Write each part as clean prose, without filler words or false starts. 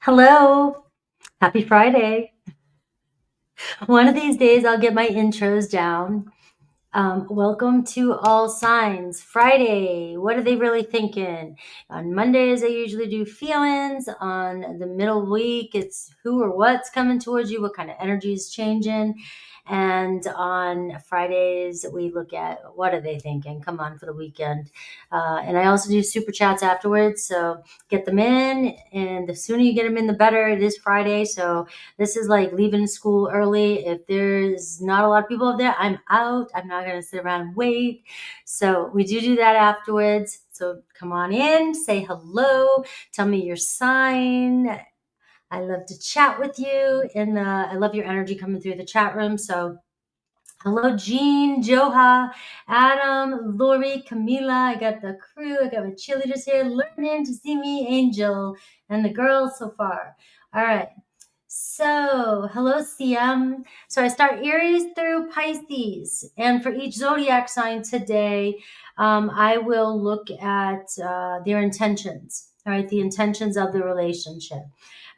Hello, happy Friday. One of these days I'll get my intros down. Welcome to All Signs Friday. What are they really thinking? On Mondays, I usually do feelings. On the middle week, it's who or what's coming towards you, what kind of energy is changing. And on Fridays, we look at what are they thinking? Come on for the weekend. And I also do super chats afterwards. So get them in. And the sooner you get them in, the better. It is Friday. So this is like leaving school early. If there's not a lot of people up there, I'm out. I'm not going to sit around and wait. So we do that afterwards. So come on in, say hello, tell me your sign. I love to chat with you, and I love your energy coming through the chat room. So hello, Jean, Joha, Adam, Lori, Camila. I got the crew. I got my cheerleaders here learning to see me, Angel, and the girls so far. All right. So, hello, CM. So I start Aries through Pisces. And for each zodiac sign today, I will look at their intentions, all right, the intentions of the relationship.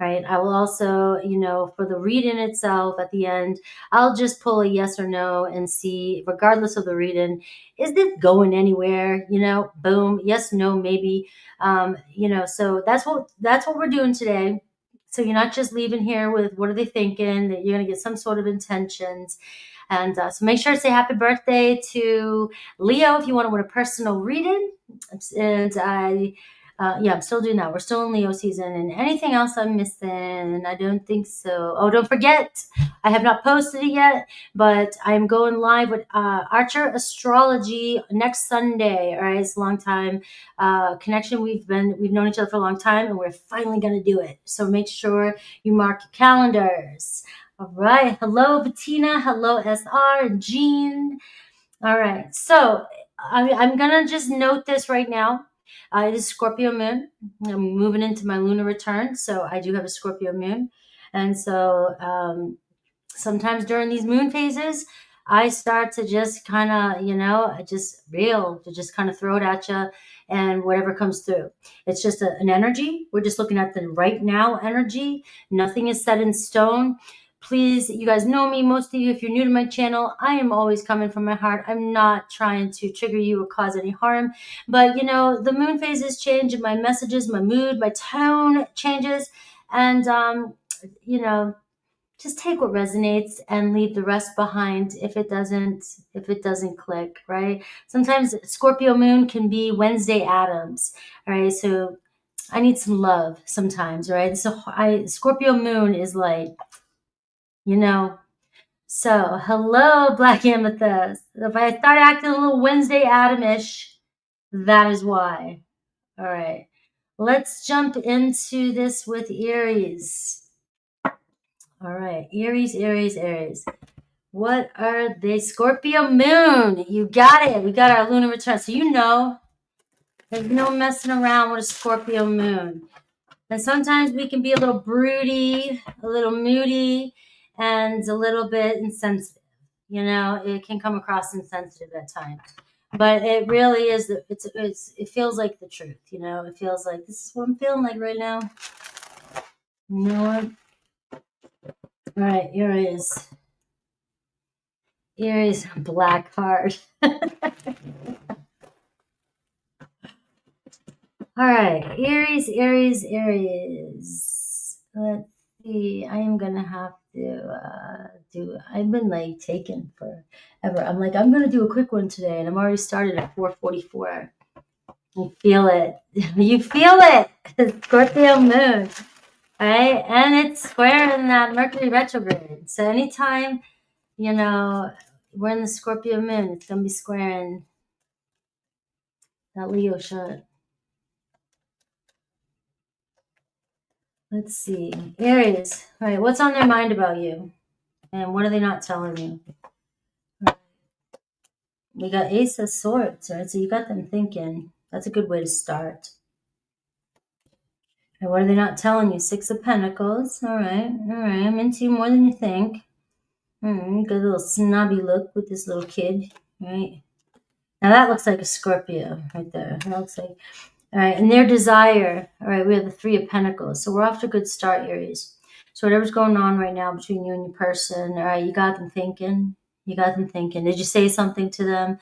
All right. I will also, for the reading itself at the end, I'll just pull a yes or no and see, regardless of the reading, is this going anywhere? Boom, yes, no, maybe. So that's what we're doing today. So you're not just leaving here with what are they thinking, that you're going to get some sort of intentions. And so make sure to say happy birthday to Leo if you want to win a personal reading. And I'm still doing that. We're still in Leo season. And anything else I'm missing? I don't think so. Oh, don't forget, I have not posted it yet, but I'm going live with Archer Astrology next Sunday. All right, it's a long time connection. We've known each other for a long time, and we're finally going to do it. So make sure you mark your calendars. All right. Hello, Bettina. Hello, SR and Jean. All right. So I'm going to just note this right now. It is Scorpio moon. I'm moving into my lunar return. So I do have a Scorpio moon. And so sometimes during these moon phases, I start to just kind of, just kind of throw it at you and whatever comes through. It's just an energy. We're just looking at the right now energy. Nothing is set in stone. Please, you guys know me, most of you, if you're new to my channel, I am always coming from my heart. I'm not trying to trigger you or cause any harm. But, the moon phases change and my messages, my mood, my tone changes. And, just take what resonates and leave the rest behind if it doesn't click, right? Sometimes Scorpio moon can be Wednesday Addams, all right? So I need some love sometimes, right? So Scorpio moon is like, so hello, Black Amethyst. If I start acting a little Wednesday Adam-ish, that is why. All right. Let's jump into this with Aries. All right, Aries. What are they? Scorpio moon. You got it. We got our lunar return. So there's no messing around with a Scorpio moon. And sometimes we can be a little broody, a little moody, and a little bit insensitive. It can come across insensitive at times. But it really is, it feels like the truth, it feels like this is what I'm feeling like right now. You know what? All right, Aries, black heart. All right, Aries. Let's see. I am gonna have to I've been like taken forever. I'm like, I'm gonna do a quick one today, and I'm already started at 4:44. You feel it. You feel it. Scorpio moon. All right, and it's square in that Mercury retrograde. So anytime we're in the Scorpio moon, it's gonna be squaring that Leo shut. Let's see. Aries. All right, what's on their mind about you? And what are they not telling you? Right. We got Ace of Swords, right? So you got them thinking. That's a good way to start. And what are they not telling you? Six of Pentacles. All right. I'm into you more than you think. You got a little snobby look with this little kid, right? Now that looks like a Scorpio right there. That looks like All right, and their desire, all right, we have the Three of Pentacles. So we're off to a good start, Aries. So whatever's going on right now between you and your person, all right, you got them thinking. You got them thinking. Did you say something to them?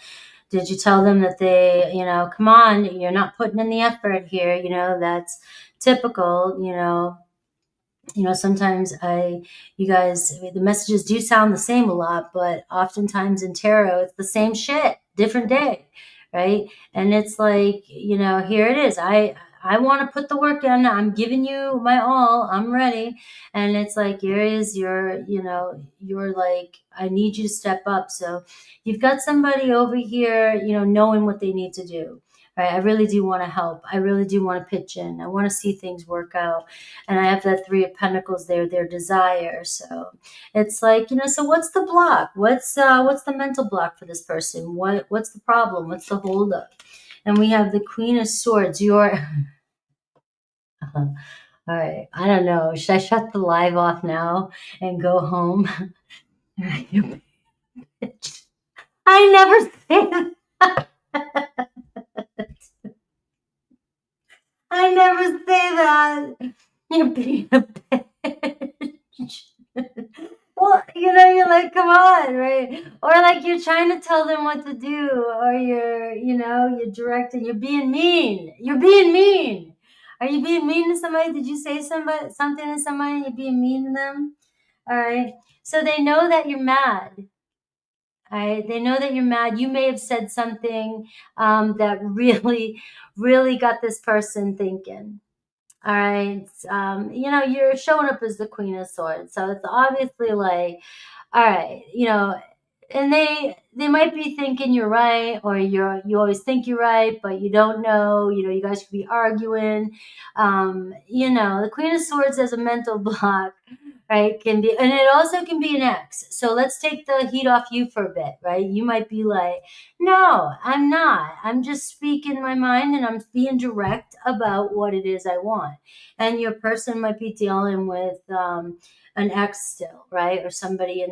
Did you tell them that they, come on, you're not putting in the effort here, that's typical, sometimes you guys, the messages do sound the same a lot, but oftentimes in tarot, it's the same shit, different day, right? And it's like, here it is. I want to put the work in. I'm giving you my all. I'm ready. And it's like, here is you're like, I need you to step up. So you've got somebody over here, knowing what they need to do. Right? I really do want to help. I really do want to pitch in. I want to see things work out. And I have that Three of Pentacles there, their desire. So it's like, so what's the block? What's the mental block for this person? What's the problem? What's the holdup? And we have the Queen of Swords. All right. I don't know. Should I shut the live off now and go home? You bitch. I never say that. I never say that. You're being a bitch. Well, you're like, come on, right? Or like you're trying to tell them what to do, or you're directing, you're being mean. You're being mean. Are you being mean to somebody? Did you say something to somebody and you're being mean to them? All right. So they know that you're mad. All right. They know that you're mad. You may have said something that really, really got this person thinking. All right. You're showing up as the Queen of Swords. So it's obviously like, all right, and they might be thinking you're right, or you always think you're right, but you don't know, you guys could be arguing. The Queen of Swords has a mental block, right? Can be, and it also can be an ex. So let's take the heat off you for a bit, right? You might be like, no, I'm not. I'm just speaking my mind and I'm being direct about what it is I want. And your person might be dealing with an ex still, right? Or somebody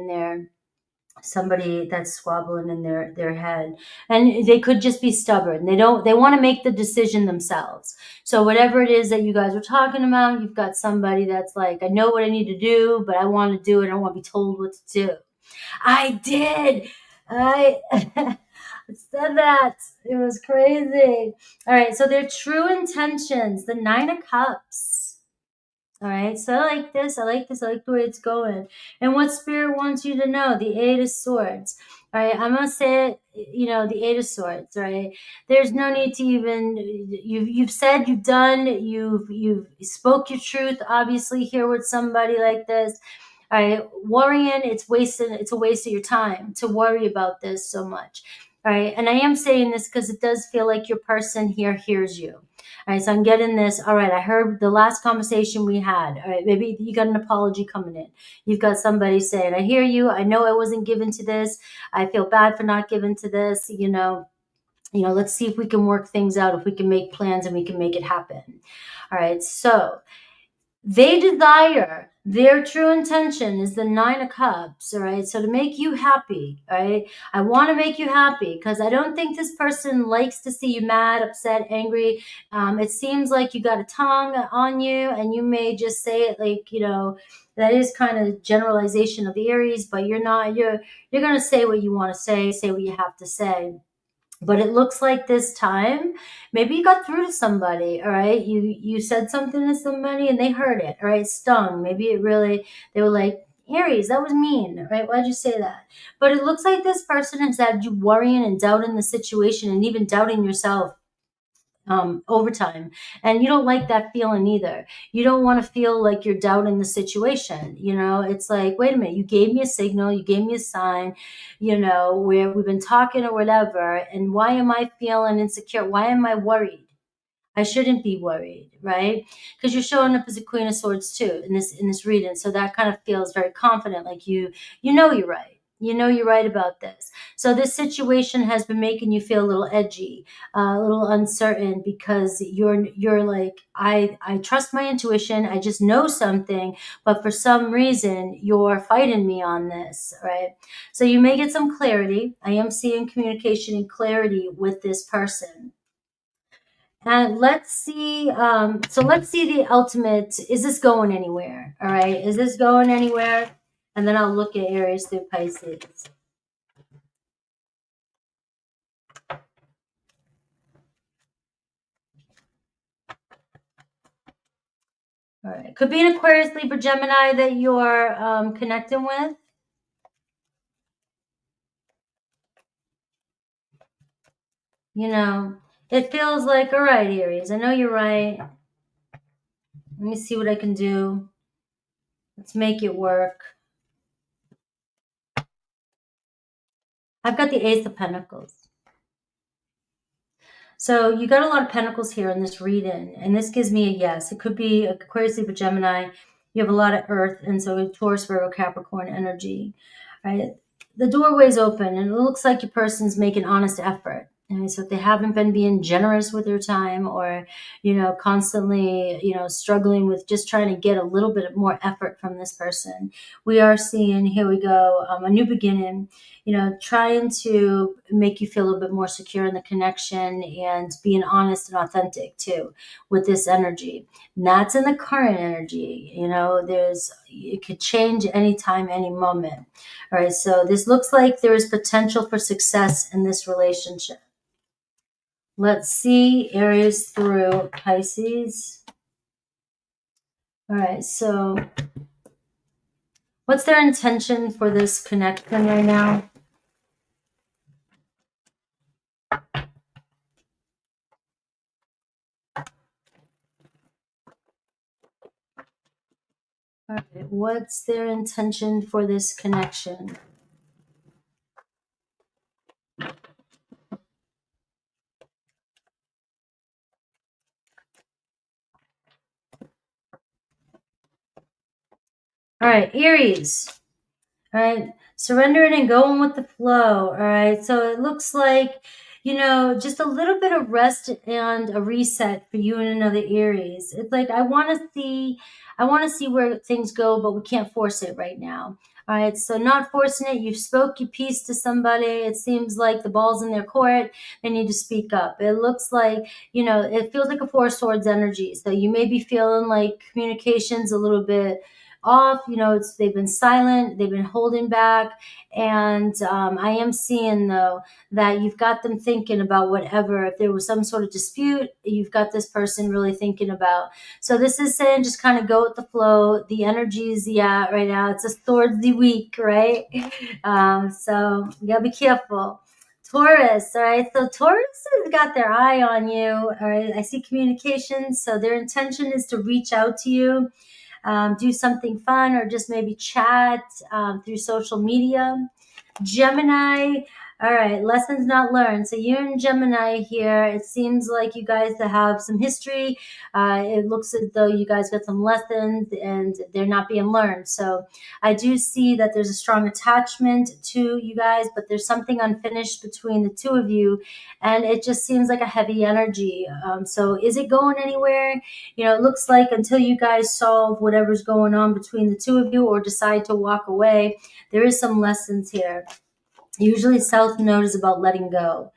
that's squabbling in their head, and they could just be stubborn. They want to make the decision themselves. So whatever it is that you guys are talking about, you've got somebody that's like, I know what I need to do, but I want to do it. I don't want to be told what to do. I did. I said that. It was crazy. All right. So their true intentions, the Nine of Cups. All right, so I like this. I like this. I like the way it's going. And what Spirit wants you to know, the Eight of Swords. All right, I'm gonna say it. The Eight of Swords. Right? There's no need to even. You've said, you've done. You've spoke your truth. Obviously, here with somebody like this. All right, worrying. It's a waste of your time to worry about this so much. All right, and I am saying this because it does feel like your person here hears you. All right, so I'm getting this. All right, I heard the last conversation we had. All right, maybe you got an apology coming in. You've got somebody saying, I hear you. I know I wasn't given to this. I feel bad for not giving to this. Let's see if we can work things out, if we can make plans and we can make it happen. All right, so they desire, their true intention is the Nine of Cups, all right? So to make you happy, all right? I want to make you happy because I don't think this person likes to see you mad, upset, angry. It seems like you got a tongue on you and you may just say it like, that is kind of generalization of the Aries, but you're going to say what you want to say what you have to say. But it looks like this time, maybe you got through to somebody, all right? You said something to somebody and they heard it, all right? Stung. Maybe they were like, Aries, that was mean, right? Why'd you say that? But it looks like this person has had you worrying and doubting the situation and even doubting yourself over time. And you don't like that feeling either. You don't want to feel like you're doubting the situation. It's like, wait a minute, you gave me a signal, you gave me a sign, where we've been talking or whatever. And why am I feeling insecure? Why am I worried? I shouldn't be worried, right? Because you're showing up as a Queen of Swords too in this reading. So that kind of feels very confident, like you're right. You're right about this. So this situation has been making you feel a little edgy, a little uncertain, because you're like, I trust my intuition. I just know something, but for some reason you're fighting me on this, right? So you may get some clarity. I am seeing communication and clarity with this person. And let's see, so let's see the ultimate, is this going anywhere? All right, is this going anywhere? And then I'll look at Aries through Pisces. All right, could be an Aquarius, Libra, Gemini that you're connecting with. You know, it feels like, all right, Aries, I know you're right. Let me see what I can do. Let's make it work. I've got the Ace of Pentacles. So you got a lot of pentacles here in this reading, and this gives me a yes. It could be Aquarius, Libra, Gemini. You have a lot of Earth, and so Taurus, Virgo, Capricorn energy, right? The doorway's open, and it looks like your person's making honest effort. And so if they haven't been being generous with their time, or constantly struggling with just trying to get a little bit more effort from this person, we are seeing, here we go, a new beginning. Trying to make you feel a little bit more secure in the connection and being honest and authentic too with this energy. And that's in the current energy. It could change anytime, any moment. All right. So this looks like there is potential for success in this relationship. Let's see Aries through Pisces. All right. So what's their intention for this connection right now? All right, what's their intention for this connection? All right, Aries. All right, surrendering and going with the flow. All right, so it looks like, just a little bit of rest and a reset for you and another Aries. It's like, I want to see where things go, but we can't force it right now. All right, so not forcing it. You've spoke your piece to somebody. It seems like the ball's in their court. They need to speak up. It looks like, it feels like a Four Swords energy. So you may be feeling like communication's a little bit off. They've been silent, they've been holding back, and I am seeing though that you've got them thinking about whatever. If there was some sort of dispute, you've got this person really thinking about. So this is saying just kind of go with the flow. The energy is right now. It's a swordsy week, right? So you gotta be careful. Taurus, all right. So Taurus has got their eye on you. All right. I see communication. So their intention is to reach out to you. Do something fun, or just maybe chat through social media. Gemini, all right, lessons not learned. So you and Gemini here, it seems like you guys have some history. It looks as though you guys got some lessons and they're not being learned. So I do see that there's a strong attachment to you guys, but there's something unfinished between the two of you, and it just seems like a heavy energy. So is it going anywhere? It looks like until you guys solve whatever's going on between the two of you or decide to walk away, there is some lessons here. Usually South Node is about letting go.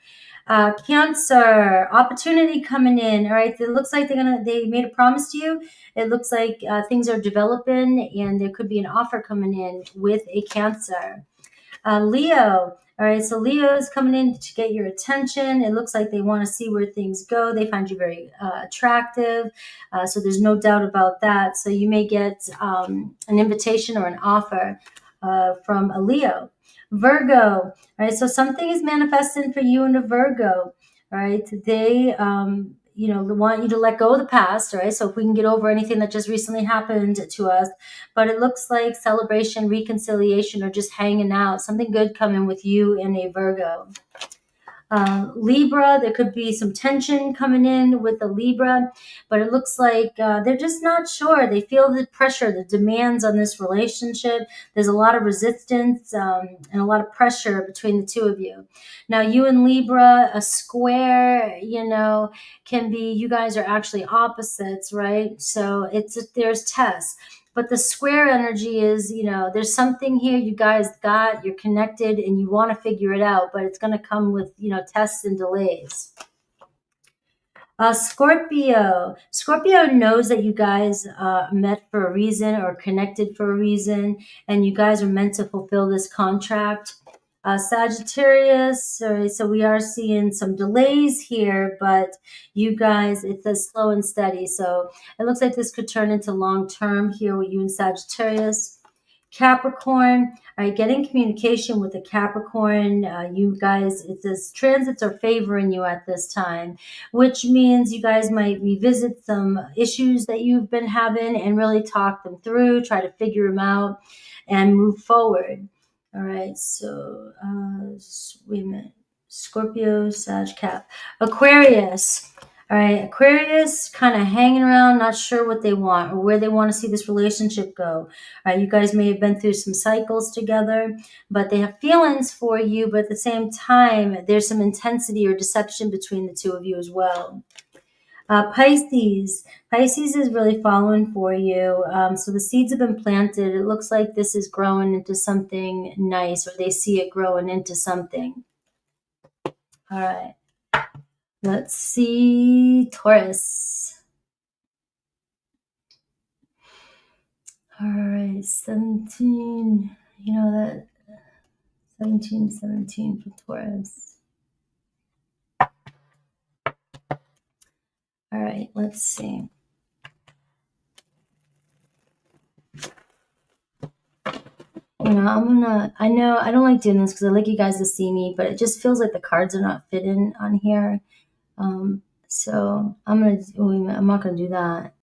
Cancer, opportunity coming in. All right, it looks like they made a promise to you. It looks like things are developing, and there could be an offer coming in with a Cancer. Leo. All right, so Leo is coming in to get your attention. It looks like they want to see where things go. They find you very attractive, so there's no doubt about that. So you may get an invitation or an offer from a Leo. Virgo. All right, so something is manifesting for you and a Virgo. All right, they want you to let go of the past. All right, so if we can get over anything that just recently happened to us, but it looks like celebration, reconciliation, or just hanging out. Something good coming with you and a Virgo. Libra, there could be some tension coming in with the Libra, but it looks like they're just not sure. They feel the pressure, the demands on this relationship. There's a lot of resistance and a lot of pressure between the two of you. Now, you and Libra, a square, can be, you guys are actually opposites, right? So there's tests. But the square energy is, there's something here you guys got, you're connected, and you want to figure it out, but it's going to come with, tests and delays. Scorpio. Scorpio knows that you guys met for a reason or connected for a reason, and you guys are meant to fulfill this contract. Sagittarius, so we are seeing some delays here, but you guys, it's a slow and steady. So it looks like this could turn into long term here with you and Sagittarius. Capricorn, all right, getting communication with the Capricorn. You guys, it says transits are favoring you at this time, which means you guys might revisit some issues that you've been having and really talk them through, try to figure them out and move forward. All right, so wait a minute. Scorpio, Sag, Cap. Aquarius. All right, Aquarius kind of hanging around, not sure what they want or where they want to see this relationship go. All right, you guys may have been through some cycles together, but they have feelings for you, but at the same time, there's some intensity or deception between the two of you as well. Pisces. Pisces is really following for you. So the seeds have been planted. It looks like this is growing into something nice, or they see it growing into something. All right. Let's see. Taurus. All right. 17. You know that 17 for Taurus. All right. Let's see. You know, I know I don't like doing this because I like you guys to see me, but it just feels like the cards are not fitting on here. So I'm not gonna do that.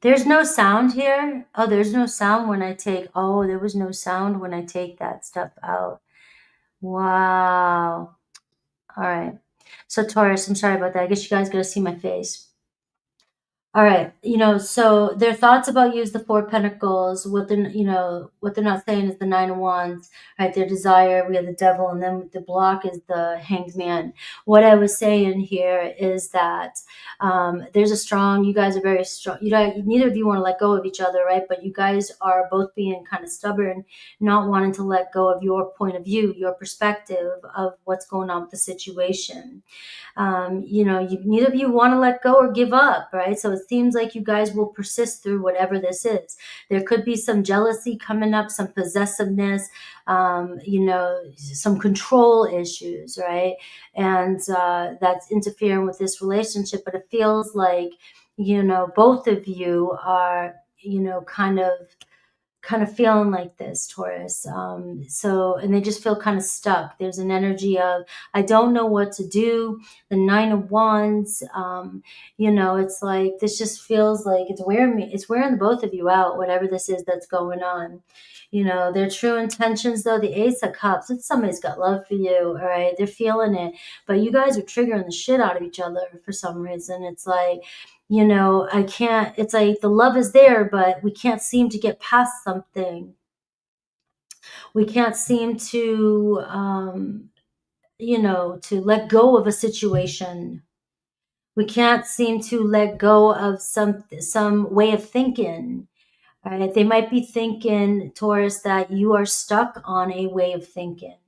There's no sound here. Oh, there's no sound when I take. Oh, there was no sound when I take that stuff out. Wow. All right. So Taurus, I'm sorry about that. I guess you guys gotta see my face. All right, so their thoughts about you is the Four of Pentacles. What they're not saying is the Nine of Wands, right? Their desire, we have the Devil, and then the block is the Hanged Man. What I was saying here is that there's a strong, you guys are very strong. Neither of you want to let go of each other, right? But you guys are both being kind of stubborn, not wanting to let go of your point of view, your perspective of what's going on with the situation. Neither of you want to let go or give up, right? So it seems like you guys will persist through whatever this is. There could be some jealousy coming up, some possessiveness, some control issues, right? And that's interfering with this relationship. But it feels like, both of you are, kind of feeling like this, Taurus. And they just feel kind of stuck. There's an energy of, I don't know what to do. The 9 of Wands, it's like, this just feels like it's wearing the both of you out, whatever this is that's going on. Their true intentions, though, the Ace of Cups, it's somebody's got love for you, all right? They're feeling it, but you guys are triggering the shit out of each other for some reason. It's like, it's like the love is there, but we can't seem to get past something. We can't seem to, to let go of a situation. We can't seem to let go of some way of thinking. Right? They might be thinking, Taurus, that you are stuck on a way of thinking,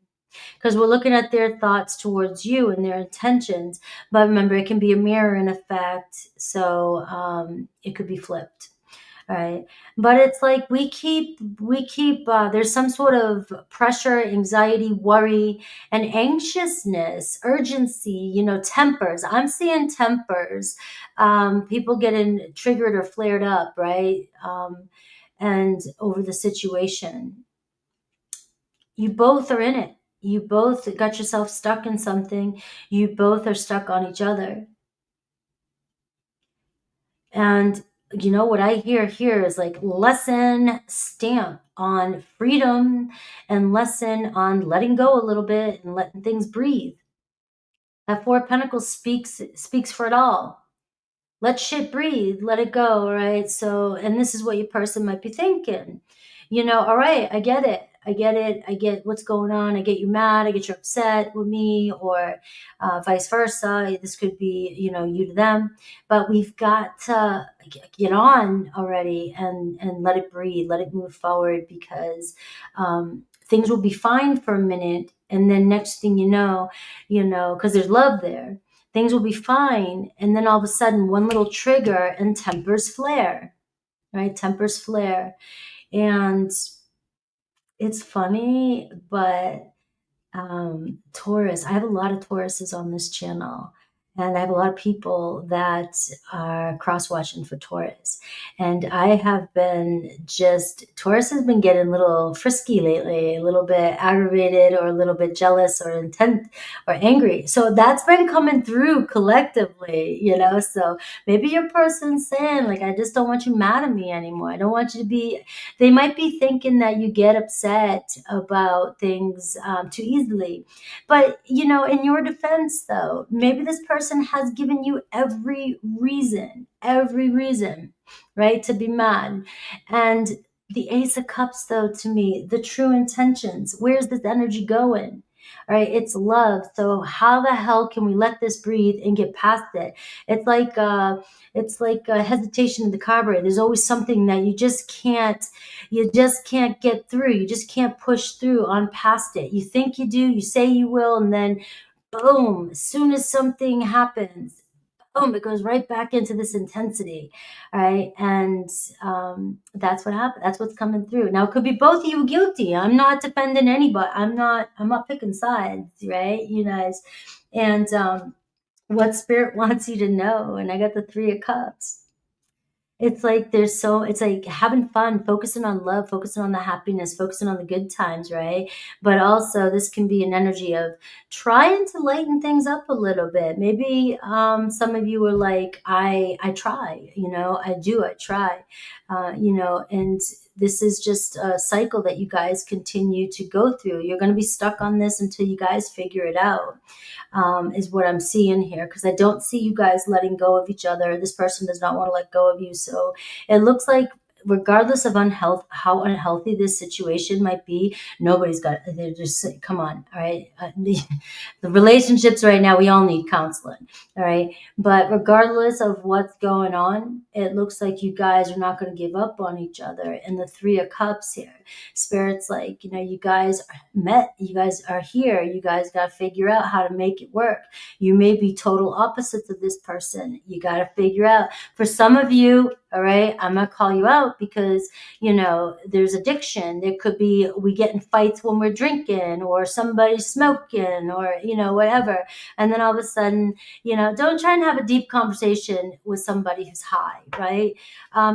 because we're looking at their thoughts towards you and their intentions. But remember, it can be a mirror in effect, so it could be flipped. All right. But it's like we keep there's some sort of pressure, anxiety, worry, and anxiousness, urgency, tempers. I'm seeing tempers, people getting triggered or flared up, right? And over the situation. You both are in it. You both got yourself stuck in something. You both are stuck on each other. And what I hear here is like lesson stamp on freedom and lesson on letting go a little bit and letting things breathe. That 4 of Pentacles speaks for it all. Let shit breathe, let it go, right? So, and this is what your person might be thinking. All right, I get it. I get what's going on. I get you mad. I get you upset with me, or vice versa. This could be, you to them. But we've got to get on already and let it breathe, let it move forward, because things will be fine for a minute. And then next thing you know, because there's love there, things will be fine. And then all of a sudden, one little trigger and tempers flare, right? Tempers flare. And it's funny, but Taurus, I have a lot of Tauruses on this channel. And I have a lot of people that are cross-watching for Taurus. And I have been Taurus has been getting a little frisky lately, a little bit aggravated or a little bit jealous or intent or angry. So that's been coming through collectively, So maybe your person's saying, like, I just don't want you mad at me anymore. I don't want you to be, they might be thinking that you get upset about things too easily. But, in your defense, though, maybe this person has given you every reason, right, to be mad. And the Ace of Cups, though, to me, the true intentions, where's this energy going? All right, it's love. So how the hell can we let this breathe and get past it? It's like a hesitation in the carburetor. There's always something that you just can't get through. You just can't push through on past it. You think you do, you say you will, and then boom, as soon as something happens, boom, it goes right back into this intensity, right? And that's what happened. That's what's coming through. Now, it could be both of you guilty. I'm not defending anybody. I'm not picking sides, right? You guys. And what Spirit wants you to know, and I got the 3 of Cups. It's like it's like having fun, focusing on love, focusing on the happiness, focusing on the good times, right? But also this can be an energy of trying to lighten things up a little bit. Maybe some of you are like, I try, I try, and this is just a cycle that you guys continue to go through. You're going to be stuck on this until you guys figure it out. Is what I'm seeing here, because I don't see you guys letting go of each other. This person does not want to let go of you. So it looks like, regardless of how unhealthy this situation might be, they're just, come on, all right? The relationships right now, we all need counseling, all right? But regardless of what's going on, it looks like you guys are not going to give up on each other. And the 3 of Cups here, Spirit's like, you guys met, you guys are here, you guys got to figure out how to make it work. You may be total opposites of this person. You got to figure out. For some of you, all right, I'm going to call you out, out because, you know, there's addiction. There could be, we get in fights when we're drinking or somebody's smoking or, you know, whatever. And then all of a sudden, you know, don't try and have a deep conversation with somebody who's high, right?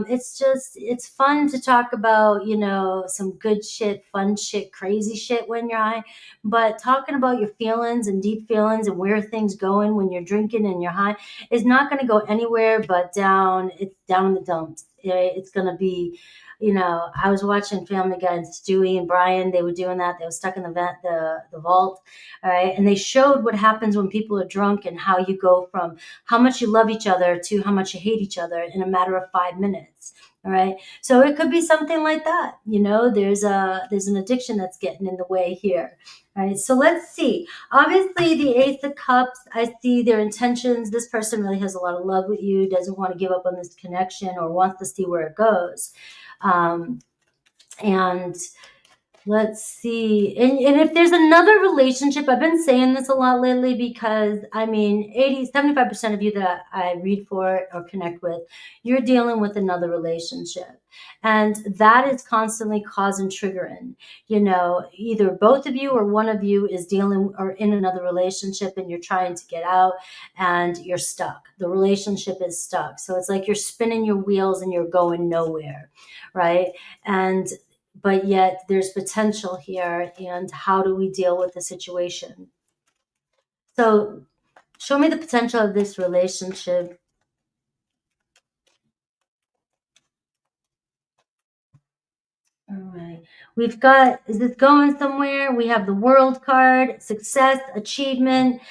It's fun to talk about, you know, some good shit, fun shit, crazy shit when you're high, but talking about your feelings and deep feelings and where things going when you're drinking and you're high is not going to go anywhere but down. It's down in the dumps. It's going to be, you know, I was watching Family Guy and Stewie and Brian. They were doing that. They were stuck in the vault. All right. And they showed what happens when people are drunk and how you go from how much you love each other to how much you hate each other in a matter of 5 minutes. All right. So it could be something like that. You know, there's an addiction that's getting in the way here. All right. So let's see. Obviously, the Ace of Cups, I see their intentions. This person really has a lot of love with you, doesn't want to give up on this connection or wants to see where it goes. And let's see. And if there's another relationship, I've been saying this a lot lately because, I mean, 75% of you that I read for or connect with, you're dealing with another relationship. And that is constantly causing triggering. You know, either both of you or one of you is dealing or in another relationship and you're trying to get out and you're stuck. The relationship is stuck. So it's like you're spinning your wheels and you're going nowhere, right? But yet there's potential here, and how do we deal with the situation? So show me the potential of this relationship. All right. We've got, is this going somewhere? We have the World card, success, achievement.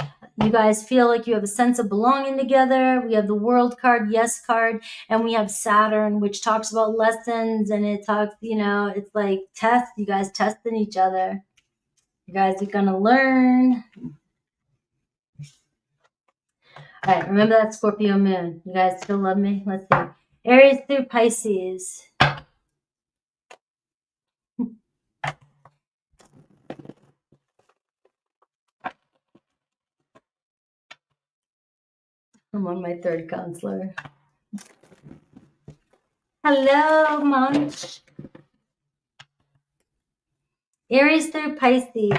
You guys feel like you have a sense of belonging together. We have the World card, yes card, and we have Saturn, which talks about lessons, and it talks, you know, it's like test, you guys testing each other. You guys are going to learn. All right, remember that Scorpio moon. You guys still love me? Let's see. Aries through Pisces. I'm on my third counselor. Hello, Munch. Aries through Pisces.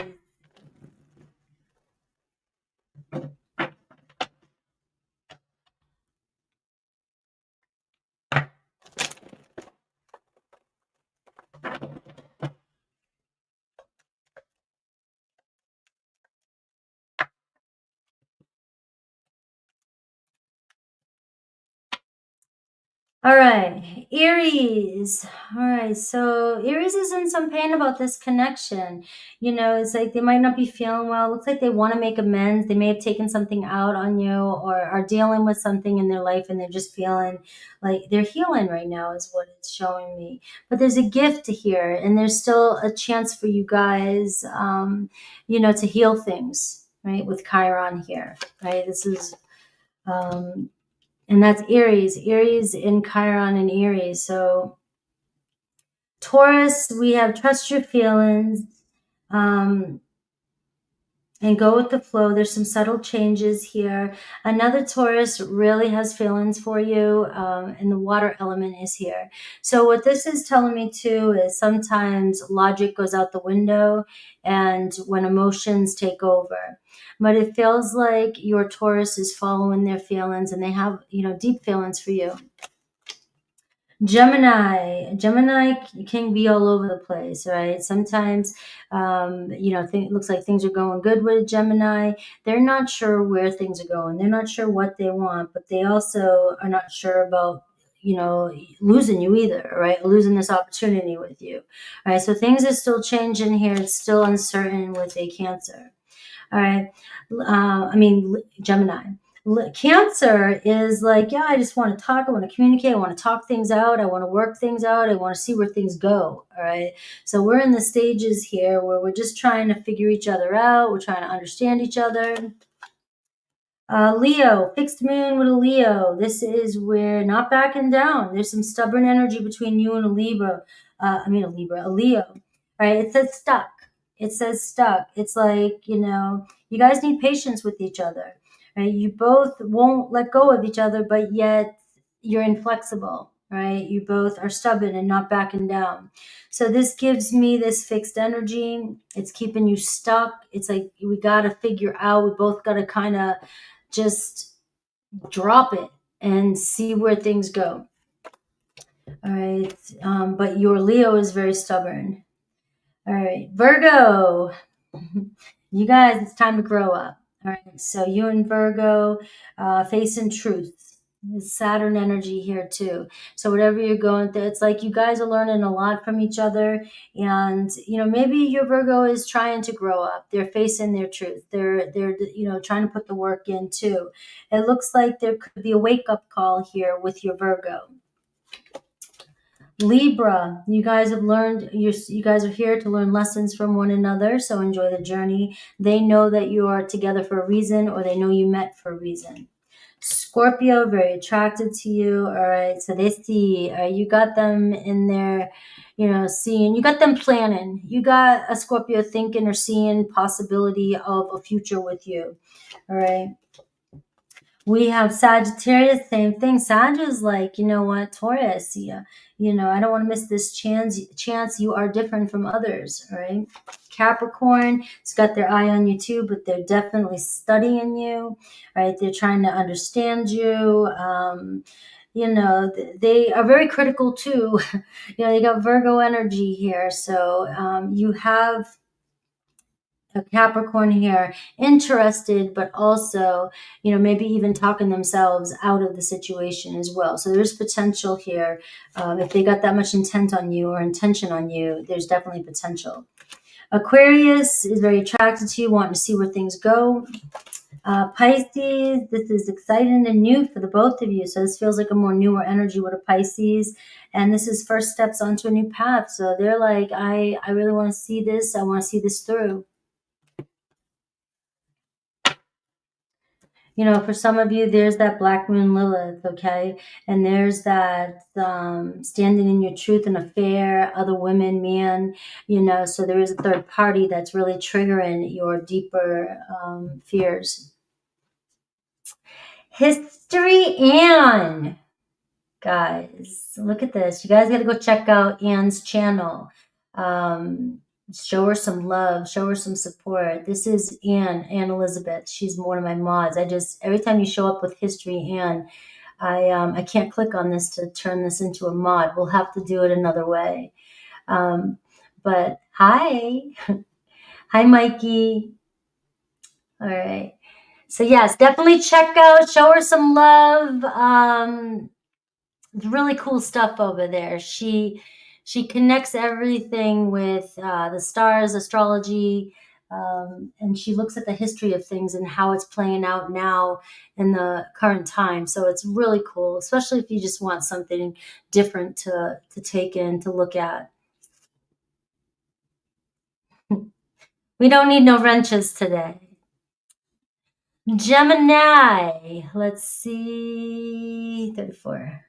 All right, Aries. All right, so Aries is in some pain about this connection. You know, it's like they might not be feeling well. It looks like they want to make amends. They may have taken something out on you or are dealing with something in their life and they're just feeling like they're healing right now is what it's showing me. But there's a gift here and there's still a chance for you guys, you know, to heal things, right, with Chiron here, right? This is... and that's Aries in Chiron and Aries. So Taurus, we have trust your feelings and go with the flow. There's some subtle changes here. Another Taurus really has feelings for you, and the water element is here. So what this is telling me too is sometimes logic goes out the window and when emotions take over. But it feels like your Taurus is following their feelings and they have, you know, deep feelings for you. Gemini can be all over the place, right? Sometimes, you know, it looks like things are going good with Gemini. They're not sure where things are going. They're not sure what they want, but they also are not sure about, you know, losing you either, right? Losing this opportunity with you, right? So things are still changing here. It's still uncertain with a Cancer. All right. Gemini. Cancer is like, yeah, I just want to talk. I want to communicate. I want to talk things out. I want to work things out. I want to see where things go. All right. So we're in the stages here where we're just trying to figure each other out. We're trying to understand each other. Leo, fixed moon with a Leo. This is where not backing down. There's some stubborn energy between you and a Libra. A Leo. Right? It says stuck. It's like, you know, you guys need patience with each other. Right? You both won't let go of each other, but yet you're inflexible. right? You both are stubborn and not backing down. So this gives me this fixed energy. It's keeping you stuck. It's like we got to figure out, we both got to kind of just drop it and see where things go. All right. But your Leo is very stubborn. All right. Virgo, you guys, it's time to grow up. All right. So you and Virgo facing truth. Saturn energy here too. So whatever you're going through, it's like you guys are learning a lot from each other. And, you know, maybe your Virgo is trying to grow up. They're facing their truth. They're, you know, trying to put the work in too. It looks like there could be a wake up call here with your Virgo. Libra, you guys have learned, you guys are here to learn lessons from one another, so enjoy the journey. They know that you are together for a reason, or they know you met for a reason. Scorpio, very attracted to you. All right, so they see, you got them in there, you know, seeing, you got them planning. You got a Scorpio thinking or seeing possibility of a future with you. All right. We have Sagittarius, same thing. Sag is like, you know what, Taurus, yeah, you know, I don't want to miss this chance. You are different from others, all right? Capricorn, it's got their eye on you too, but they're definitely studying you, right? They're trying to understand you. You know, they are very critical too. You know, they got Virgo energy here. So you have a Capricorn here, interested, but also, you know, maybe even talking themselves out of the situation as well. So there's potential here. If they got that much intent on you or intention on you, there's definitely potential. Aquarius is very attracted to you, wanting to see where things go. Pisces, this is exciting and new for the both of you. So this feels like a more newer energy with a Pisces. And this is first steps onto a new path. So they're like, I really want to see this. I want to see this through. You know, for some of you, there's that Black Moon Lilith, okay? And there's that standing in your truth and affair, other women, man, you know, so there is a third party that's really triggering your deeper fears. History Anne. Guys, look at this. You guys got to go check out Anne's channel. Show her some love, show her some support. This is Anne Elizabeth. She's one of my mods. Every time you show up with History Anne, I can't click on this to turn this into a mod. We'll have to do it another way. But hi. Hi, Mikey. All right. So yes, definitely check out, show her some love. Really cool stuff over there. She connects everything with the stars, astrology, and she looks at the history of things and how it's playing out now in the current time. So it's really cool, especially if you just want something different to take in, to look at. We don't need no wrenches today. Gemini, let's see, 34.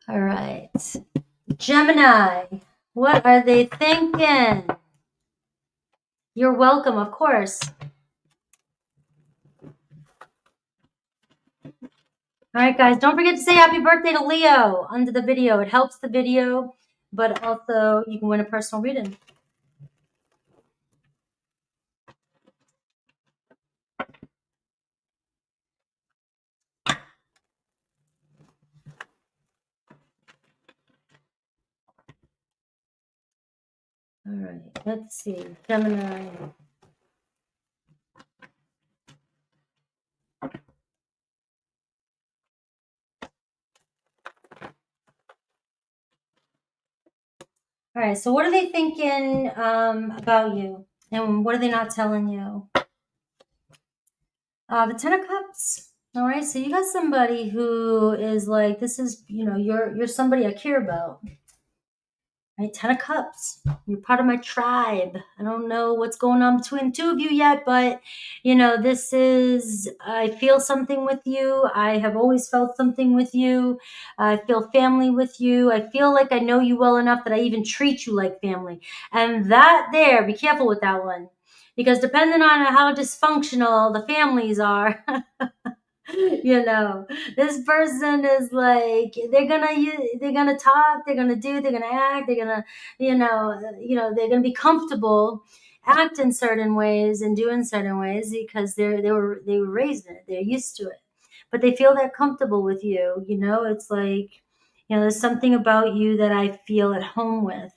All right. Gemini, what are they thinking? You're welcome, of course. All right, guys, don't forget to say happy birthday to Leo under the video. It helps the video, but also you can win a personal reading. All right, let's see. Gemini. All right, so what are they thinking about you? And what are they not telling you? The Ten of Cups. All right, so you got somebody who is like, this is, you know, you're somebody I care about. Right, Ten of Cups. You're part of my tribe. I don't know what's going on between the two of you yet, but, you know, this is, I feel something with you. I have always felt something with you. I feel family with you. I feel like I know you well enough that I even treat you like family. And that there, be careful with that one. Because depending on how dysfunctional the families are, You know, this person is like, they're gonna talk, they're gonna do, they're gonna act, they're gonna, they're gonna be comfortable, act in certain ways and do in certain ways because they were raised in it, they're used to it, but they feel that comfortable with you. It's like, there's something about you that I feel at home with.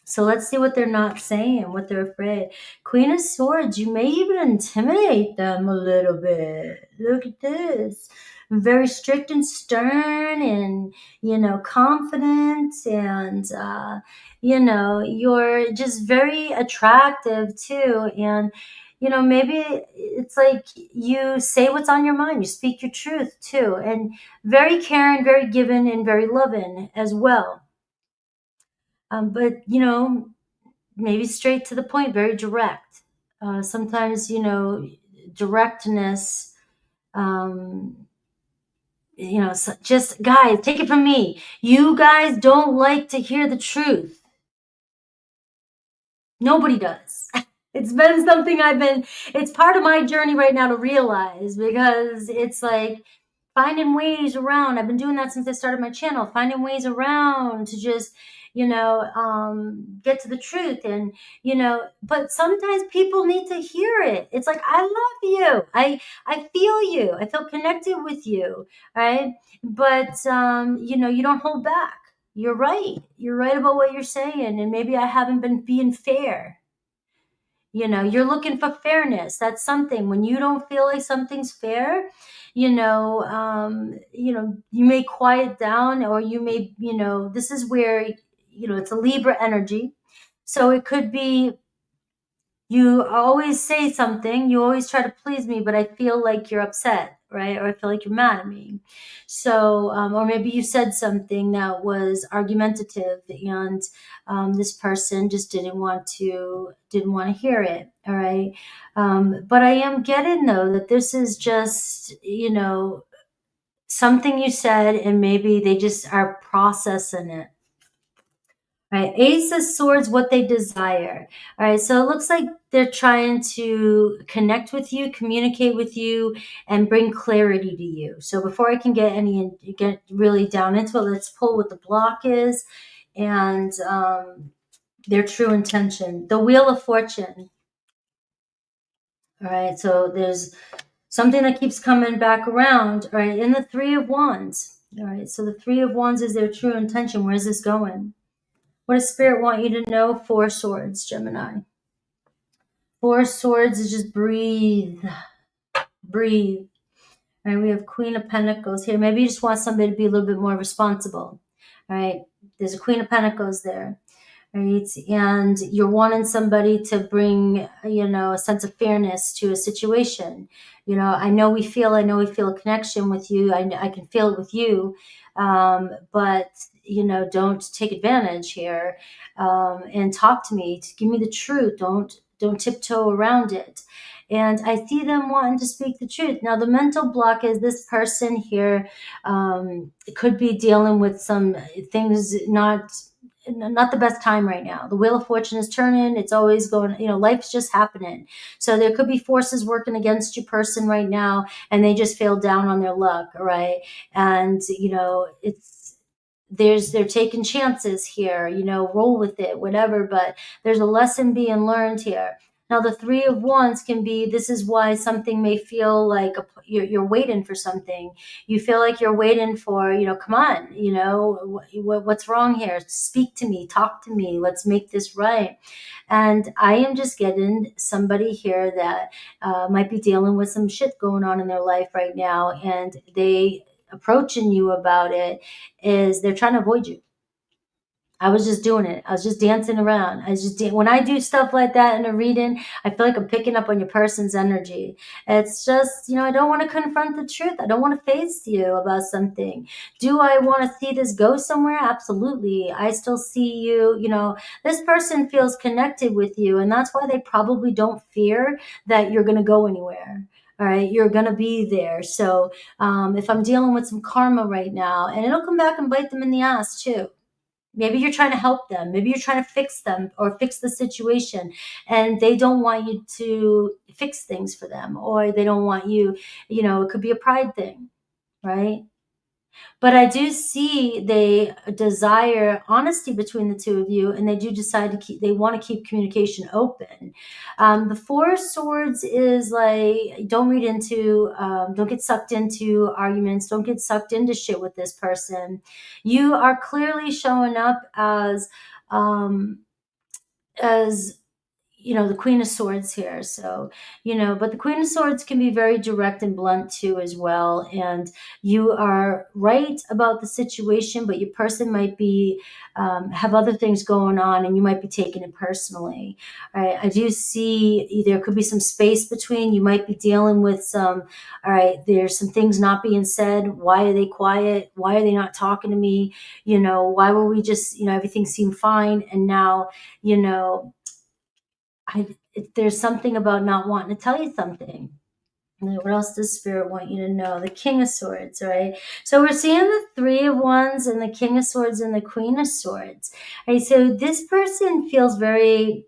So let's see what they're not saying, what they're afraid. Queen of Swords, you may even intimidate them a little bit. Look at this. Very strict and stern and, confident. And, you're just very attractive too. And, maybe it's like you say what's on your mind. You speak your truth too. And very caring, very giving, and very loving as well. But, maybe straight to the point, very direct. Sometimes, directness, just guys, take it from me. You guys don't like to hear the truth. Nobody does. It's been something it's part of my journey right now to realize, because it's like finding ways around. I've been doing that since I started my channel, finding ways around to just, get to the truth. And, but sometimes people need to hear it. It's like, I love you. I feel you. I feel connected with you. Right. But, you don't hold back. You're right. You're right about what you're saying. And maybe I haven't been being fair. You're looking for fairness. That's something. When you don't feel like something's fair, you may quiet down, or you may, this is where, it's a Libra energy. So it could be, you always say something, you always try to please me, but I feel like you're upset, right? Or I feel like you're mad at me. So, or maybe you said something that was argumentative, and this person just didn't want to hear it. All right. But I am getting, though, that this is just, something you said, and maybe they just are processing it. Right, Ace of Swords, what they desire. All right, so it looks like they're trying to connect with you, communicate with you, and bring clarity to you. So before I can get really down into it, let's pull what the block is and their true intention. The Wheel of Fortune. All right, so there's something that keeps coming back around. All right, in the Three of Wands. All right, so the Three of Wands is their true intention. Where's this going? What does Spirit want you to know? Four Swords, Gemini. Four Swords is just breathe. Breathe. All right, we have Queen of Pentacles here. Maybe you just want somebody to be a little bit more responsible. All right, there's a Queen of Pentacles there. Right, and you're wanting somebody to bring, a sense of fairness to a situation. I know we feel a connection with you. I can feel it with you, but don't take advantage here, and talk to me. Give me the truth. Don't tiptoe around it. And I see them wanting to speak the truth. Now, the mental block is this person here could be dealing with some things, not the best time right now. The Wheel of Fortune is turning. It's always going, life's just happening. So there could be forces working against your person right now, and they just feel down on their luck, right? And, they're taking chances here, roll with it, whatever, but there's a lesson being learned here. Now, the Three of Wands can be, this is why something may feel like you're waiting for something. You feel like you're waiting for, come on, what's wrong here? Speak to me, talk to me, let's make this right. And I am just getting somebody here that might be dealing with some shit going on in their life right now, and they approaching you about it is they're trying to avoid you. I was just doing it. I was just dancing around. When I do stuff like that in a reading, I feel like I'm picking up on your person's energy. It's just, I don't want to confront the truth. I don't want to face you about something. Do I want to see this go somewhere? Absolutely. I still see you, this person feels connected with you, and that's why they probably don't fear that you're going to go anywhere. All right, you're going to be there. So if I'm dealing with some karma right now, and it'll come back and bite them in the ass too. Maybe you're trying to help them. Maybe you're trying to fix them or fix the situation, and they don't want you to fix things for them, or they don't want you, it could be a pride thing, right? But I do see they desire honesty between the two of you, and they do decide they want to keep communication open. The Four of Swords is like, don't get sucked into arguments, don't get sucked into shit with this person. You are clearly showing up as the Queen of Swords here. So, but the Queen of Swords can be very direct and blunt too, as well. And you are right about the situation, but your person might be, have other things going on, and you might be taking it personally. All right. I do see there could be some space between. You might be dealing with all right, there's some things not being said. Why are they quiet? Why are they not talking to me? Why were we just, everything seemed fine. And now, there's something about not wanting to tell you something. What else does Spirit want you to know? The King of Swords, right? So we're seeing the Three of Wands and the King of Swords and the Queen of Swords. Right? So this person feels very,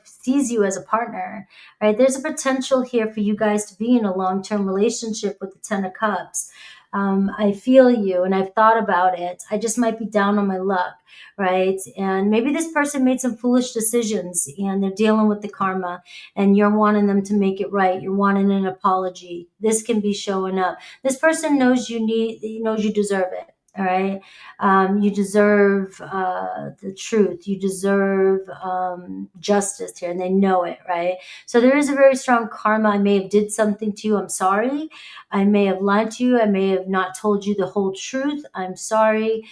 sees you as a partner, right? There's a potential here for you guys to be in a long-term relationship with the Ten of Cups. I feel you, and I've thought about it. I just might be down on my luck, right? And maybe this person made some foolish decisions, and they're dealing with the karma, and you're wanting them to make it right. You're wanting an apology. This can be showing up. This person knows you deserve it. All right. You deserve the truth. You deserve justice here, and they know it, right? So there is a very strong karma. I may have did something to you. I'm sorry. I may have lied to you. I may have not told you the whole truth. I'm sorry.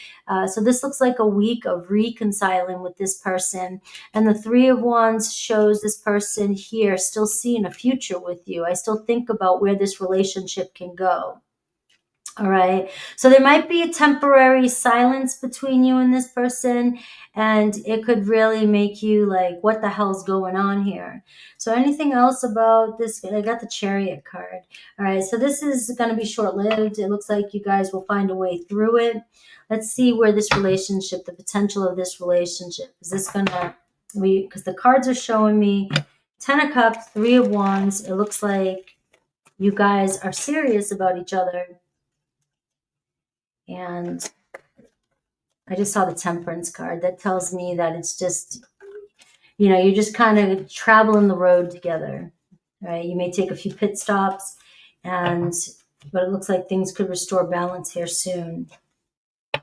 So this looks like a week of reconciling with this person. And the Three of Wands shows this person here still seeing a future with you. I still think about where this relationship can go. All right. So there might be a temporary silence between you and this person, and it could really make you like, what the hell's going on here? So anything else about this? I got the Chariot card. All right. So this is going to be short-lived. It looks like you guys will find a way through it. Let's see where this relationship, the potential of this relationship, is this going to, because the cards are showing me Ten of Cups, Three of Wands. It looks like you guys are serious about each other. And I just saw the Temperance card. That tells me that it's just, you're just kind of traveling the road together, right? You may take a few pit stops, but it looks like things could restore balance here soon. All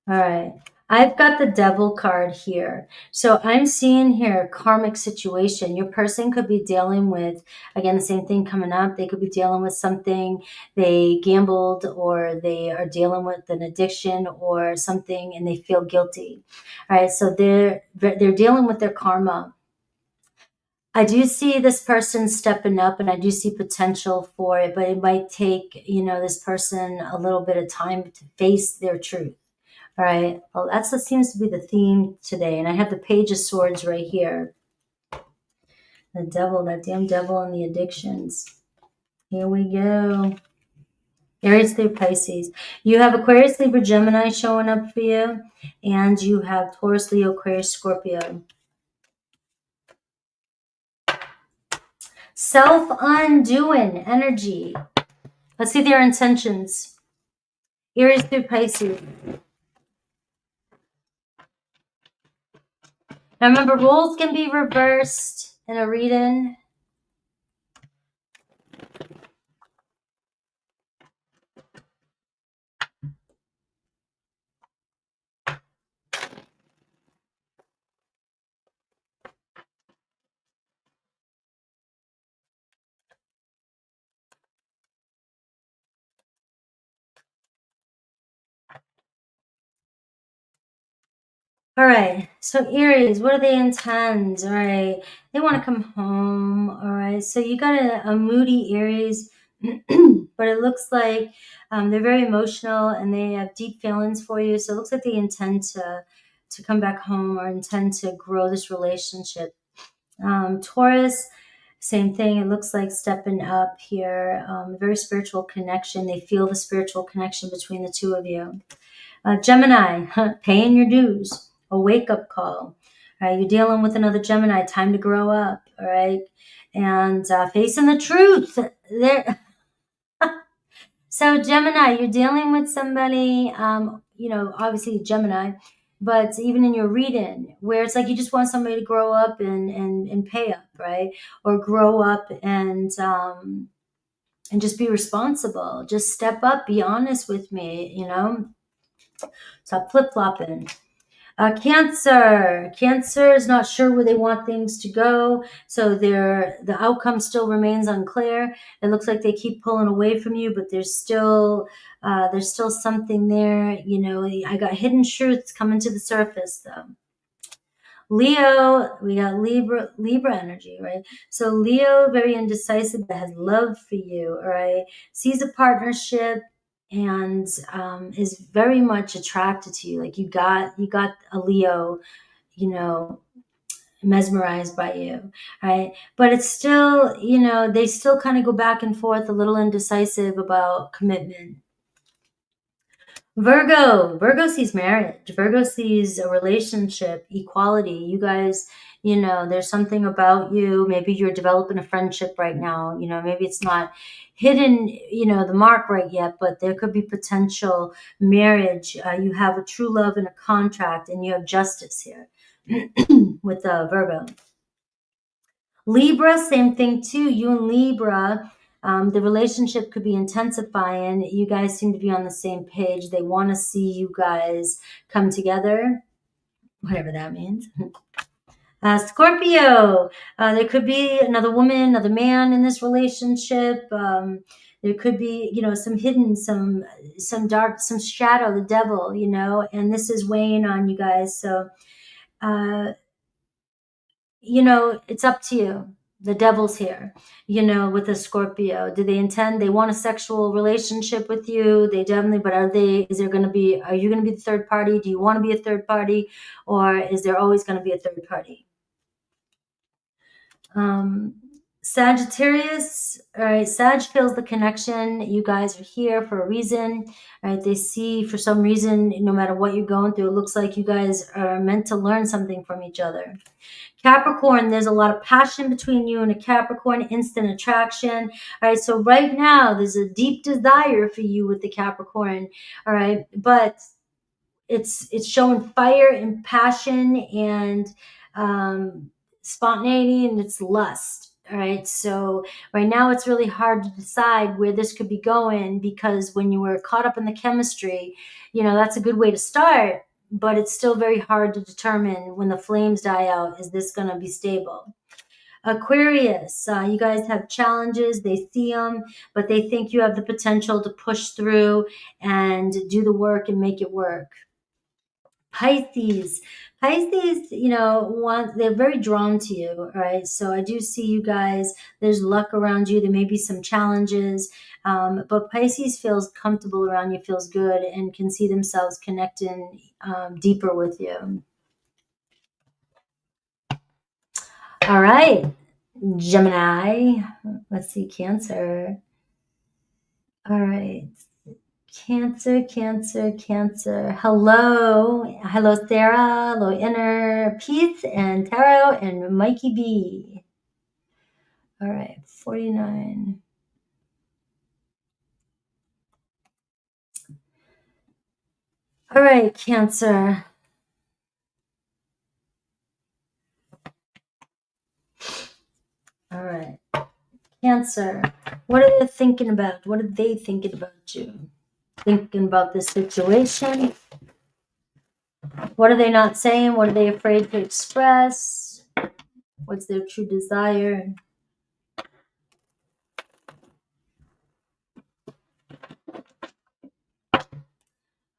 right. I've got the Devil card here. So I'm seeing here karmic situation. Your person could be dealing with, again, the same thing coming up. They could be dealing with something they gambled, or they are dealing with an addiction or something, and they feel guilty. All right. So they're dealing with their karma. I do see this person stepping up, and I do see potential for it, but it might take, this person a little bit of time to face their truth. All right. Well, that seems to be the theme today. And I have the Page of Swords right here. The devil, that damn devil, and the addictions. Here we go. Aries through Pisces. You have Aquarius, Libra, Gemini showing up for you. And you have Taurus, Leo, Aquarius, Scorpio. Self-undoing energy. Let's see their intentions. Aries through Pisces. Now remember, roles can be reversed in a read-in. All right, so Aries, what do they intend? All right, they want to come home. All right, so you got a moody Aries, but it looks like they're very emotional and they have deep feelings for you. So it looks like they intend to come back home, or intend to grow this relationship. Taurus, same thing. It looks like stepping up here. Very spiritual connection. They feel the spiritual connection between the two of you. Gemini, paying your dues, a wake-up call. All right, you're dealing with another Gemini, time to grow up, all right? And facing the truth. There. So Gemini, you're dealing with somebody, obviously Gemini, but even in your reading, where it's like you just want somebody to grow up and pay up, right? Or grow up and just be responsible. Just step up, be honest with me, Stop flip-flopping. Cancer is not sure where they want things to go, so the outcome still remains unclear. It looks like they keep pulling away from you, but there's still something there. I got hidden truths coming to the surface, though. Leo, we got Libra energy, right? So Leo, very indecisive, but has love for you, all right? Sees a partnership and is very much attracted to you. Like you got a Leo, mesmerized by you, right? But it's still, they still kind of go back and forth, a little indecisive about commitment. Virgo sees marriage. Virgo sees a relationship, equality. You guys, there's something about you. Maybe you're developing a friendship right now. Maybe it's not hidden, the mark right yet, but there could be potential marriage. You have a true love and a contract, and you have justice here with Virgo. Libra, same thing too. You and Libra, the relationship could be intensifying. You guys seem to be on the same page. They want to see you guys come together, whatever that means. Scorpio, there could be another woman, another man in this relationship. There could be, some hidden, some dark, some shadow, the devil, and this is weighing on you guys. So, it's up to you. The devil's here, with a Scorpio. Do they want a sexual relationship with you? They definitely, but are you going to be the third party? Do you want to be a third party? Or is there always going to be a third party? Sagittarius, all right, Sag feels the connection. You guys are here for a reason, right? They see for some reason, no matter what you're going through, it looks like you guys are meant to learn something from each other. Capricorn, there's a lot of passion between you and a Capricorn, instant attraction. All right, so right now there's a deep desire for you with the Capricorn, all right, but it's showing fire and passion and spontaneity, and it's lust. All right, so right now it's really hard to decide where this could be going, because when you were caught up in the chemistry, that's a good way to start, but it's still very hard to determine when the flames die out, is this going to be stable? Aquarius, you guys have challenges. They see them, but they think you have the potential to push through and do the work and make it work. Pisces, they're very drawn to you, right? So I do see you guys, there's luck around you. There may be some challenges, but Pisces feels comfortable around you, feels good, and can see themselves connecting deeper with you. All right, Gemini. Let's see, Cancer. All right. Cancer. Hello, Sarah. Hello, Inner Peace and Tarot and Mikey B. All right, 49. All right, Cancer. All right, Cancer. What are they thinking about? What are they thinking about you? Thinking about this situation? What are they not saying? What are they afraid to express? What's their true desire?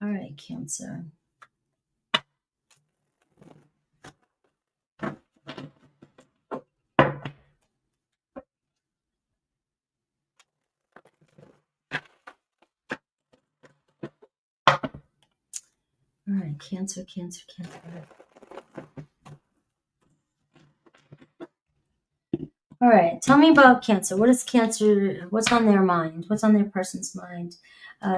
All right, Cancer. All right, Cancer. All right, tell me about Cancer. What is Cancer? What's on their mind? What's on their person's mind?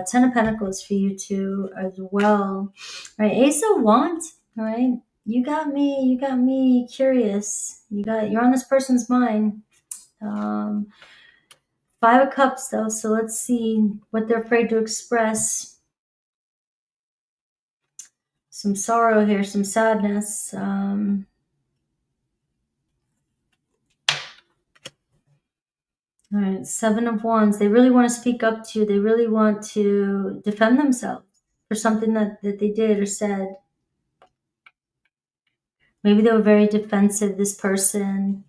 Ten of Pentacles for you too as well. All right, Ace of Wands. All right, you got me. You got me curious. You're on this person's mind. Five of Cups though, so let's see what they're afraid to express. Some sorrow here, some sadness. All right, Seven of Wands. They really want to speak up to you. They really want to defend themselves for something that they did or said. Maybe they were very defensive, this person.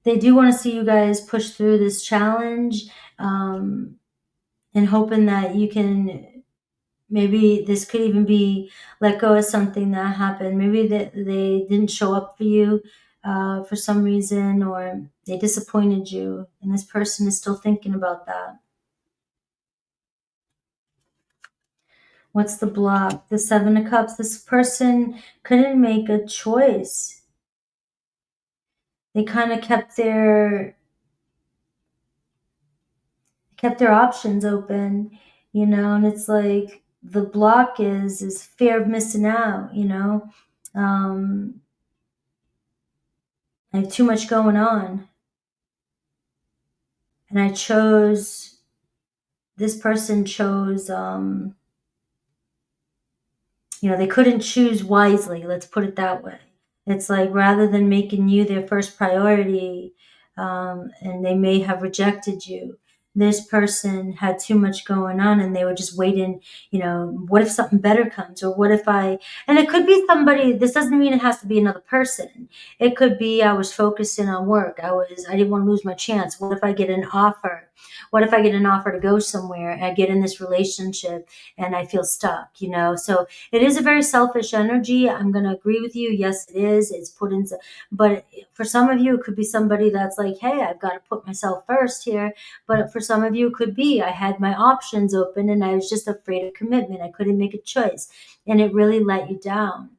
They do want to see you guys push through this challenge, and hoping that you can, maybe this could even be let go of something that happened. Maybe that they didn't show up for you for some reason, or they disappointed you, and this person is still thinking about that. What's the block? The Seven of Cups. This person couldn't make a choice. They kind of kept their options open, you know, and it's like the block is fear of missing out, you know. I have too much going on. And this person chose, you know, they couldn't choose wisely, let's put it that way. It's like rather than making you their first priority, and they may have rejected you, this person had too much going on and they were just waiting, you know, what if something better comes, or what if and it could be somebody. This doesn't mean it has to be another person. It could be I was focusing on work. I didn't want to lose my chance. What if I get an offer? What if I get an offer to go somewhere and I get in this relationship and I feel stuck, you know? So it is a very selfish energy. I'm going to agree with you. Yes, it is. It's put into, but for some of you, it could be somebody that's like, hey, I've got to put myself first here. But for some of you, it could be I had my options open and I was just afraid of commitment. I couldn't make a choice, and it really let you down.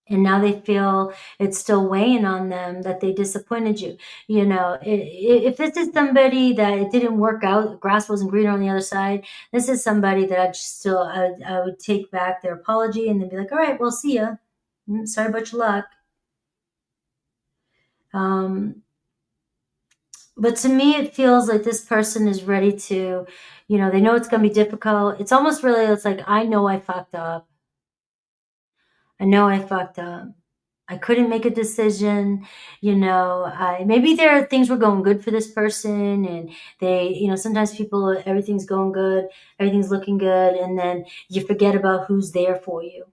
And now they feel it's still weighing on them that they disappointed you. You know, if this is somebody that it didn't work out, the grass wasn't greener on the other side, this is somebody that I would take back their apology and then be like, all right, well, see ya. Sorry about your luck. But to me, it feels like this person is ready to, you know, they know it's going to be difficult. It's almost really, it's like, I know I fucked up. I know I fucked up. I couldn't make a decision, you know. Maybe things were going good for this person, and they, you know, sometimes people, everything's going good, everything's looking good, and then you forget about who's there for you.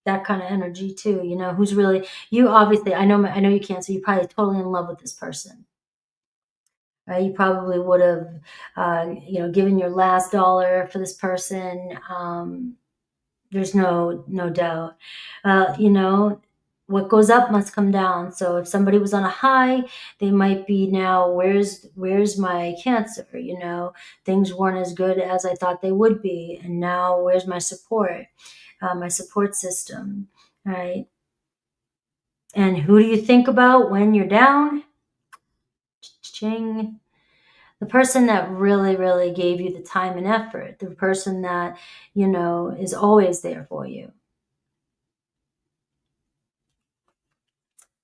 That kind of energy too, you know, who's really you. Obviously, I know you can't, so you're probably totally in love with this person. Right? You probably would have, you know, given your last dollar for this person. There's no doubt. You know, what goes up must come down. So if somebody was on a high, they might be now, where's my Cancer? You know, things weren't as good as I thought they would be, and now where's my support? My support system, right? And who do you think about when you're down? Ching. The person that really, really gave you the time and effort, the person that, you know, is always there for you.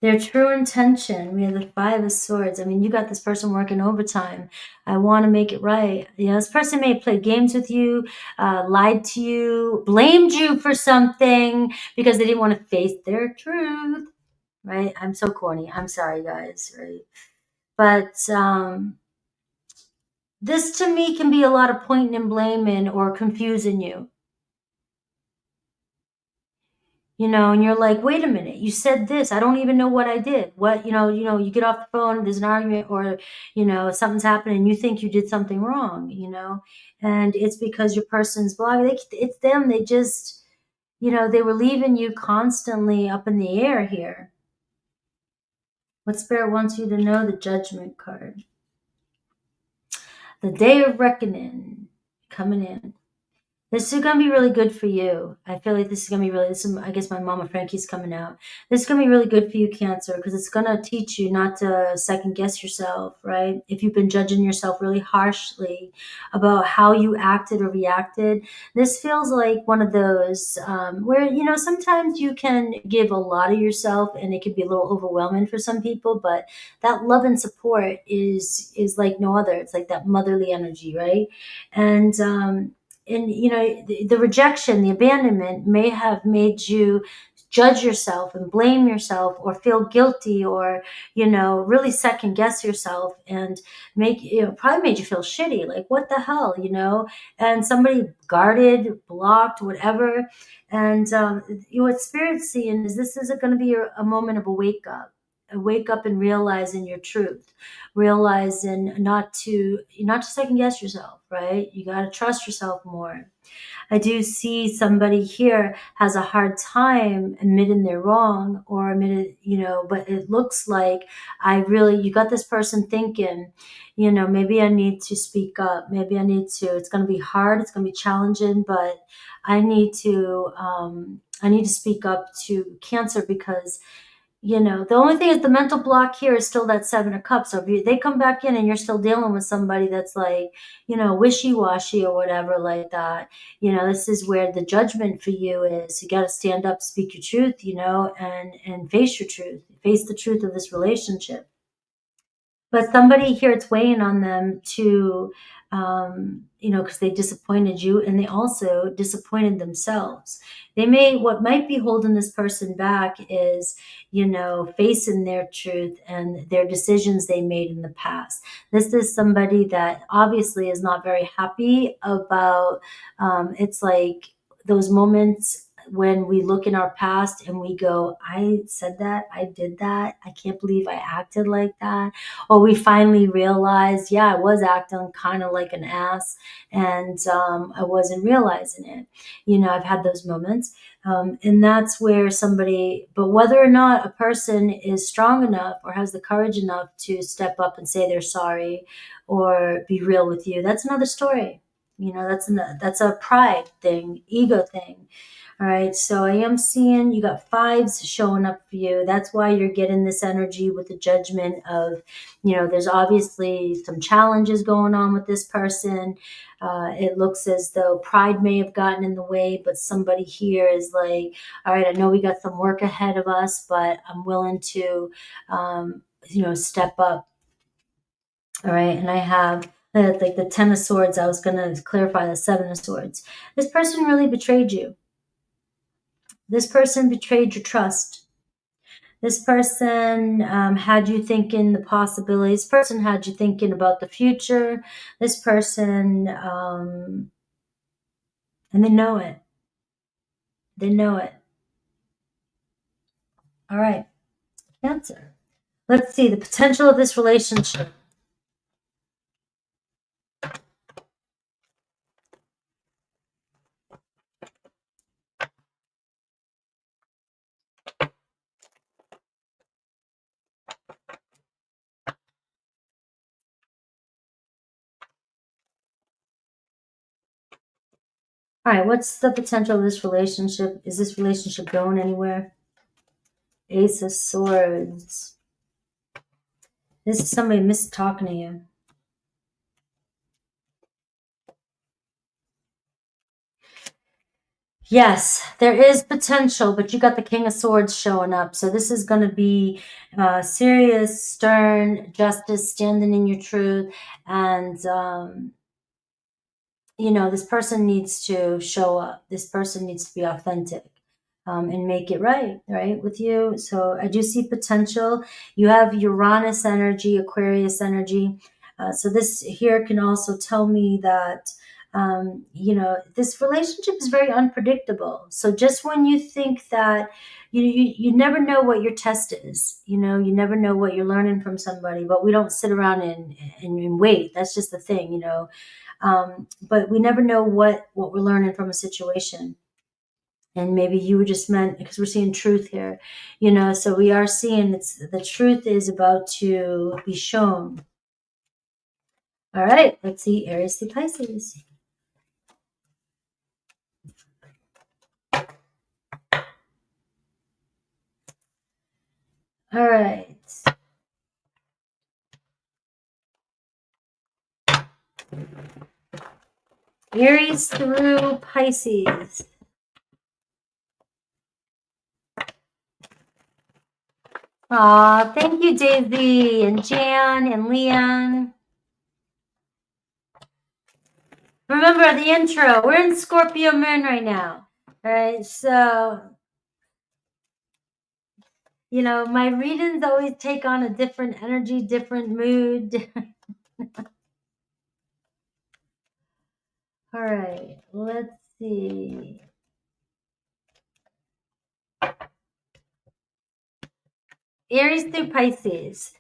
Their true intention. We have the Five of Swords. I mean, you got this person working overtime. I want to make it right. You know, this person may have played games with you, lied to you, blamed you for something because they didn't want to face their truth, right? I'm so corny. I'm sorry, guys, right? But this to me can be a lot of pointing and blaming or confusing you. You know, and you're like, wait a minute, you said this. I don't even know what I did. What, you know, you get off the phone, there's an argument, or, you know, something's happening and you think you did something wrong, you know, and it's because your person's blog, it's them. They just, you know, they were leaving you constantly up in the air here. What Spirit wants you to know, the Judgment card. The day of reckoning coming in. This is going to be really good for you. I feel like this is going to be really, I guess my mama Frankie's coming out. This is going to be really good for you, Cancer, because it's going to teach you not to second guess yourself, right? If you've been judging yourself really harshly about how you acted or reacted, this feels like one of those where, you know, sometimes you can give a lot of yourself and it can be a little overwhelming for some people, but that love and support is like no other. It's like that motherly energy, right? And you know, the rejection, the abandonment may have made you judge yourself and blame yourself or feel guilty or, you know, really second guess yourself and make, you know, probably made you feel shitty, like what the hell, you know, and somebody guarded, blocked, whatever. And you know, what spirit's seeing is this is going to be a moment of a wake up and realizing your truth, realizing not to second guess yourself, right? You got to trust yourself more. I do see somebody here has a hard time admitting they're wrong or admitting, you know, but it looks like you got this person thinking, you know, maybe I need to speak up. Maybe I need to, it's going to be hard. It's going to be challenging, but I need to speak up to Cancer because, you know, the only thing is the mental block here is still that Seven of Cups. So if they come back in and you're still dealing with somebody that's like, you know, wishy-washy or whatever like that, you know, this is where the judgment for you is. You got to stand up, speak your truth, you know, and face your truth, face the truth of this relationship. But somebody here, it's weighing on them to, you know, because they disappointed you and they also disappointed themselves. What might be holding this person back is, you know, facing their truth and their decisions they made in the past. This is somebody that obviously is not very happy about, it's like those moments when we look in our past and we go, I said that, I did that, I can't believe I acted like that. Or we finally realized, yeah, I was acting kind of like an ass and I wasn't realizing it. You know, I've had those moments. And that's where but whether or not a person is strong enough or has the courage enough to step up and say they're sorry or be real with you, that's another story. You know, that's a pride thing, ego thing. All right, so I am seeing you got fives showing up for you. That's why you're getting this energy with the judgment of, you know, there's obviously some challenges going on with this person. It looks as though pride may have gotten in the way, but somebody here is like, all right, I know we got some work ahead of us, but I'm willing to, you know, step up. All right, and I have like the Ten of Swords. I was going to clarify the Seven of Swords. This person really betrayed you. This person betrayed your trust. This person had you thinking the possibilities. This person had you thinking about the future. This person, and they know it. They know it. All right, Cancer. Let's see the potential of this relationship. All right, what's the potential of this relationship? Is this relationship going anywhere? Ace of Swords. This is somebody miss talking to you. Yes, there is potential, but you got the King of Swords showing up. So this is going to be serious, stern justice, standing in your truth. And, you know, this person needs to show up. This person needs to be authentic. And make it right with you. So I do see potential. You have Uranus energy, Aquarius energy. So this here can also tell me that, you know, this relationship is very unpredictable. So just when you think that, you never know what your test is, you know, you never know what you're learning from somebody, but we don't sit around and wait. That's just the thing, you know. But we never know what we're learning from a situation. And maybe you were just meant, because we're seeing truth here, you know, so we are seeing the truth is about to be shown. All right, let's see Aries to Pisces. All right. Aries through Pisces. Aw, thank you, Daisy and Jan and Leon. Remember the intro. We're in Scorpio moon right now. All right, so, you know, my readings always take on a different energy, different mood. All right, let's see. Aries through Pisces.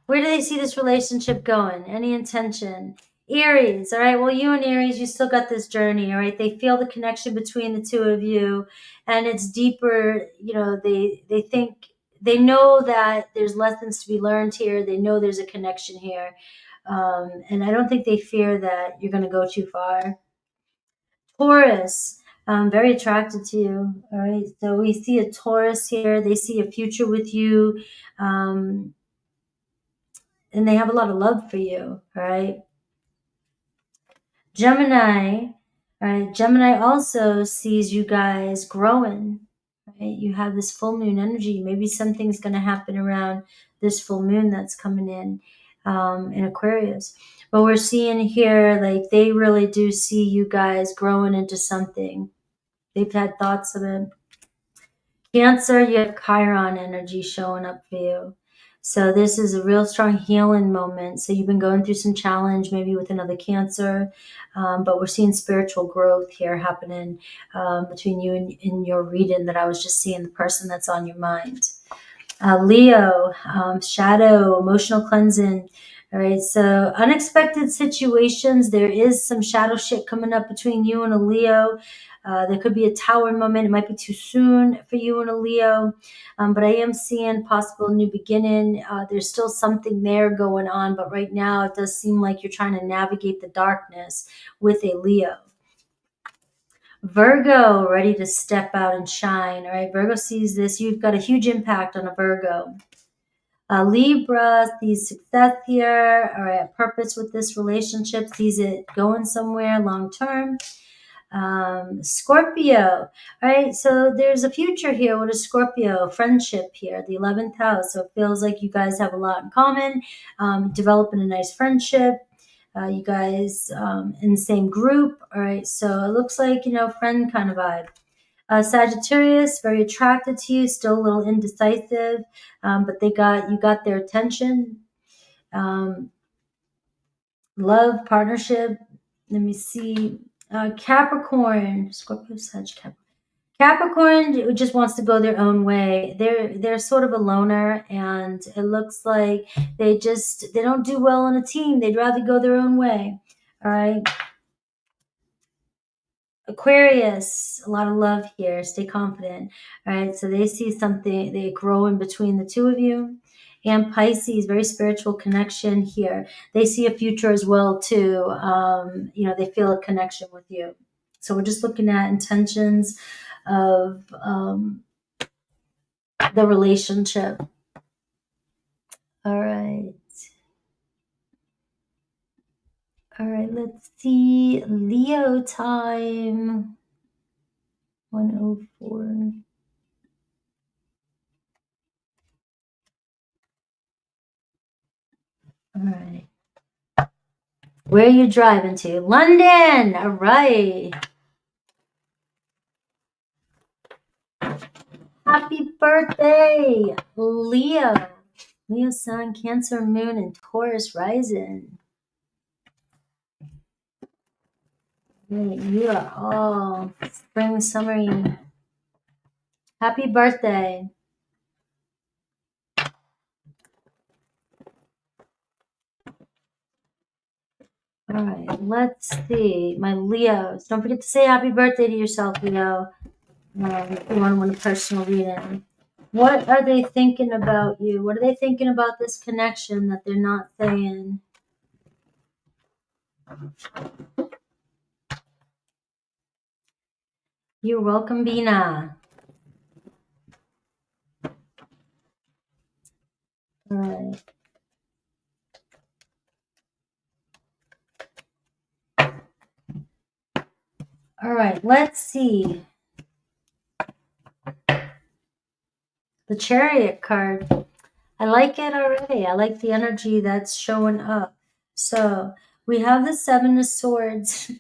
Where do they see this relationship going? Any intention? Aries, all right. Well, you and Aries, you still got this journey, all right. They feel the connection between the two of you, and it's deeper. You know, they think they know that there's lessons to be learned here. They know there's a connection here, and I don't think they fear that you're going to go too far. Taurus, very attracted to you. All right. So we see a Taurus here. They see a future with you. And they have a lot of love for you, all right? Gemini, all right? Gemini also sees you guys growing, right? You have this full moon energy. Maybe something's going to happen around this full moon that's coming in Aquarius. But we're seeing here, like, they really do see you guys growing into something. They've had thoughts of it. Cancer, you have Chiron energy showing up for you. So this is a real strong healing moment. So you've been going through some challenge, maybe with another Cancer, but we're seeing spiritual growth here happening between you and in your reading that I was just seeing the person that's on your mind. Leo, shadow, emotional cleansing. All right, so unexpected situations. There is some shadow shit coming up between you and a Leo. There could be a tower moment. It might be too soon for you and a Leo, but I am seeing possible new beginning. There's still something there going on, but right now it does seem like you're trying to navigate the darkness with a Leo. Virgo, ready to step out and shine. All right, Virgo sees this. You've got a huge impact on a Virgo. Libra sees success here, all right, purpose with this relationship, sees it going somewhere long term. Scorpio, all right, so there's a future here with a Scorpio, friendship here, the 11th house. So it feels like you guys have a lot in common, developing a nice friendship. You guys in the same group, all right, so it looks like, you know, friend kind of vibe. Sagittarius, very attracted to you, still a little indecisive, but you got their attention. Love, partnership. Let me see. Capricorn, Scorpio, Sag, Capricorn just wants to go their own way. They're sort of a loner, and it looks like they don't do well on a team. They'd rather go their own way. All right. Aquarius, a lot of love here. Stay confident. All right. So they see something, they grow in between the two of you. And Pisces, very spiritual connection here. They see a future as well, too. You know, they feel a connection with you. So we're just looking at intentions of the relationship. All right. All right. Let's see. Leo time. 104. All right. Where are you driving to? London. All right. Happy birthday, Leo. Leo sun, Cancer moon, and Taurus rising. You are all spring, summery. Happy birthday. All right, let's see. My Leos. Don't forget to say happy birthday to yourself, Leo. If you want a personal reading. What are they thinking about you? What are they thinking about this connection that they're not saying? You're welcome, Bina. All right. All right, let's see. The Chariot card. I like it already. I like the energy that's showing up. So we have the Seven of Swords,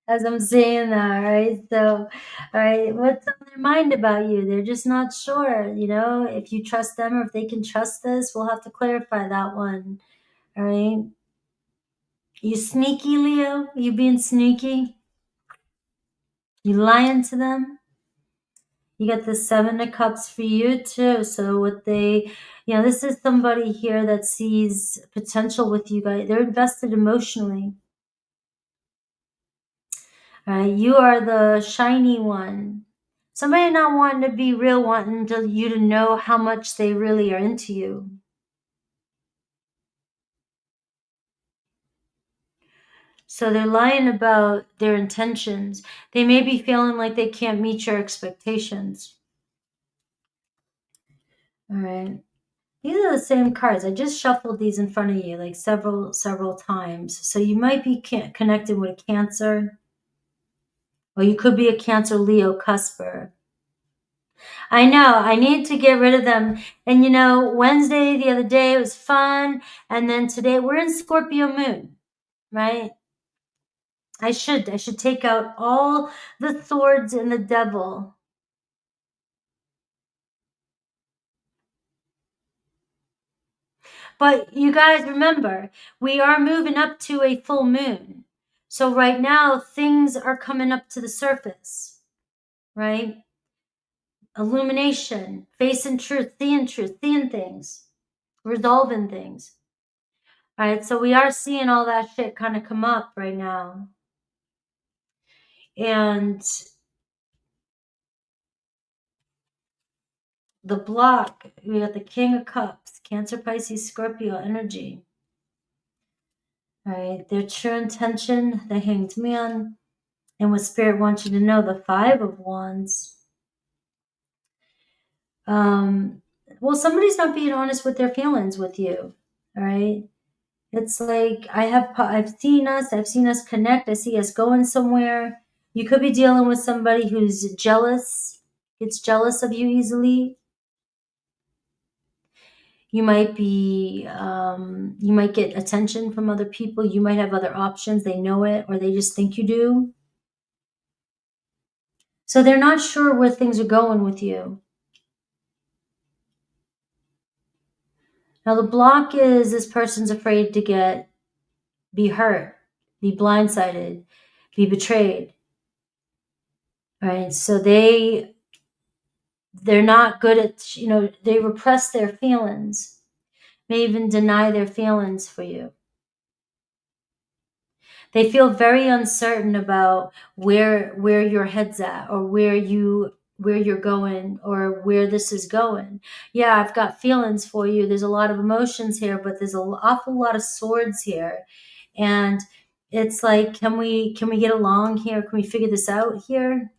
as I'm saying that, right? So, all right, what's on their mind about you? They're just not sure, you know, if you trust them or if they can trust this. We'll have to clarify that one, all right? You sneaky, Leo? You being sneaky? You lying to them? You got the Seven of Cups for you too. So what they, you know, this is somebody here that sees potential with you guys. They're invested emotionally. All right, you are the shiny one. Somebody not wanting to be real, wanting you to know how much they really are into you. So they're lying about their intentions. They may be feeling like they can't meet your expectations. All right. These are the same cards. I just shuffled these in front of you like several times. So you might be connected with a Cancer, or you could be a Cancer Leo cusper. I know, I need to get rid of them. And you know, Wednesday, the other day, it was fun. And then today, we're in Scorpio moon, right? I should take out all the swords and the devil. But you guys remember, we are moving up to a full moon. So right now, things are coming up to the surface, right? Illumination, facing truth, seeing things, resolving things. All right, so we are seeing all that shit kind of come up right now. And the block, we got the King of Cups, Cancer, Pisces, Scorpio energy. All right, their true intention, the Hanged Man, and what Spirit wants you to know, the Five of Wands. Well, somebody's not being honest with their feelings with you. All right, it's like I've seen us connect. I see us going somewhere. You could be dealing with somebody who's jealous, gets jealous of you easily. You might be, you might get attention from other people. You might have other options. They know it, or they just think you do. So they're not sure where things are going with you. Now the block is this person's afraid to be hurt, be blindsided, be betrayed. Right? So they're not good at, you know, they repress their feelings, may even deny their feelings for you. They feel very uncertain about where your head's at, or where you're going, or where this is going. Yeah, I've got feelings for you. There's a lot of emotions here, but there's an awful lot of swords here. And it's like, can we get along here? Can we figure this out here?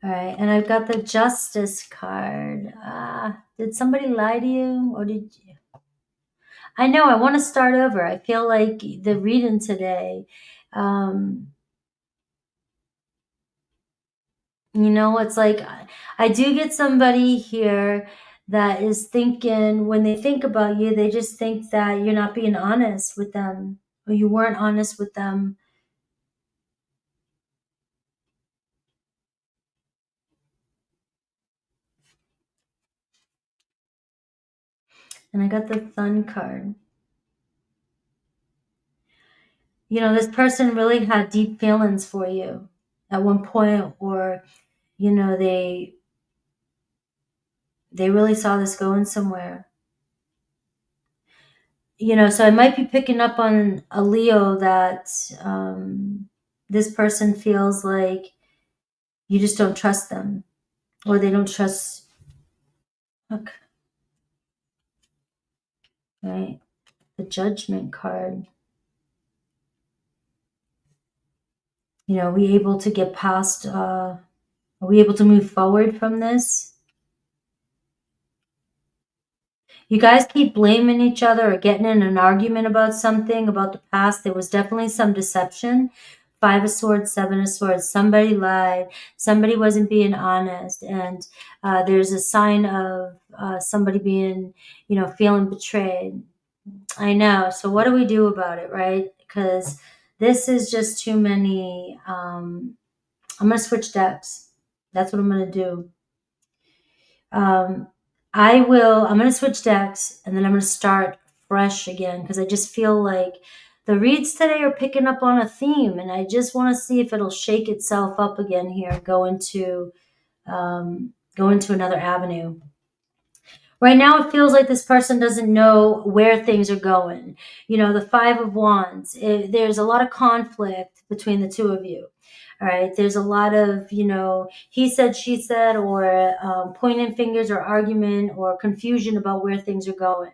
All right, and I've got the Justice card. Did somebody lie to you, or did you? I know, I want to start over. I feel like the reading today, you know, it's like I do get somebody here that is thinking, when they think about you, they just think that you're not being honest with them, or you weren't honest with them. And I got the Sun card. You know, this person really had deep feelings for you at one point, or, you know, they really saw this going somewhere. You know, so I might be picking up on a Leo that this person feels like you just don't trust them, or they don't trust. Look, right? The Judgment card. You know, are we able to get past? Are we able to move forward from this? You guys keep blaming each other or getting in an argument about something, about the past. There was definitely some deception. 5 of Swords, 7 of Swords. Somebody lied. Somebody wasn't being honest. And there's a sign of somebody being, feeling betrayed. I know. So what do we do about it, right? Because this is just too many. I'm going to switch decks. That's what I'm going to do. I'm going to switch decks and then I'm going to start fresh again because I just feel like the reads today are picking up on a theme and I just want to see if it'll shake itself up again here, go into another avenue. Right now, it feels like this person doesn't know where things are going. The 5 of Wands, there's a lot of conflict between the two of you. All right. There's a lot of, he said, she said, or pointing fingers or argument or confusion about where things are going.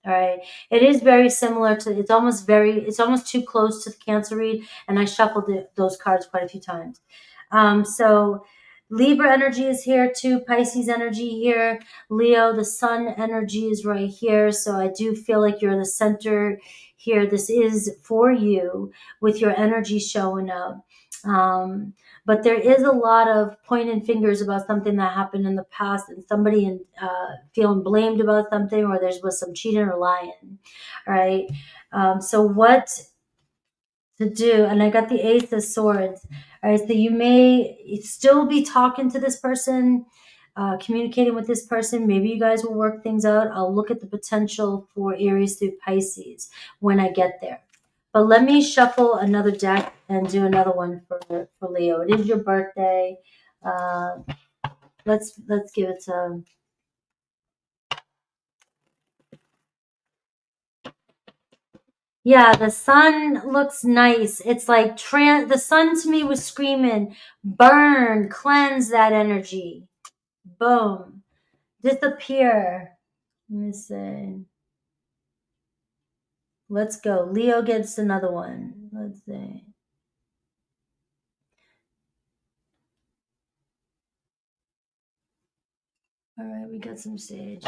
All right. It is very similar to, it's almost too close to the Cancer read. And I shuffled those cards quite a few times. So Libra energy is here too. Pisces energy here. Leo, the sun energy is right here. So I do feel like you're the center here. This is for you with your energy showing up. But there is a lot of pointing fingers about something that happened in the past and somebody feeling blamed about something, or there was some cheating or lying. All right. So what to do? And I got the Ace of Swords. All right. So you may still be talking to this person, communicating with this person. Maybe you guys will work things out. I'll look at the potential for Aries through Pisces when I get there. But let me shuffle another deck and do another one for Leo. It is your birthday. Let's give it to. Yeah, the sun looks nice. It's like the sun to me was screaming, burn, cleanse that energy. Boom. Disappear. Let me see. Let's go. Leo gets another one. Let's see. All right, we got some sage.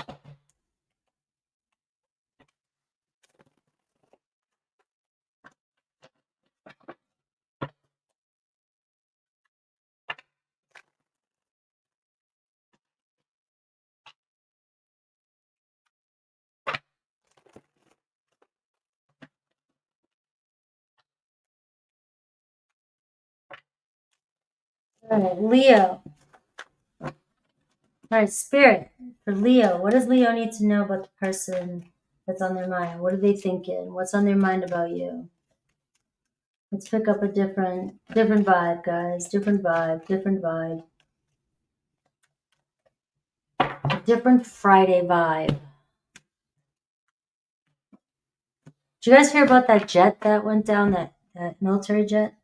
All right, Leo. All right, Spirit for Leo. What does Leo need to know about the person that's on their mind? What are they thinking? What's on their mind about you? Let's pick up a different vibe, guys. Different vibe. A different Friday vibe. Did you guys hear about that jet that went down, that military jet?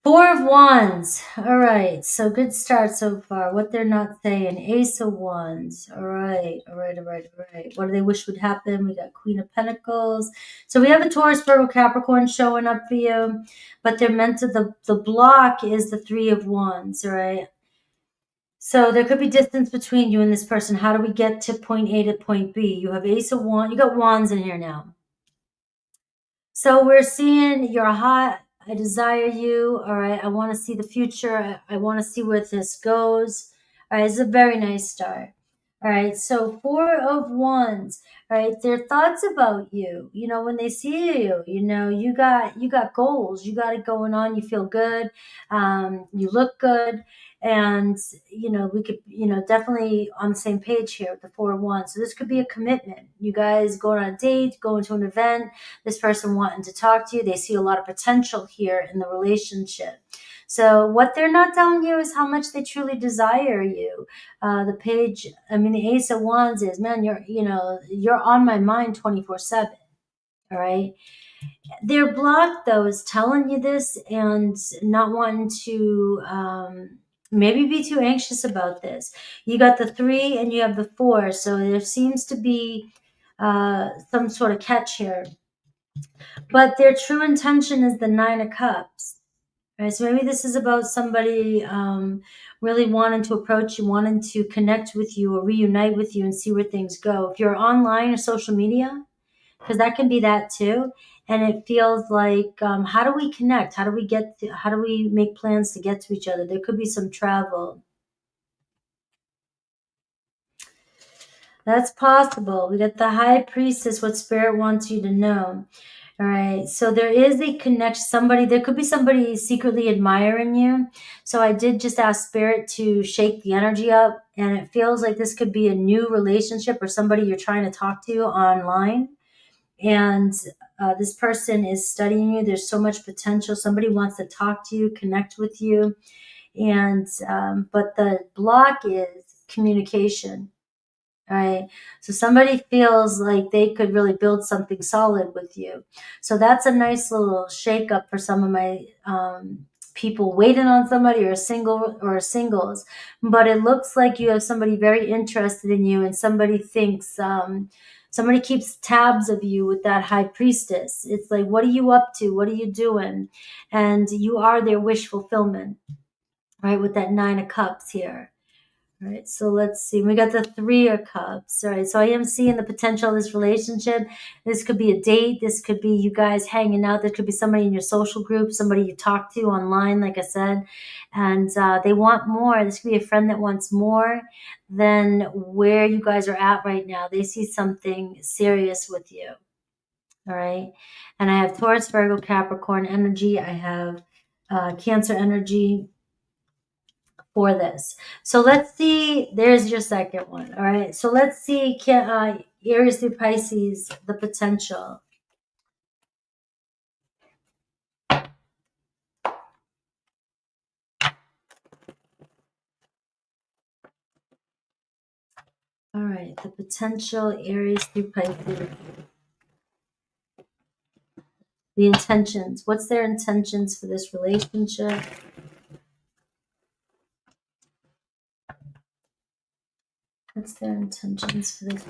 4 of Wands. All right. So good start so far. What they're not saying. Ace of Wands. All right. What do they wish would happen? We got Queen of Pentacles. So we have a Taurus, Virgo, Capricorn showing up for you. But they're meant to, the block is the 3 of Wands. All right. So there could be distance between you and this person. How do we get to point A to point B? You have Ace of Wands. You got Wands in here now. So we're seeing you're hot. I desire you. All right. I want to see the future. I want to see where this goes. All right. It's a very nice start. All right. So 4 of Wands. All right. Their thoughts about you. When they see you, you got goals. You got it going on. You feel good. You look good. And, we could, definitely on the same page here with the 4 of Wands. So this could be a commitment. You guys going on a date, going to an event, this person wanting to talk to you. They see a lot of potential here in the relationship. So what they're not telling you is how much they truly desire you. The Ace of Wands is, man, you're on my mind 24/7. All right. Their block, though, is telling you this and not wanting to maybe be too anxious about this. You got the 3 and you have the 4. So there seems to be some sort of catch here. But their true intention is the 9 of Cups. Right, so maybe this is about somebody really wanting to approach you, wanting to connect with you or reunite with you and see where things go. If you're online or social media, because that can be that too. And it feels like, how do we connect? How do we make plans to get to each other? There could be some travel. That's possible. We got the High Priestess, what Spirit wants you to know. All right. So there is a connection. There could be somebody secretly admiring you. So I did just ask Spirit to shake the energy up. And it feels like this could be a new relationship or somebody you're trying to talk to online. And this person is studying you. There's so much potential. Somebody wants to talk to you, connect with you. And, but the block is communication. All right. So somebody feels like they could really build something solid with you. So that's a nice little shake up for some of my people waiting on somebody or singles. But it looks like you have somebody very interested in you, and somebody thinks somebody keeps tabs of you with that High Priestess. It's like, what are you up to? What are you doing? And you are their wish fulfillment, right? With that Nine of Cups here. All right, so let's see. We got the Three of Cups. All right, so I am seeing the potential of this relationship. This could be a date. This could be you guys hanging out. There could be somebody in your social group, somebody you talk to online, like I said, and they want more. This could be a friend that wants more than where you guys are at right now. They see something serious with you. All right, and I have Taurus, Virgo, Capricorn energy. I have Cancer energy for this. So let's see. There's your second one. All right. So let's see. Aries through Pisces, the potential. All right. The potential Aries through Pisces. The intentions. What's their intentions for this relationship? What's their intentions for this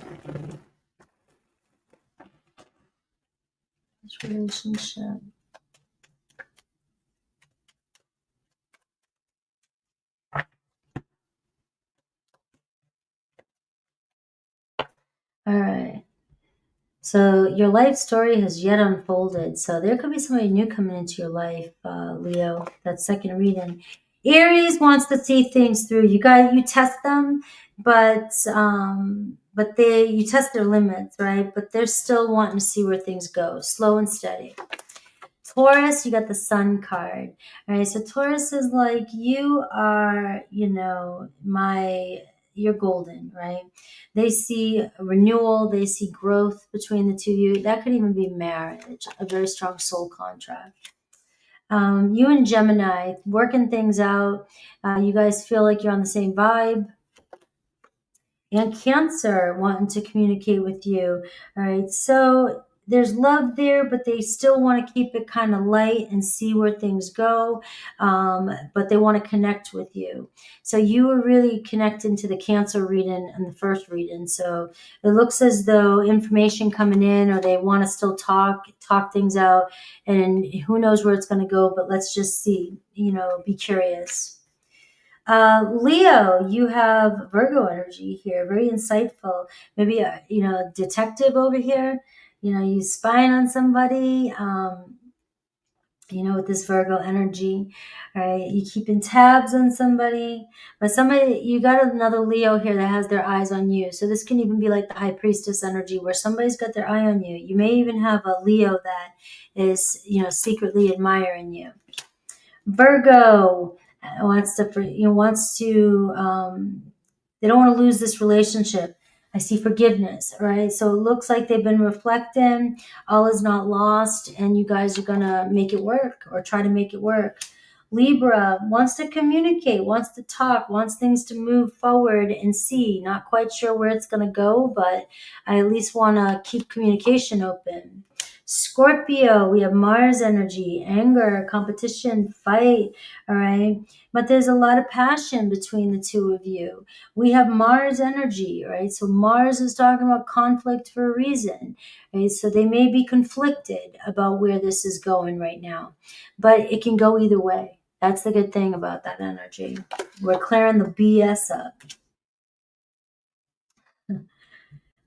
relationship? All right. So your life story has yet unfolded. So there could be somebody new coming into your life, Leo. That second reading. Aries wants to see things through. You test them, but you test their limits, right? But they're still wanting to see where things go, slow and steady. Taurus, you got the Sun card. All right, so Taurus is like, you are, you're golden, right? They see renewal, they see growth between the two of you. That could even be marriage, a very strong soul contract. You and Gemini, working things out. You guys feel like you're on the same vibe. And Cancer, wanting to communicate with you. All right, so there's love there, but they still want to keep it kind of light and see where things go. But they want to connect with you. So you were really connecting to the Cancer reading and the first reading. So it looks as though information coming in, or they want to still talk things out, and who knows where it's going to go, but let's just see, be curious. Leo, you have Virgo energy here, very insightful. Maybe a detective over here. You spying on somebody. With this Virgo energy, all right? You keeping tabs on somebody, but you got another Leo here that has their eyes on you. So this can even be like the High Priestess energy, where somebody's got their eye on you. You may even have a Leo that is, secretly admiring you. Virgo wants to, they don't want to lose this relationship. I see forgiveness, right? So it looks like they've been reflecting. All is not lost, and you guys are going to make it work, or try to make it work. Libra wants to communicate, wants to talk, wants things to move forward and see. Not quite sure where it's going to go, but I at least want to keep communication open. Scorpio, we have Mars energy, anger, competition, fight, all right? But there's a lot of passion between the two of you. We have Mars energy, right? So Mars is talking about conflict for a reason, right? So they may be conflicted about where this is going right now, but it can go either way. That's the good thing about that energy. We're clearing the BS up.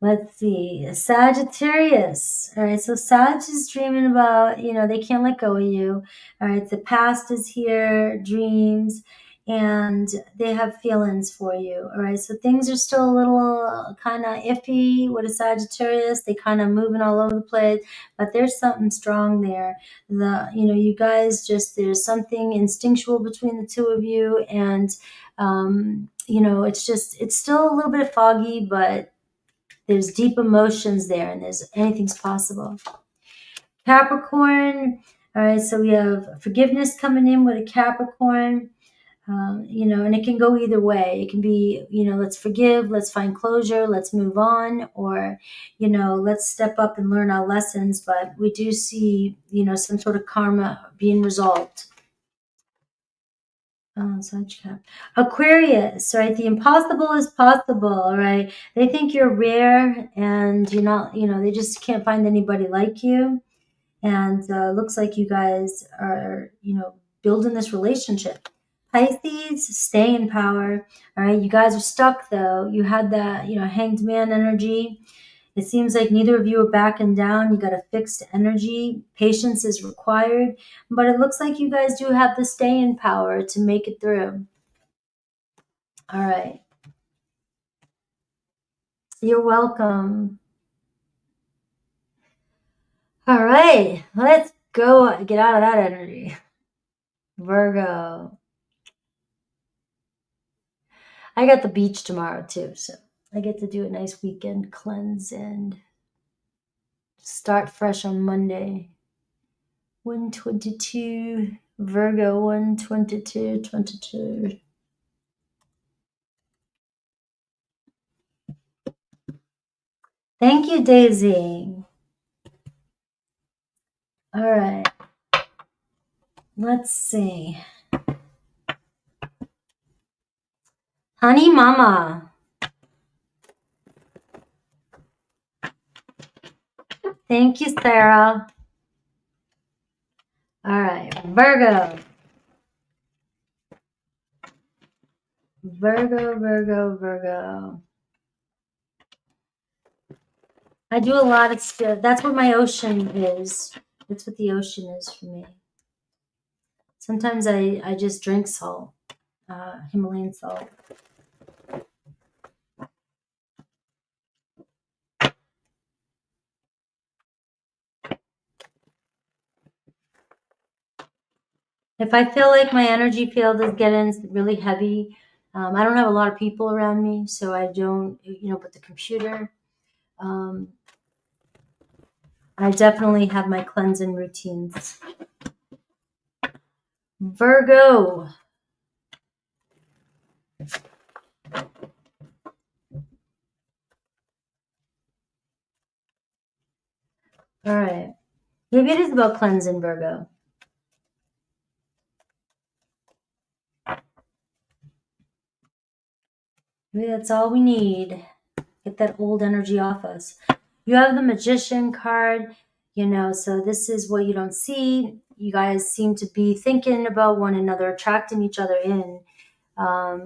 Let's see, Sagittarius. All right, so Sag is dreaming about, they can't let go of you. All right, the past is here, dreams, and they have feelings for you. All right, so things are still a little kind of iffy with a Sagittarius. They kind of moving all over the place, but there's something strong there. You guys there's something instinctual between the two of you, and it's still a little bit foggy, but there's deep emotions there, and anything's possible. Capricorn. All right, so we have forgiveness coming in with a Capricorn. And it can go either way. It can be, let's forgive, let's find closure, let's move on, or, let's step up and learn our lessons. But we do see, some sort of karma being resolved. Aquarius, right? The impossible is possible, right? They think you're rare and you're not, they just can't find anybody like you. And looks like you guys are, building this relationship. Pisces, stay in power. All right. You guys are stuck though. You had that, hanged man energy. It seems like neither of you are backing down. You got a fixed energy. Patience is required. But it looks like you guys do have the staying power to make it through. All right. You're welcome. All right. Let's go get out of that energy. Virgo. I got the beach tomorrow too, so I get to do a nice weekend cleanse and start fresh on Monday. 122, Virgo 122, 22. Thank you, Daisy. All right. Let's see. Honey Mama. Thank you, Sarah. All right, Virgo. Virgo, Virgo, Virgo. I do a lot of stuff. That's what my ocean is. That's what the ocean is for me. Sometimes I just drink salt, Himalayan salt. If I feel like my energy field is getting really heavy, I don't have a lot of people around me, so I don't, but the computer, I definitely have my cleansing routines. Virgo. All right. Maybe it is about cleansing, Virgo. Maybe that's all we need. Get that old energy off us. You have the Magician card, so this is what you don't see. You guys seem to be thinking about one another, attracting each other in.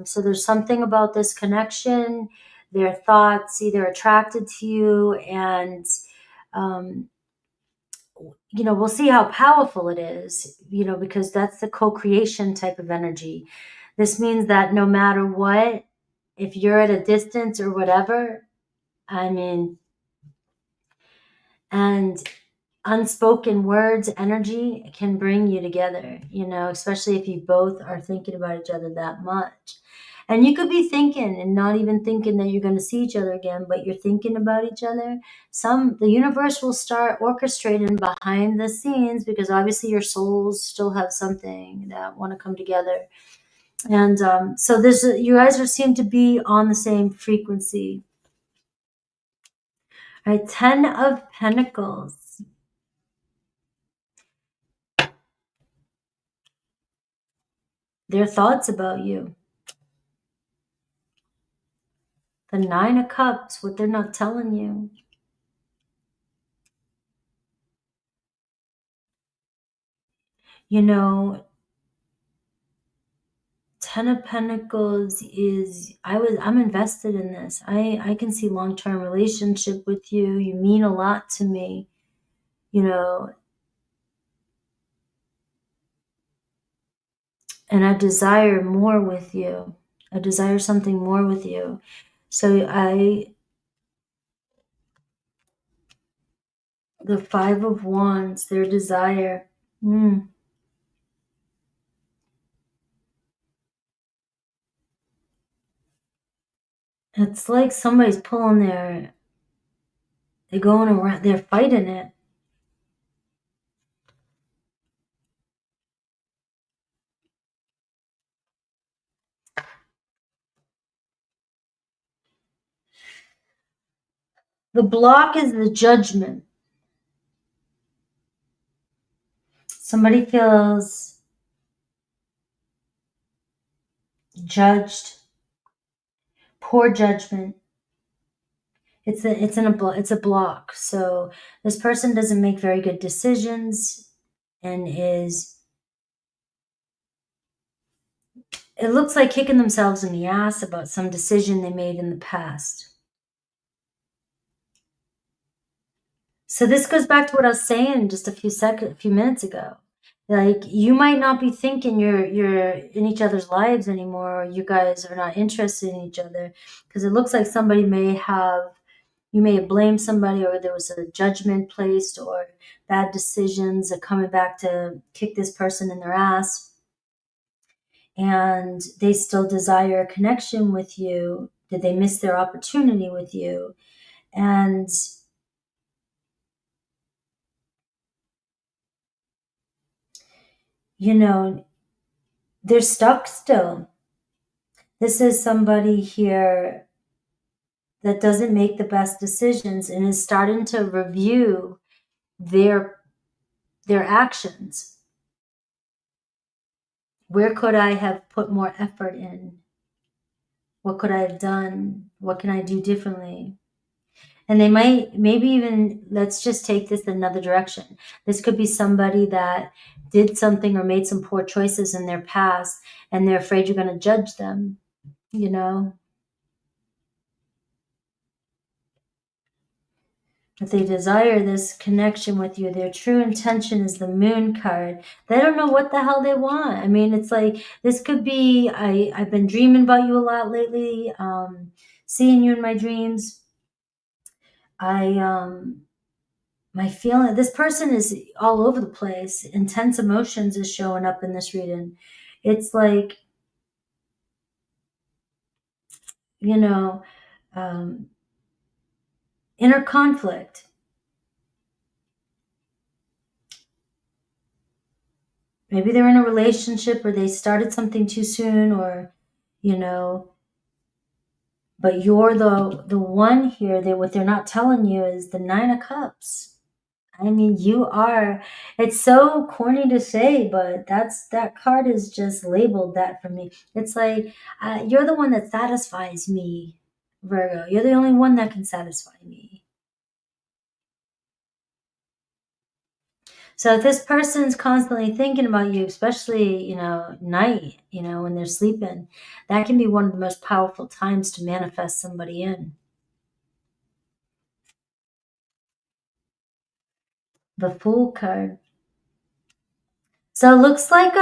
So there's something about this connection, their thoughts either attracted to you, and we'll see how powerful it is, because that's the co-creation type of energy. This means that no matter what, if you're at a distance or whatever, and unspoken words, energy can bring you together, especially if you both are thinking about each other that much. And you could be thinking and not even thinking that you're going to see each other again, but you're thinking about each other. The universe will start orchestrating behind the scenes, because obviously your souls still have something that want to come together. And so you guys seem to be on the same frequency. All right, 10 of Pentacles. Their thoughts about you. The 9 of Cups, what they're not telling you. Ten of Pentacles is, I'm invested in this. I can see long-term relationship with you. You mean a lot to me, you know, and I desire more with you. I desire something more with you. So the Five of Wands, their desire. It's like somebody's pulling they're going around, they're fighting it. The block is the Judgment. Somebody feels judged, poor judgment. It's a block. So this person doesn't make very good decisions and it looks like kicking themselves in the ass about some decision they made in the past. So this goes back to what I was saying just a few minutes ago. Like, you might not be thinking you're in each other's lives anymore, or you guys are not interested in each other, because it looks like you may have blamed somebody, or there was a judgment placed, or bad decisions are coming back to kick this person in their ass, and they still desire a connection with you. Did they miss their opportunity with you? And they're stuck still. This is somebody here that doesn't make the best decisions and is starting to review their actions. Where could I have put more effort in? What could I have done? What can I do differently? And they maybe even, let's just take this another direction. This could be somebody that did something or made some poor choices in their past, and they're afraid you're going to judge them, If they desire this connection with you, their true intention is the Moon card. They don't know what the hell they want. I mean, it's like, this could be, I've been dreaming about you a lot lately, seeing you in my dreams. My feeling, this person is all over the place. Intense emotions is showing up in this reading. It's like, inner conflict. Maybe they're in a relationship, or they started something too soon, or, but you're the one here that what they're not telling you is the Nine of Cups. I mean, it's so corny to say, but that card is just labeled that for me. It's like, you're the one that satisfies me, Virgo. You're the only one that can satisfy me. So if this person's constantly thinking about you, especially, night, when they're sleeping, that can be one of the most powerful times to manifest somebody in. The Fool card. So it looks like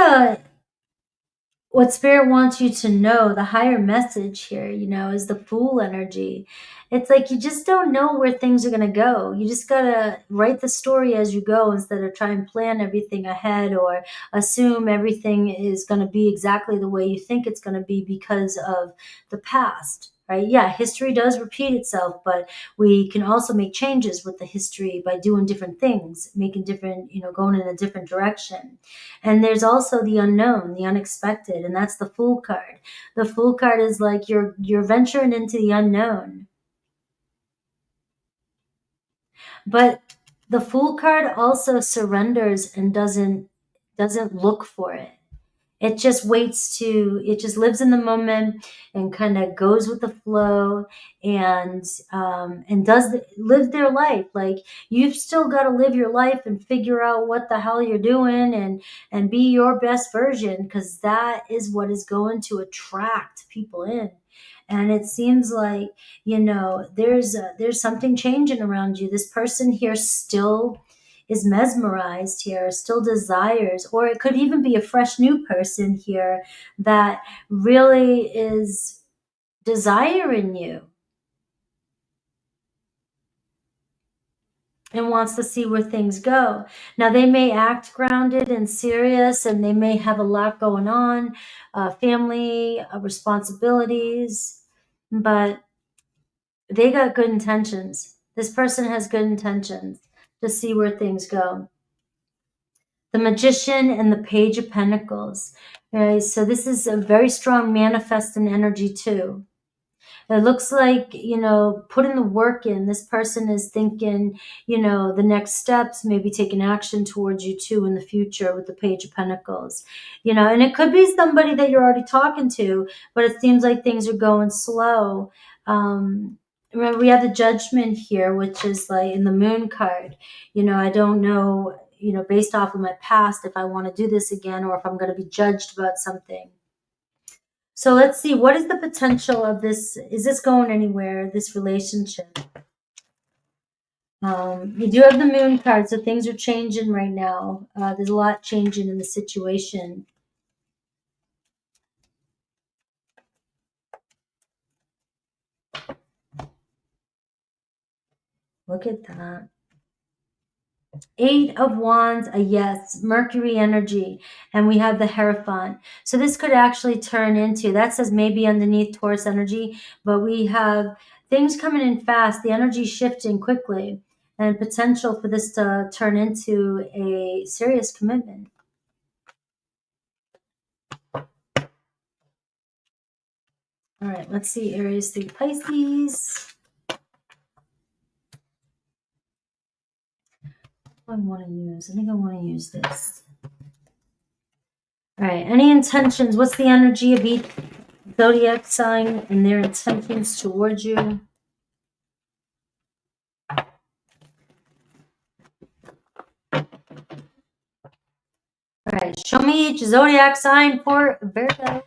what Spirit wants you to know, the higher message here, is the Fool energy. It's like you just don't know where things are going to go. You just got to write the story as you go, instead of try and plan everything ahead, or assume everything is going to be exactly the way you think it's going to be because of the past. Right? Yeah, history does repeat itself, but we can also make changes with the history by doing different things, making different, going in a different direction. And there's also the unknown, the unexpected, and that's the Fool card. The Fool card is like you're venturing into the unknown. But the Fool card also surrenders and doesn't look for it. It just waits to, it just lives in the moment and kind of goes with the flow and live their life. Like, you've still got to live your life and figure out what the hell you're doing and be your best version, because that is what is going to attract people in. And it seems like, there's something changing around you. This person here still is mesmerized here, still desires, or it could even be a fresh new person here that really is desiring you and wants to see where things go. Now, they may act grounded and serious, and they may have a lot going on, family responsibilities, but they got good intentions. This person has good intentions to see where things go. The Magician and the Page of Pentacles. Right? So this is a very strong manifesting energy too. It looks like, putting the work in. This person is thinking, the next steps, maybe taking action towards you too in the future with the Page of Pentacles. And it could be somebody that you're already talking to, but it seems like things are going slow. Remember, we have the Judgment here, which is like in the Moon card. I don't know, based off of my past, if I want to do this again or if I'm going to be judged about something. So let's see, what is the potential of this? Is this going anywhere, this relationship? You do have the Moon card, so things are changing right now. There's a lot changing in the situation. Look at that. 8 of Wands, a yes, Mercury energy, and we have the Hierophant. So this could actually turn into, that says maybe underneath Taurus energy, but we have things coming in fast, the energy shifting quickly, and potential for this to turn into a serious commitment. All right, let's see, Aries through Pisces. What do I want to use? I think I want to use this. All right, any intentions? What's the energy of each Zodiac sign and their intentions towards you? All right, show me each Zodiac sign for Virgo.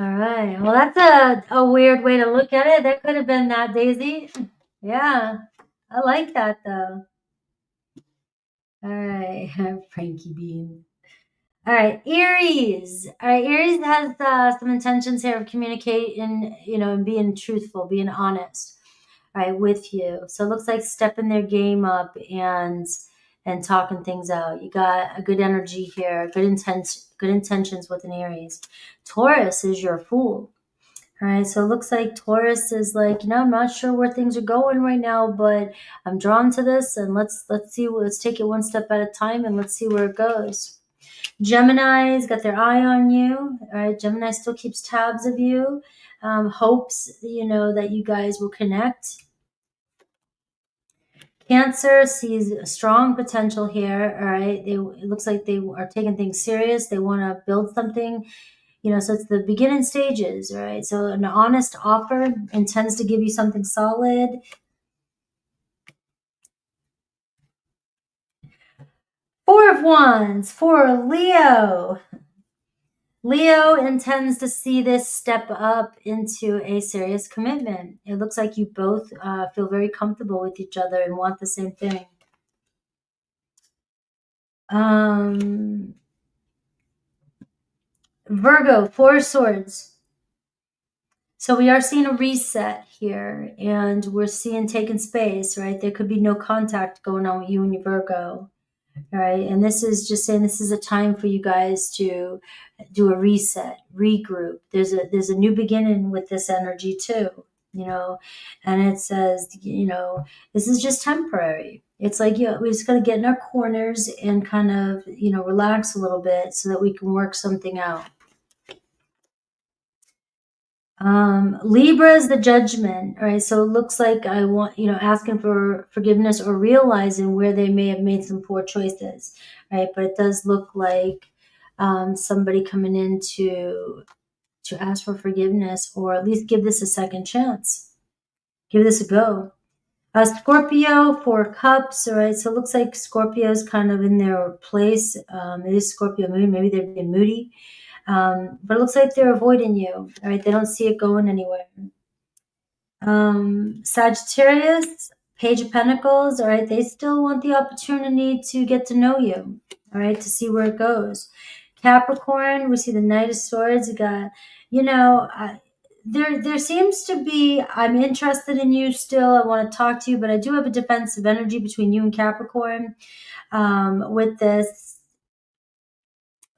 All right, well, that's a weird way to look at it. That could have been that, Daisy. Yeah, I like that, though. All right, Frankie Bean. All right, Aries. All right, Aries has some intentions here of communicating, and being truthful, being honest, all right, with you. So it looks like stepping their game up and talking things out. You got a good energy here, good intentions with an Aries. Taurus is your Fool. All right, so it looks like Taurus is like, I'm not sure where things are going right now, but I'm drawn to this, and let's see. Let's take it one step at a time, and let's see where it goes. Gemini's got their eye on you. All right, Gemini still keeps tabs of you, hopes that you guys will connect. Cancer sees a strong potential here. All right, it looks like they are taking things serious. They want to build something. So it's the beginning stages, right? So an honest offer intends to give you something solid. Four of Wands for Leo. Leo intends to see this step up into a serious commitment. It looks like you both feel very comfortable with each other and want the same thing. Virgo, Four of Swords. So we are seeing a reset here, and we're seeing taking space, right? There could be no contact going on with you and your Virgo, All right. And this is just saying this is a time for you guys to do a reset, regroup. There's a new beginning with this energy too, you know, and it says, you know, this is just temporary. It's like, yeah, we just got to get in our corners and kind of, you know, relax a little bit so that we can work something out. Libra is the judgment, right? So it looks like I want, you know, asking for forgiveness or realizing where they may have made some poor choices, right? But it does look like somebody coming in to ask for forgiveness, or at least give this a second chance. Give this a go. Scorpio, 4 cups, all right? So it looks like Scorpio's kind of in their place. It is Scorpio moon. Maybe they're being moody. But it looks like they're avoiding you, all right? They don't see it going anywhere. Sagittarius, Page of Pentacles, all right? They still want the opportunity to get to know you, all right? To see where it goes. Capricorn, we see the Knight of Swords. You got, you know, there seems to be, I'm interested in you still. I want to talk to you, but I do have a defensive energy between you and Capricorn with this.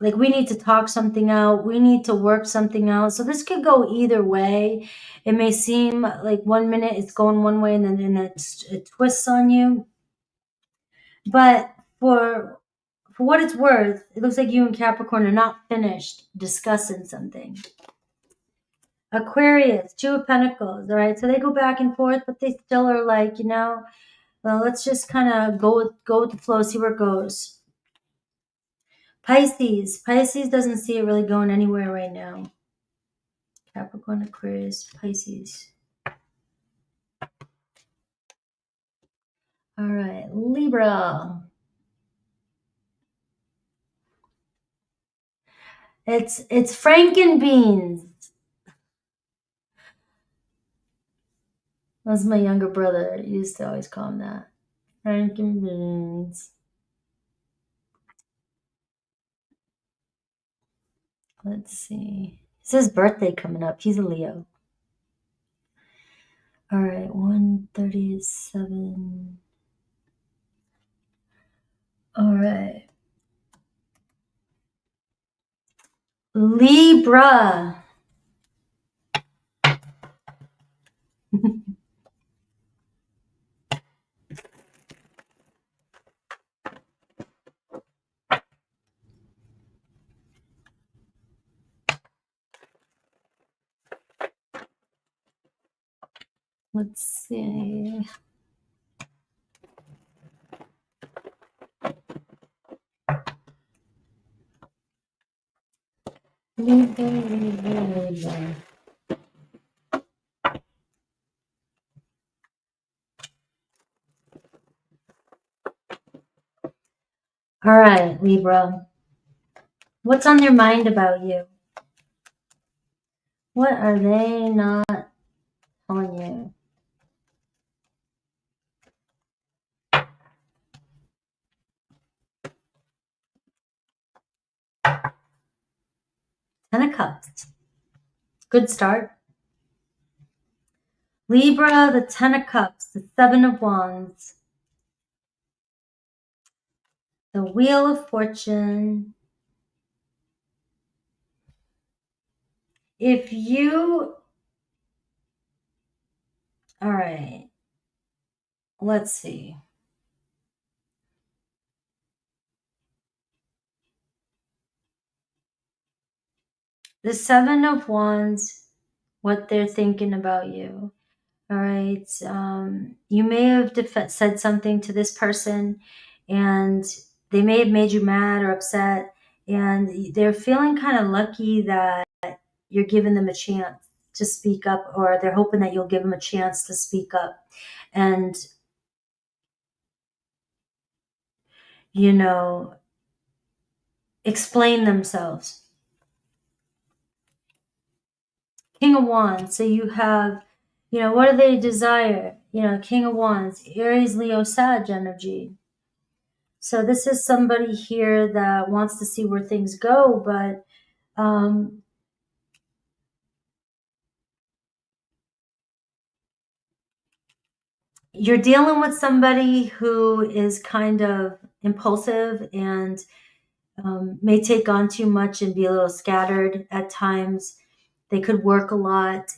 Like, we need to talk something out. We need to work something out. So this could go either way. It may seem like 1 minute it's going one way and then it twists on you. But for what it's worth, it looks like you and Capricorn are not finished discussing something. Aquarius, 2 of Pentacles, all right? So they go back and forth, but they still are like, you know, well, let's just kind of go with the flow, see where it goes. Pisces doesn't see it really going anywhere right now. Capricorn, Aquarius, Pisces. All right, Libra. It's Frankenbeans. That's my younger brother. He used to always call him that. Frankenbeans. Let's see. It's his birthday coming up. He's a Leo. All right, 137. All right. Libra. Let's see. Libra. All right, Libra. What's on their mind about you? What are they not telling you? Ten of Cups. Good start. Libra, the Ten of Cups, the Seven of Wands, the Wheel of Fortune. If you, all right, let's see. The Seven of Wands, what they're thinking about you. All right. You may have said something to this person and they may have made you mad or upset, and they're feeling kind of lucky that you're giving them a chance to speak up, or they're hoping that you'll give them a chance to speak up and, you know, explain themselves. King of Wands. So you have, you know, what do they desire? You know, King of Wands, Aries, Leo, Sag energy. So this is somebody here that wants to see where things go, but you're dealing with somebody who is kind of impulsive and may take on too much and be a little scattered at times. They could work a lot,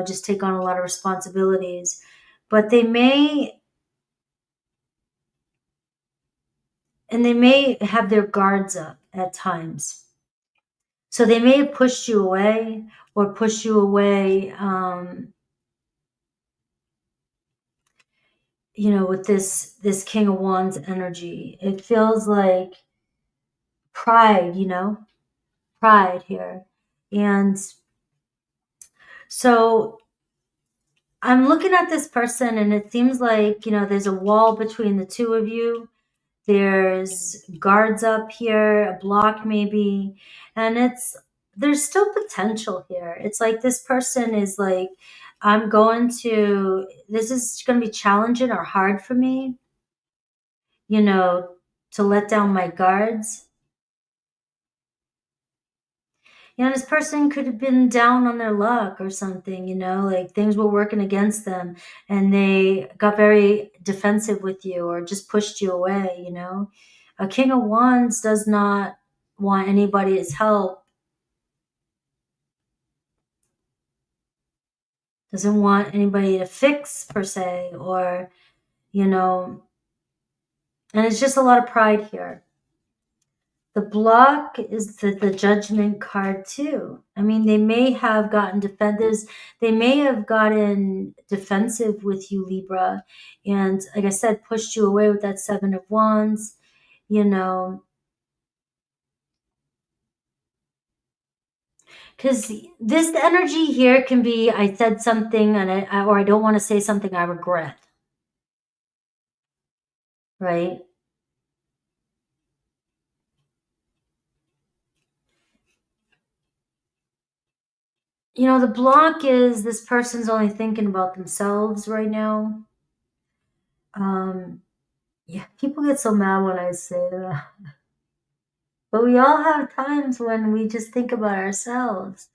just take on a lot of responsibilities. But they may have their guards up at times. So they may have pushed you away or pushed you away, with this King of Wands energy. It feels like pride, pride here. And so I'm looking at this person and it seems like, there's a wall between the two of you. There's guards up here, a block maybe, and there's still potential here. It's like this person is like, this is going to be challenging or hard for me, to let down my guards. This person could have been down on their luck or something, like things were working against them and they got very defensive with you or just pushed you away, A King of Wands does not want anybody's help, doesn't want anybody to fix per se, or, and it's just a lot of pride here. The block is the Judgment card too. I mean, they may have gotten defensive with you, Libra, and like I said, pushed you away with that Seven of Wands, because this energy here can be, I said something and I don't want to say something I regret, right? The block is this person's only thinking about themselves right now. Yeah, people get so mad when I say that. But we all have times when we just think about ourselves.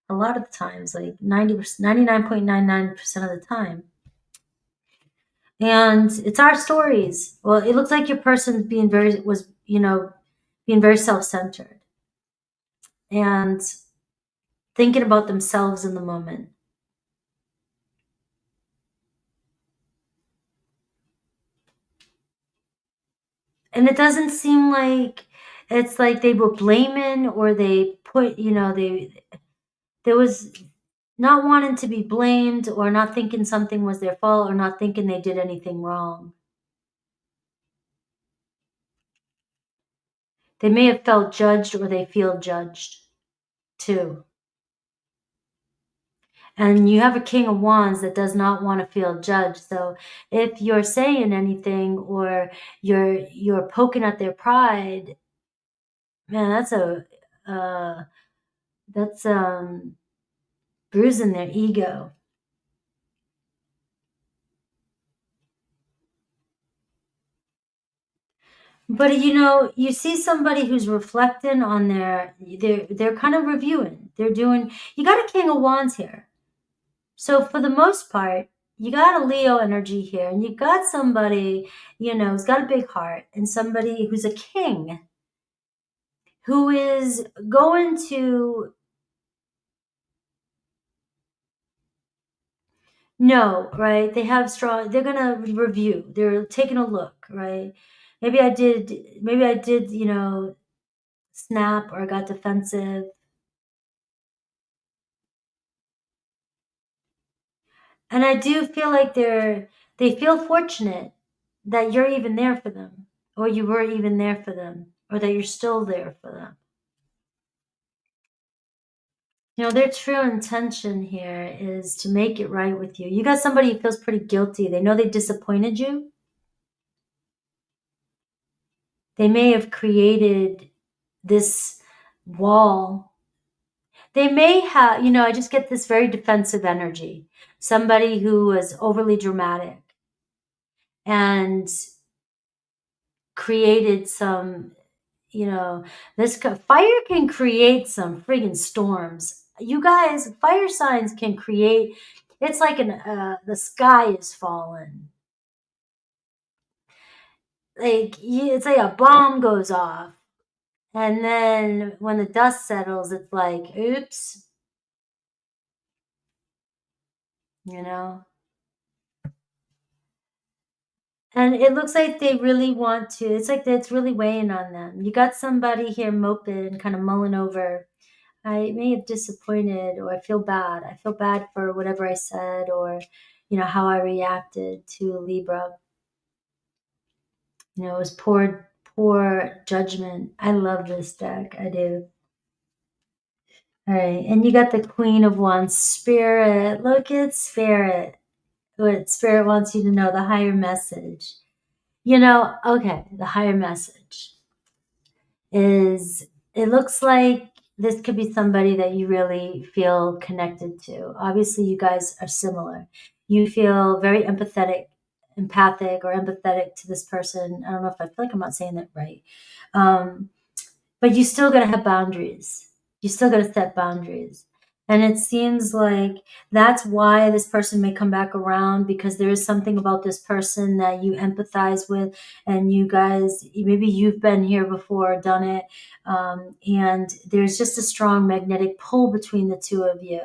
A lot of the times, like 99.99% of the time. And it's our stories. Well, it looks like your person's being very self-centered and thinking about themselves in the moment. And it doesn't seem like it's like they were blaming or they put, there was not wanting to be blamed or not thinking something was their fault or not thinking they did anything wrong. They may have felt judged or they feel judged too. And you have a King of Wands that does not want to feel judged. So if you're saying anything or you're poking at their pride, man, that's bruising their ego. But you see somebody who's reflecting on they're kind of reviewing. You got a King of Wands here. So for the most part, you got a Leo energy here, and you got somebody, who's got a big heart, and somebody who's a king, who is going to know, right? They're gonna review. They're taking a look, right? Maybe I did, snap or got defensive. And I do feel like they feel fortunate that you're even there for them, or you were even there for them, or that you're still there for them. Their true intention here is to make it right with you. You got somebody who feels pretty guilty. They know they disappointed you. They may have created this wall. They may have, I just get this very defensive energy. Somebody who was overly dramatic and created some, fire can create some friggin' storms. You guys, fire signs can create, it's like the sky is falling. like it's like a bomb goes off, and then when the dust settles, it's like, oops, you know. And it looks like they really want to. It's like it's really weighing on them. You got somebody here moping, kind of mulling over. I may have disappointed, or I feel bad. I feel bad for whatever I said, or how I reacted to Libra. It was poor judgment. I love this deck. I do. All right, and you got the Queen of Wands, Spirit. Look at Spirit. What Spirit wants you to know, the higher message. Okay, the higher message is, it looks like this could be somebody that you really feel connected to. Obviously, you guys are similar. You feel very empathic or empathetic to this person. I don't know if I feel like I'm not saying that right. But you still got to have boundaries. You still got to set boundaries. And it seems like that's why this person may come back around, because there is something about this person that you empathize with, and you guys, maybe you've been here before, done it, and there's just a strong magnetic pull between the two of you.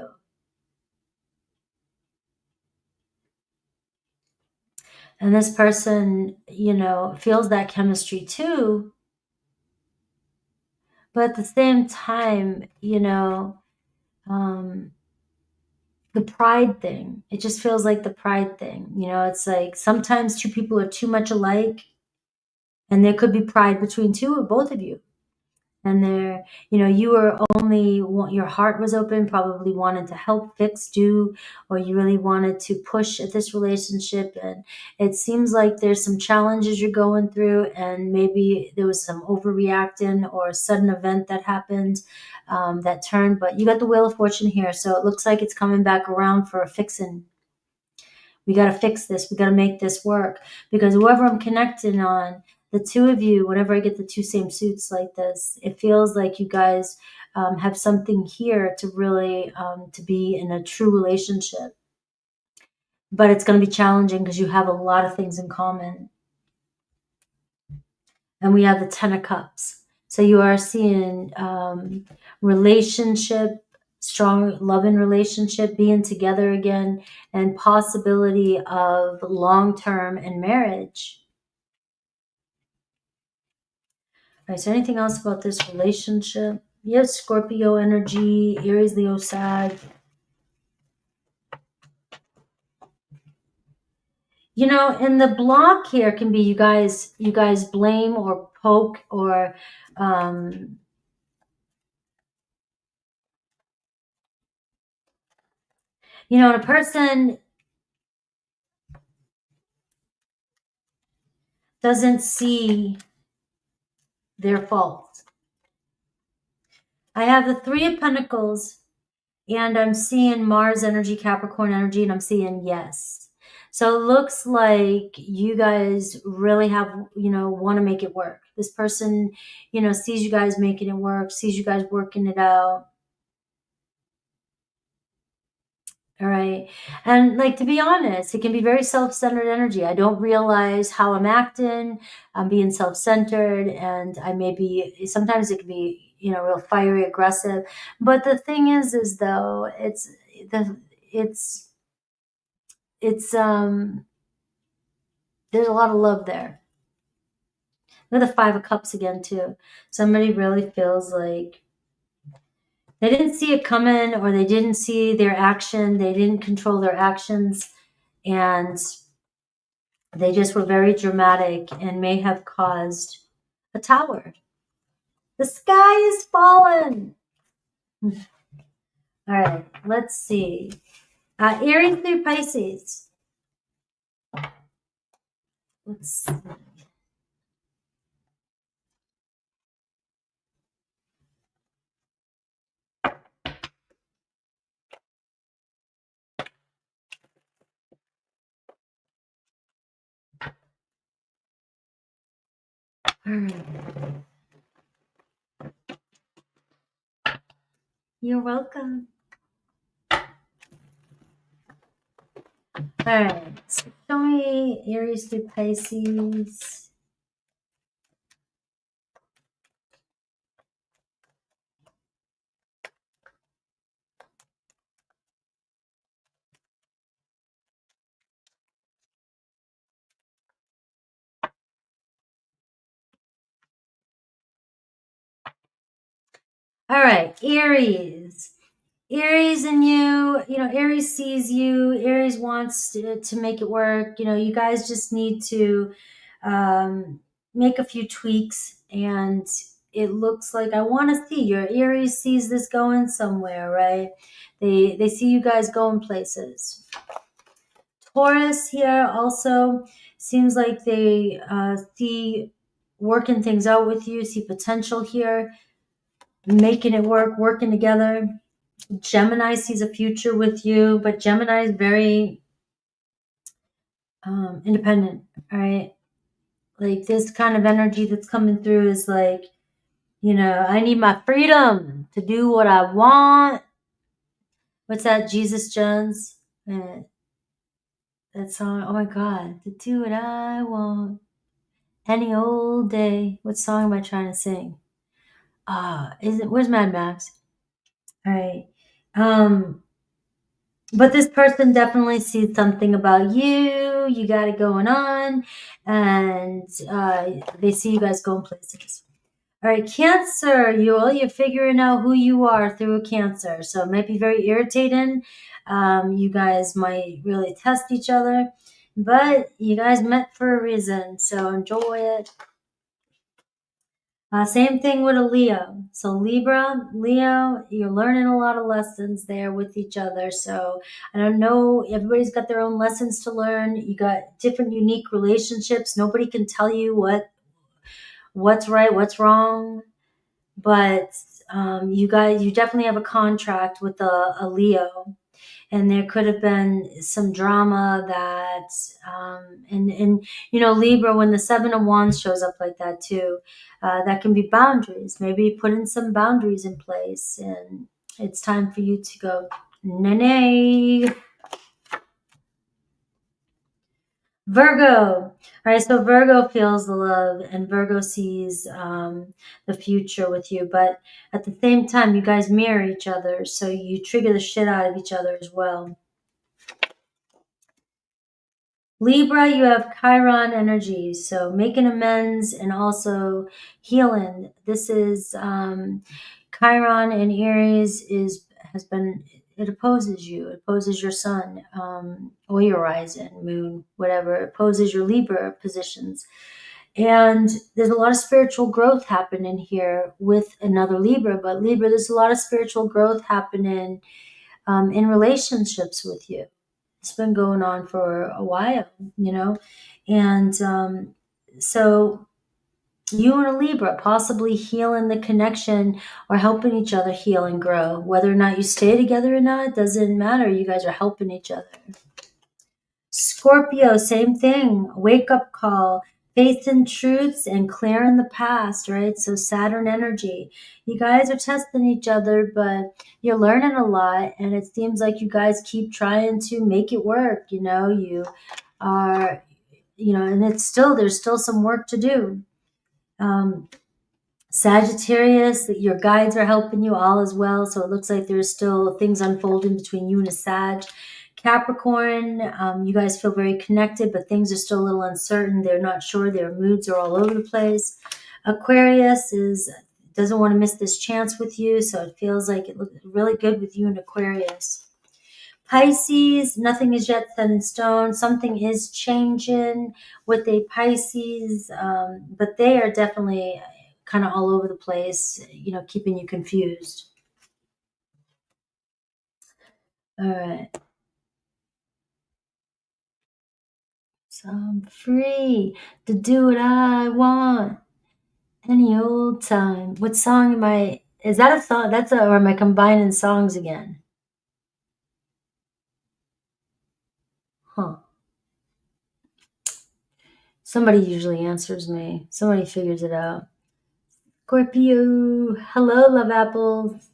And this person, feels that chemistry too. But at the same time, the pride thing. It just feels like the pride thing. It's like sometimes two people are too much alike, and there could be pride between two or both of you. And you were only, your heart was open, probably wanted to help, fix, do, or you really wanted to push at this relationship. And it seems like there's some challenges you're going through, and maybe there was some overreacting or a sudden event that happened that turned. But you got the Wheel of Fortune here, so it looks like it's coming back around for a fixing. We got to fix this. We got to make this work, because whoever I'm connecting on, the two of you, whenever I get the two same suits like this, it feels like you guys have something here to really to be in a true relationship. But it's going to be challenging because you have a lot of things in common. And we have the Ten of Cups. So you are seeing relationship, strong love and relationship, being together again, and possibility of long-term and marriage. All right, so anything else about this relationship? Yes, Scorpio energy, Aries, Leo, Sag. And the block here can be you guys blame or poke, or a person doesn't see their faults. I have the Three of Pentacles, and I'm seeing Mars energy, Capricorn energy, and I'm seeing yes. So it looks like you guys really have, want to make it work. This person, sees you guys making it work, sees you guys working it out. All right. And like, to be honest, it can be very self-centered energy. I don't realize how I'm acting. I'm being self-centered, and I may be, sometimes it can be, real fiery, aggressive. But the thing is though, it's there's a lot of love there. Look at the Five of Cups again too. Somebody really feels like they didn't see it coming, or they didn't see their action. They didn't control their actions, and they just were very dramatic and may have caused a tower. The sky is fallen. All right, let's see. Aries through Pisces. Let's see. All right. You're welcome. All right, so show me Aries through Pisces. All right, Aries. Aries and you know, Aries sees you. Aries wants to make it work. You know, you guys just need to make a few tweaks, and it looks like I want to see your Aries sees this going somewhere, right? They see you guys going places. Taurus here also seems like they see working things out with you, see potential here, making it work, working together. Gemini sees a future with you, but Gemini is very independent, all right? Like this kind of energy that's coming through is like, you know, I need my freedom to do what I want. What's that? Jesus Jones? That song. Oh my God. To do what I want any old day. What song am I trying to sing? Where's Mad Max? All right. But this person definitely sees something about you. You got it going on, and they see you guys going places. All right, Cancer. You're figuring out who you are through a Cancer, so it might be very irritating. You guys might really test each other, but you guys met for a reason, so enjoy it. Same thing with a Leo. So Libra, Leo, you're learning a lot of lessons there with each other. So I don't know, everybody's got their own lessons to learn. You got different unique relationships. Nobody can tell you what's right, what's wrong. But you definitely have a contract with a Leo. And there could have been some drama that, and you know, Libra, when the Seven of Wands shows up like that too, that can be boundaries. Maybe putting some boundaries in place, and it's time for you to go, nay. Virgo. All right, so Virgo feels the love, and Virgo sees the future with you. But at the same time, you guys mirror each other, so you trigger the shit out of each other as well. Libra, you have Chiron energy, so making amends and also healing. This is Chiron in Aries it opposes you. It opposes your sun or your rising, moon, whatever. It opposes your Libra positions. And there's a lot of spiritual growth happening here with another Libra. But Libra, there's a lot of spiritual growth happening in relationships with you. It's been going on for a while, you know? And so you and a Libra possibly healing the connection or helping each other heal and grow. Whether or not you stay together or not, doesn't matter. You guys are helping each other. Scorpio, same thing. Wake up call, facing truths and clearing the past, right? So Saturn energy. You guys are testing each other, but you're learning a lot, and it seems like you guys keep trying to make it work. You know, you are, you know, and there's still some work to do. Sagittarius, that your guides are helping you all as well. So it looks like there's still things unfolding between you and a Sag. Capricorn, you guys feel very connected, but things are still a little uncertain. They're not sure. Their moods are all over the place. Aquarius doesn't want to miss this chance with you, so it feels like it looks really good with you and Aquarius. Pisces, nothing is yet set in stone. Something is changing with a Pisces, but they are definitely kind of all over the place, you know, keeping you confused. All right. So I'm free to do what I want any old time. What song am I? Is that a song? Or am I combining songs again? Huh. Somebody usually answers me. Somebody figures it out. Scorpio. Hello, love apples.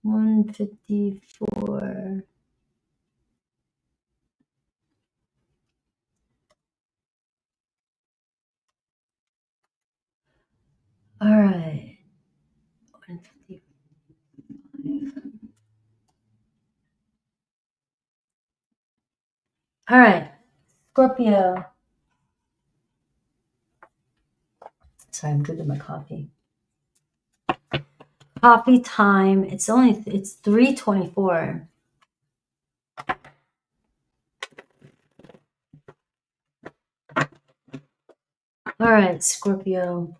154. All right. 155. All right. Scorpio. Sorry, I'm drinking my coffee. coffee time. It's 3:24. All right, Scorpio.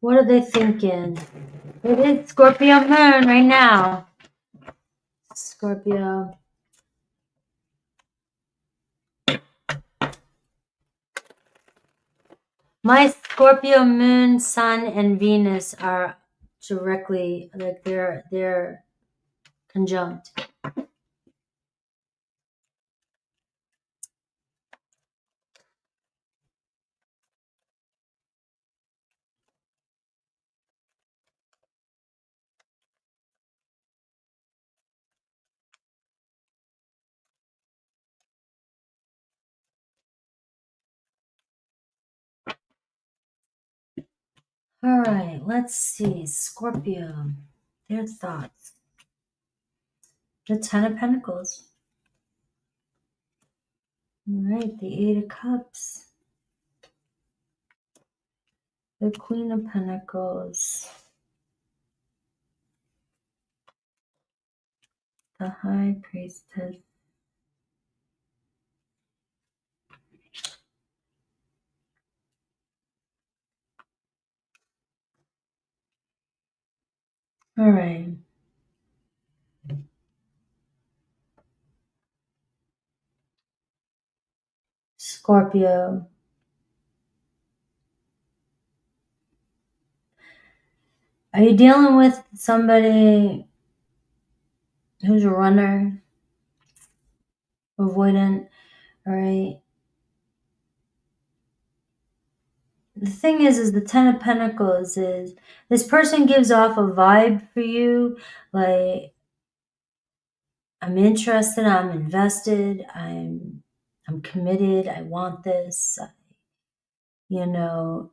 What are they thinking? It is Scorpio moon right now. Scorpio. My Scorpio moon, sun, and Venus are directly, like they're conjunct. All right, let's see. Scorpio, their thoughts. The Ten of Pentacles. All right, the Eight of Cups. The Queen of Pentacles. The High Priestess. All right. Scorpio. Are you dealing with somebody who's a runner, avoidant? All right. The thing is the Ten of Pentacles is this person gives off a vibe for you, like I'm interested, I'm invested, I'm committed, I want this, you know,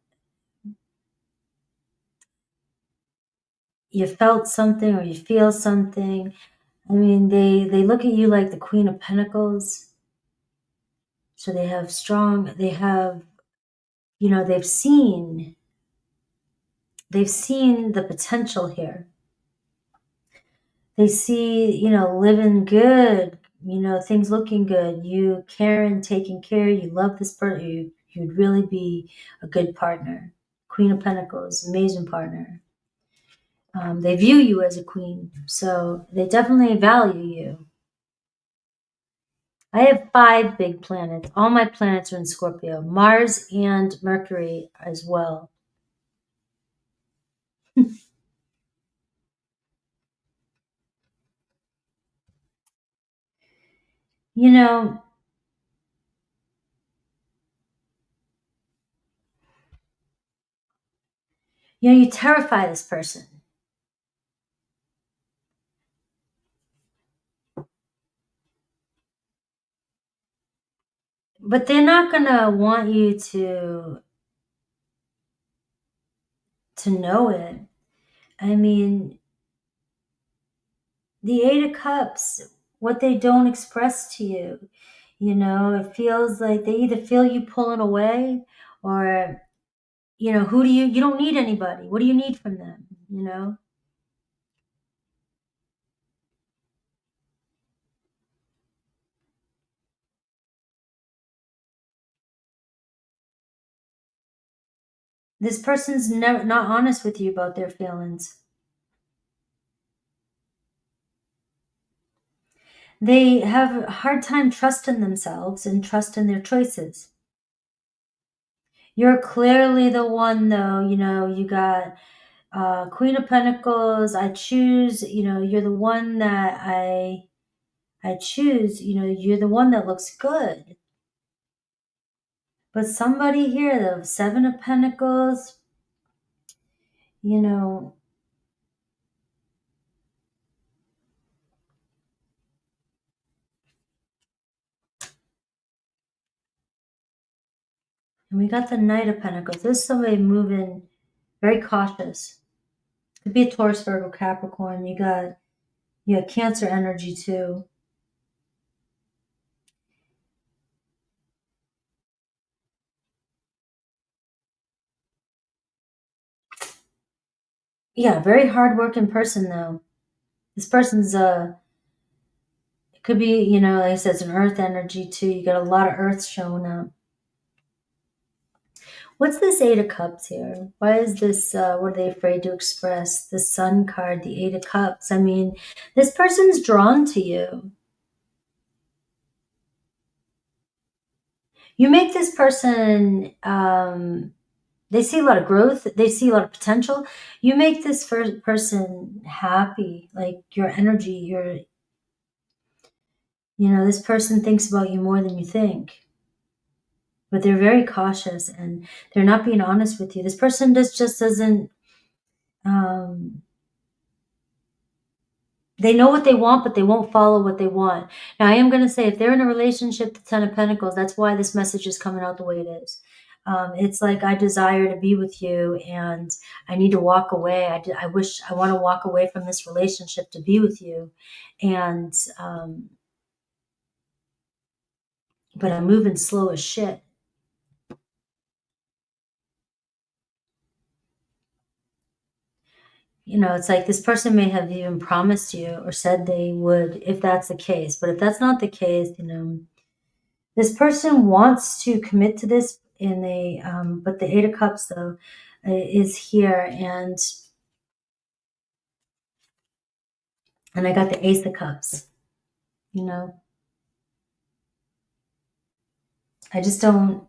you felt something or you feel something. I mean, they look at you like the Queen of Pentacles. So they have you know, they've seen the potential here. They see, you know, living good, you know, things looking good, you caring, taking care, you love this person, you'd really be a good partner. Queen of Pentacles, amazing partner. They view you as a queen, so they definitely value you. I have 5 big planets. All my planets are in Scorpio. Mars and Mercury as well. You know, you terrify this person. But they're not going to want you to know it. I mean, the Eight of Cups, what they don't express to you, you know, it feels like they either feel you pulling away or, you know, you don't need anybody. What do you need from them, you know? This person's not honest with you about their feelings. They have a hard time trusting themselves and trusting their choices. You're clearly the one, though, you know, you got Queen of Pentacles. I choose, you know, you're the one that I choose, you know, you're the one that looks good. But somebody here, the Seven of Pentacles, you know, and we got the Knight of Pentacles. This is somebody moving very cautious. Could be a Taurus, Virgo, Capricorn. You got Cancer energy too. Yeah, very hardworking person though. This person's it could be, you know, like I said, it's an earth energy too. You got a lot of earth showing up. What's this Eight of Cups here? Why is this, what are they afraid to express? The Sun card, the Eight of Cups. I mean, this person's drawn to you. You make this person, they see a lot of growth. They see a lot of potential. You make this first person happy. Like your energy, you know, this person thinks about you more than you think. But they're very cautious and they're not being honest with you. This person just doesn't, um, they know what they want, but they won't follow what they want. Now, I am going to say, if they're in a relationship, the Ten of Pentacles, that's why this message is coming out the way it is. It's like, I desire to be with you and I need to walk away. I want to walk away from this relationship to be with you. And, but I'm moving slow as shit. You know, it's like this person may have even promised you or said they would if that's the case. But if that's not the case, you know, this person wants to commit to this and they, but the Eight of Cups though is here and I got the Ace of Cups, you know. I just I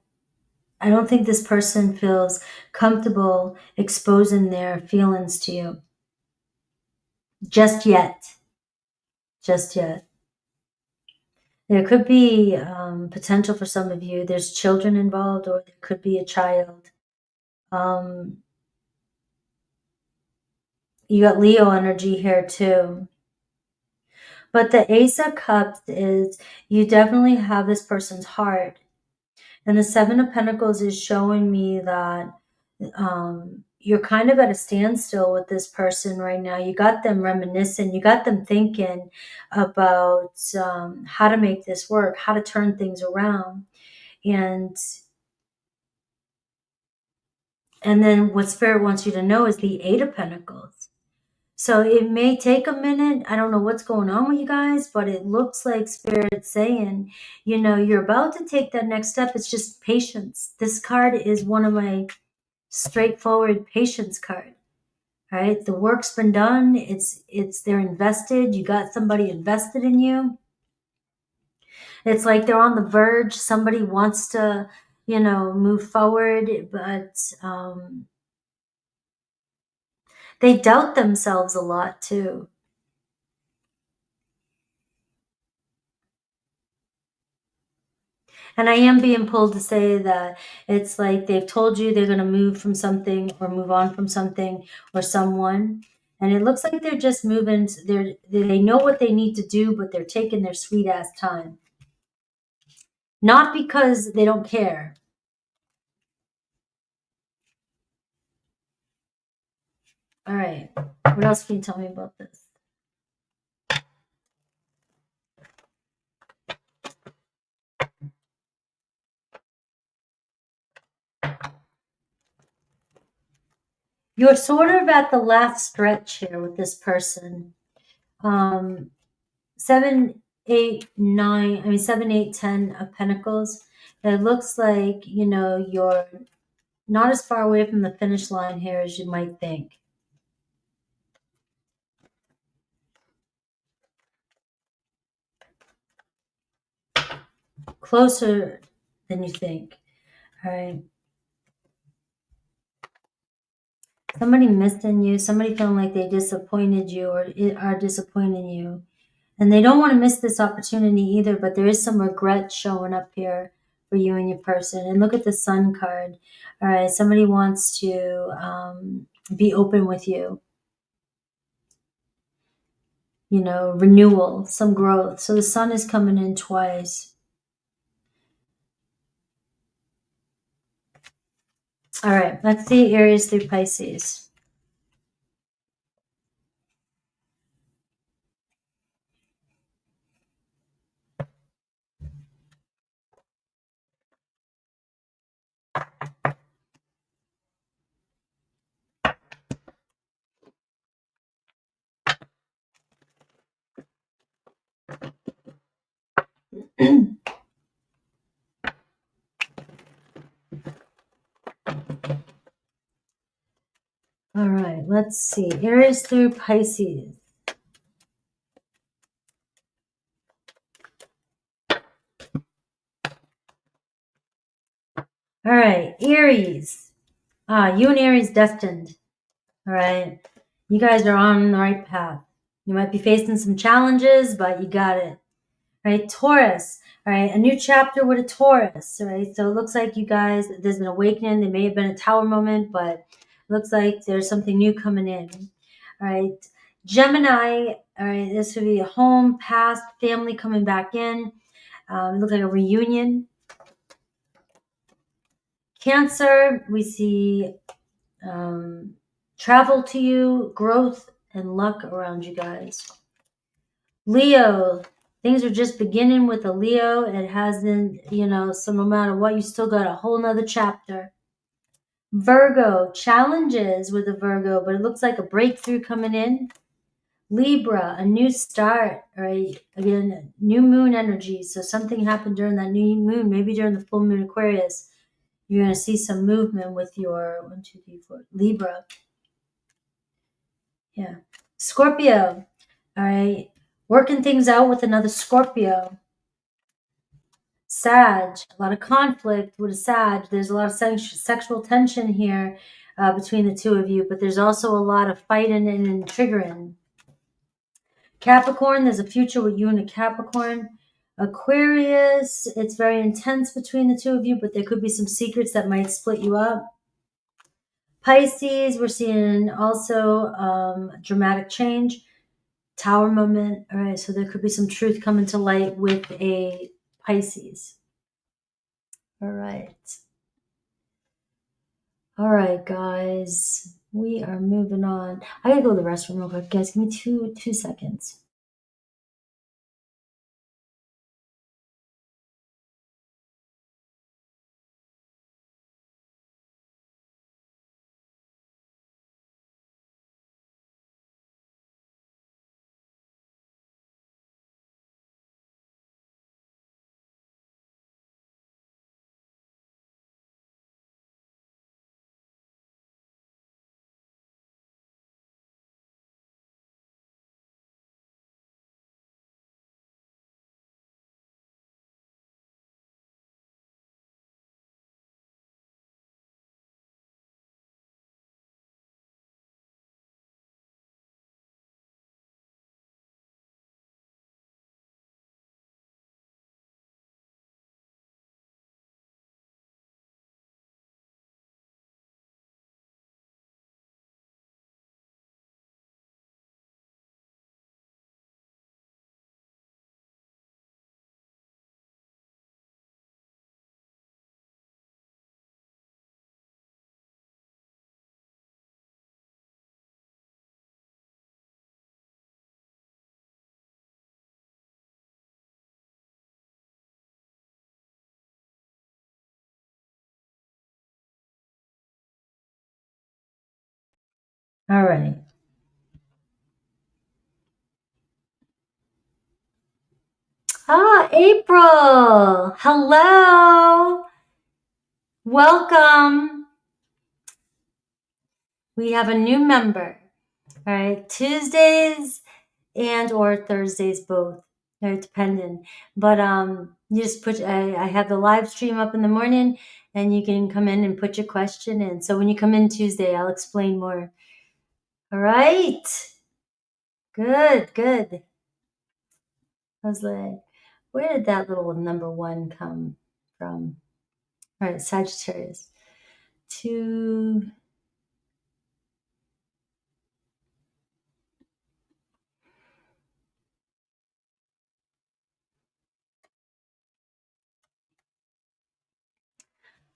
don't think this person feels comfortable exposing their feelings to you just yet. Just yet. There could be potential for some of you. There's children involved, or there could be a child. Um, you got Leo energy here too. But the Ace of Cups is you definitely have this person's heart. And the Seven of Pentacles is showing me that you're kind of at a standstill with this person right now. You got them reminiscing. You got them thinking about how to make this work, how to turn things around. And then what Spirit wants you to know is the Eight of Pentacles. So it may take a minute. I don't know what's going on with you guys, but it looks like Spirit's saying, you know, you're about to take that next step. It's just patience. This card is one of my straightforward patience card. Right? The work's been done. They're invested. You got somebody invested in you. It's like they're on the verge. Somebody wants to, you know, move forward, but they doubt themselves a lot too. And I am being pulled to say that it's like they've told you they're going to move from something or move on from something or someone. And it looks like they're just moving. They know what they need to do, but they're taking their sweet ass time. Not because they don't care. All right. What else can you tell me about this? You're sort of at the last stretch here with this person. 7, 8, 9, I mean 7, 8, 10 of Pentacles. It looks like, you know, you're not as far away from the finish line here as you might think. Closer than you think. All right. Somebody missing you, somebody feeling like they disappointed you or are disappointing you. And they don't want to miss this opportunity either, but there is some regret showing up here for you and your person. And look at the Sun card. All right, somebody wants to be open with you. You know, renewal, some growth. So the Sun is coming in twice. All right, let's see Aries through Pisces. let's see. Aries through Pisces. All right, Aries. You and Aries destined. All right. You guys are on the right path. You might be facing some challenges, but you got it. All right, Taurus. All right, a new chapter with a Taurus. All right, so it looks like you guys, there's an awakening. There may have been a tower moment, but it looks like there's something new coming in. All right, Gemini. All right, this would be a home, past, family coming back in. It looks like a reunion. Cancer, we see travel to you, growth, and luck around you guys. Leo, things are just beginning with a Leo. It hasn't, so no matter what, you still got a whole nother chapter. Virgo, challenges with a Virgo, but it looks like a breakthrough coming in. Libra, a new start, right? Again, new moon energy. So something happened during that new moon, maybe during the full moon Aquarius. You're going to see some movement with your 1, 2, 3, 4 Libra. Yeah. Scorpio. All right. Working things out with another Scorpio. Sag. A lot of conflict with a Sag. There's a lot of sexual tension here between the two of you, but there's also a lot of fighting and triggering. Capricorn. There's a future with you and a Capricorn. Aquarius. It's very intense between the two of you, but there could be some secrets that might split you up. Pisces, we're seeing also dramatic change, tower moment. All right, so there could be some truth coming to light with a Pisces. All right. All right, guys, we are moving on. I gotta go to the restroom real quick, guys. Give me two seconds. All right. April. Hello. Welcome. We have a new member. All right. Tuesdays and or Thursdays both. They're dependent. But you just put I have the live stream up in the morning and you can come in and put your question in. So when you come in Tuesday, I'll explain more. All right. Good. I was like, where did that little number 1 come from? All right, Sagittarius. 2.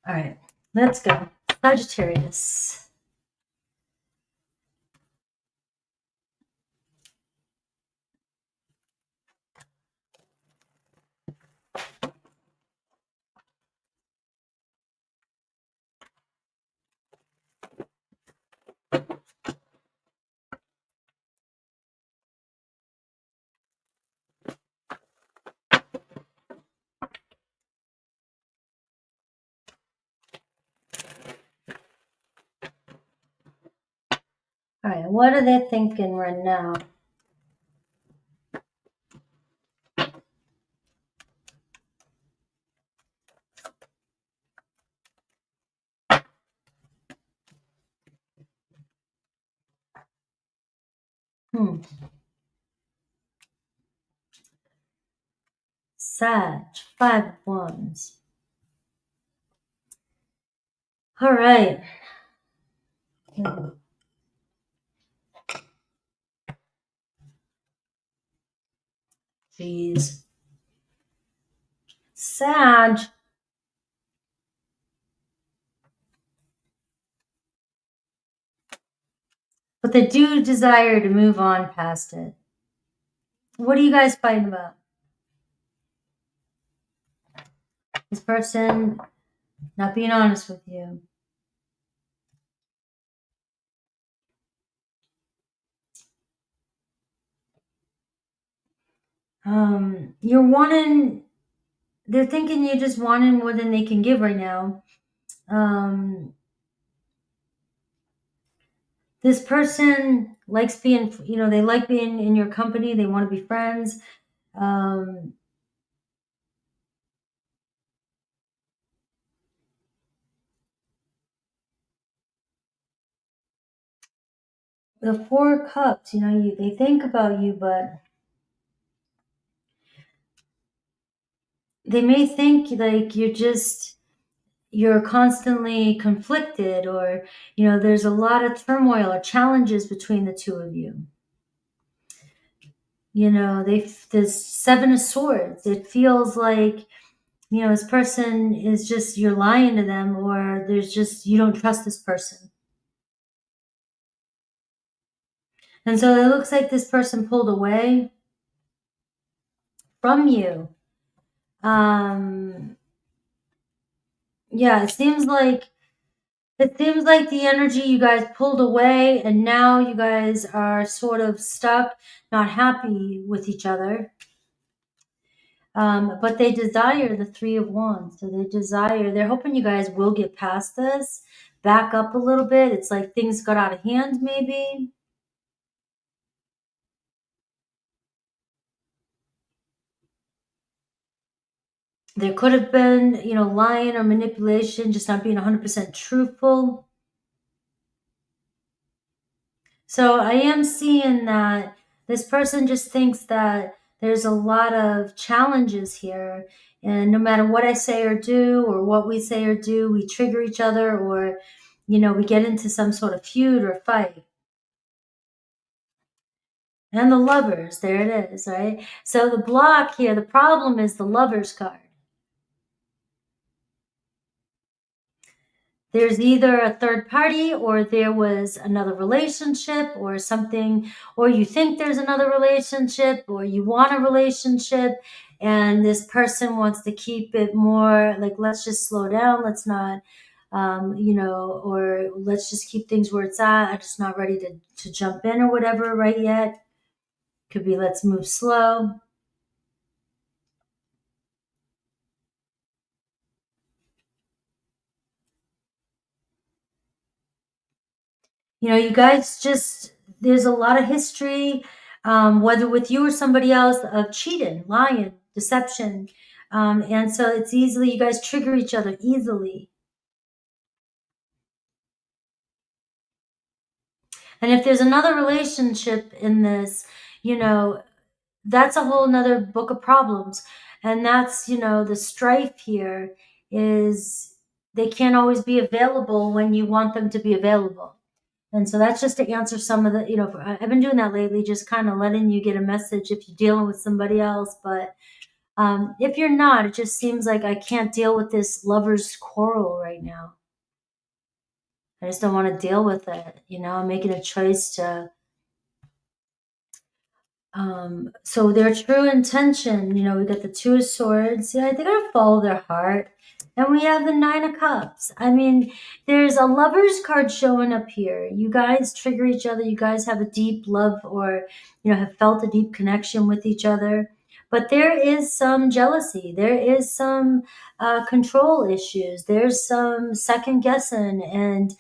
All right, let's go. Sagittarius. All right, what are they thinking right now? Sag, 5 of Wands. All right. Jeez. Sag. But they do desire to move on past it. What are you guys fighting about? This person not being honest with you. You're wanting, they're thinking you're just wanting more than they can give right now. This person likes being, they like being in your company. They want to be friends. The 4 of Cups, they think about you, but they may think like you're constantly conflicted, or, there's a lot of turmoil or challenges between the two of you. There's 7 of Swords. It feels like, this person is just, you're lying to them, or you don't trust this person. And so it looks like this person pulled away from you. Yeah, it seems like the energy, you guys pulled away, and now you guys are sort of stuck, not happy with each other. But they desire the 3 of Wands. So they're hoping you guys will get past this, back up a little bit. It's like things got out of hand, maybe. There could have been, lying or manipulation, just not being 100% truthful. So I am seeing that this person just thinks that there's a lot of challenges here. And no matter what I say or do, or what we say or do, we trigger each other, or, we get into some sort of feud or fight. And the Lovers, there it is, right? So the block here, the problem is the Lovers card. There's either a third party, or there was another relationship or something, or you think there's another relationship, or you want a relationship, and this person wants to keep it more like, let's just slow down. Let's not, or let's just keep things where it's at. I'm just not ready to jump in or whatever right yet. Could be, let's move slow. You guys there's a lot of history, whether with you or somebody else, of cheating, lying, deception. And so it's you guys trigger each other easily. And if there's another relationship in this, that's a whole nother book of problems. And that's, the strife here is they can't always be available when you want them to be available. And so that's just to answer some of the, I've been doing that lately, just kind of letting you get a message if you're dealing with somebody else. But if you're not, it just seems like I can't deal with this lover's quarrel right now. I just don't want to deal with it. I'm making a choice to. So their true intention, we got the 2 of Swords. They're going to follow their heart. And we have the 9 of Cups. I mean, there's a Lover's card showing up here. You guys trigger each other. You guys have a deep love, or, have felt a deep connection with each other. But there is some jealousy. There is some control issues. There's some second guessing and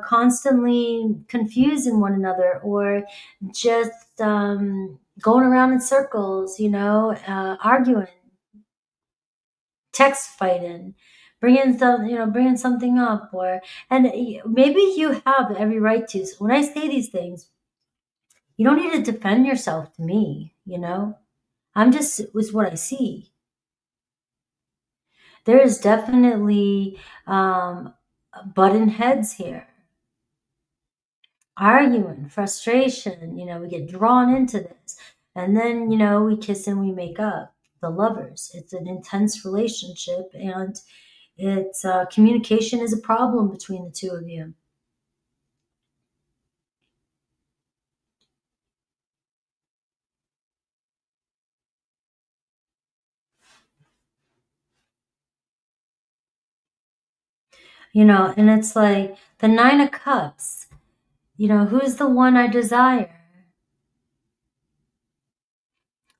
constantly confusing one another, or just going around in circles, arguing, text fighting, bringing something up, and maybe you have every right to. So when I say these things, you don't need to defend yourself to me. I'm just with what I see. There is definitely button heads here, arguing, frustration. We get drawn into this, and then we kiss and we make up. The lovers. It's an intense relationship, and it's communication is a problem between the two of you. And it's like the Nine of Cups. Who's the one I desire?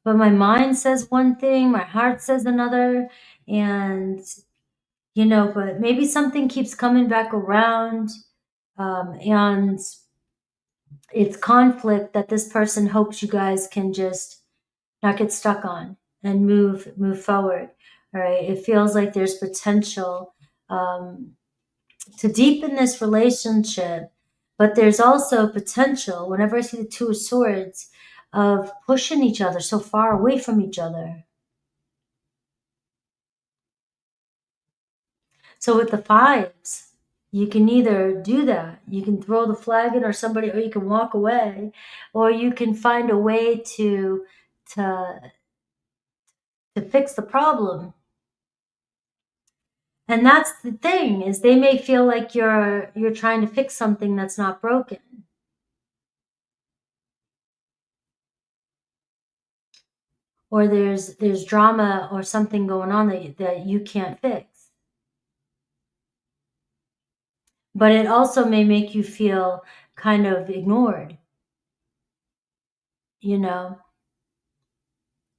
But my mind says one thing, my heart says another, and but maybe something keeps coming back around, and it's conflict that this person hopes you guys can just not get stuck on and move forward. All right, it feels like there's potential to deepen this relationship, but there's also potential, whenever I see the Two of Swords, of pushing each other so far away from each other. So with the fives, you can either do that, you can throw the flag in, or you can walk away, or you can find a way to fix the problem. And that's the thing, is they may feel like you're trying to fix something that's not broken. Or there's drama or something going on that you can't fix. But it also may make you feel kind of ignored. You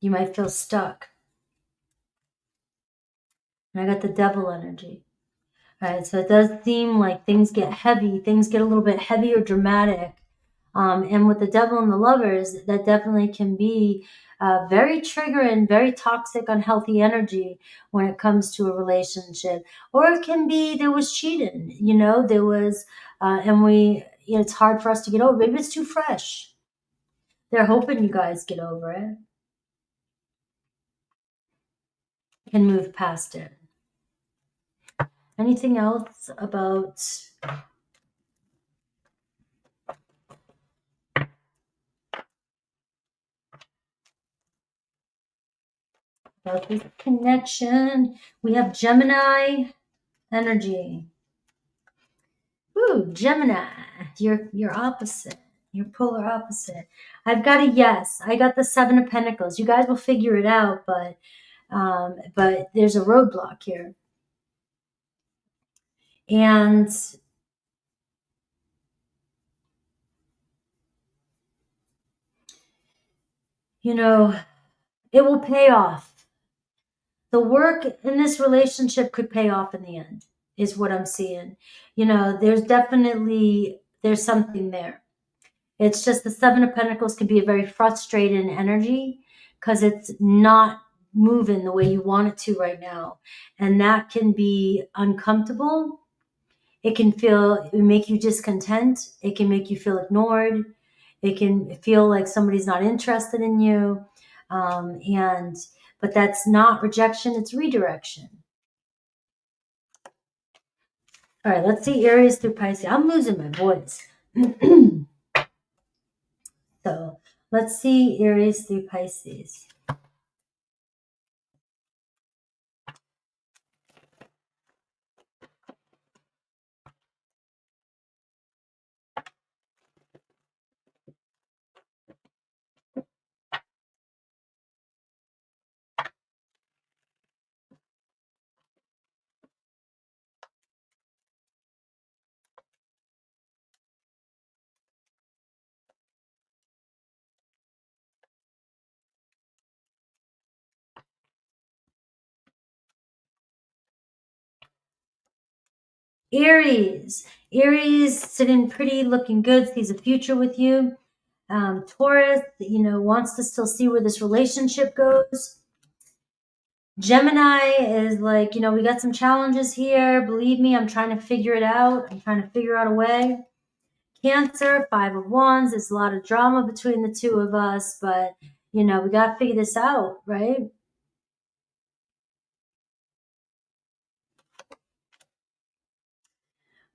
might feel stuck. And I got the Devil energy. All right, so it does seem like things get heavy. Things get a little bit heavy or dramatic. And with the Devil and the Lovers, that definitely can be very triggering, very toxic, unhealthy energy when it comes to a relationship. Or it can be there was cheating, there was, and it's hard for us to get over. Maybe it's too fresh. They're hoping you guys get over it, can move past it. Anything else about this connection? We have Gemini energy. Ooh, Gemini, you're opposite. You're polar opposite. I've got a yes. I got the Seven of Pentacles. You guys will figure it out, but there's a roadblock here. And it will pay off. The work in this relationship could pay off in the end, is what I'm seeing. There's something there. It's just the Seven of Pentacles can be a very frustrating energy because it's not moving the way you want it to right now. And that can be uncomfortable. It can make you discontent. It can make you feel ignored. It can feel like somebody's not interested in you. But that's not rejection, it's redirection. All right, let's see Aries through Pisces. I'm losing my voice. So let's see Aries through Pisces. Aries. Aries sitting pretty, looking good, sees a future with you. Taurus, wants to still see where this relationship goes. Gemini is like, we got some challenges here. Believe me, I'm trying to figure it out. I'm trying to figure out a way. Cancer, 5 of Wands. There's a lot of drama between the two of us, but, we got to figure this out, right?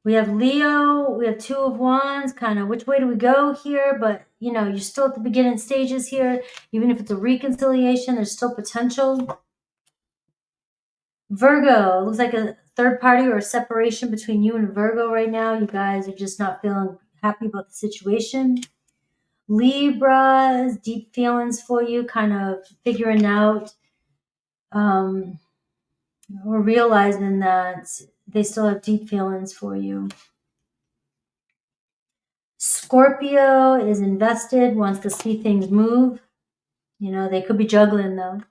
We have Leo, we have 2 of Wands, kind of which way do we go here? But, you're still at the beginning stages here. Even if it's a reconciliation, there's still potential. Virgo, looks like a third party or a separation between you and Virgo right now. You guys are just not feeling happy about the situation. Libra, deep feelings for you, kind of figuring out or realizing that they still have deep feelings for you. Scorpio is invested, wants to see things move. They could be juggling though.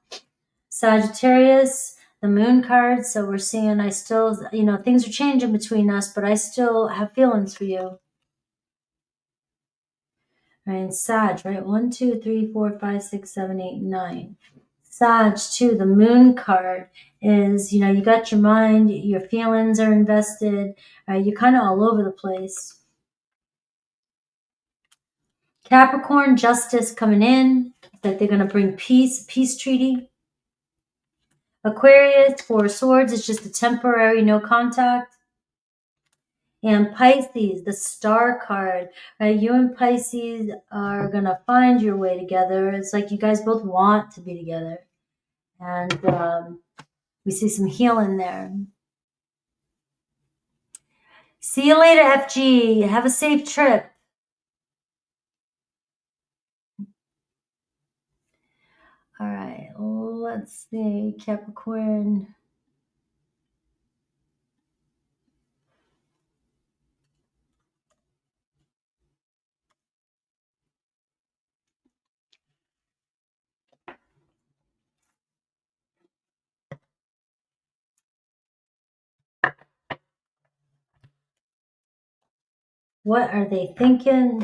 Sagittarius, the moon card. So we're seeing I still, things are changing between us, but I still have feelings for you. Right, Sag, right? 1, 2, 3, 4, 5, 6, 7, 8, 9. Sag, too, the moon card is, you got your mind, your feelings are invested. You're kind of all over the place. Capricorn, justice coming in, that they're going to bring peace treaty. Aquarius, 4 of Swords, is just a temporary no contact. And Pisces, the star card, right? You and Pisces are going to find your way together. It's like you guys both want to be together. And we see some healing there. See you later, FG. Have a safe trip. All right, let's see, Capricorn. What are they thinking?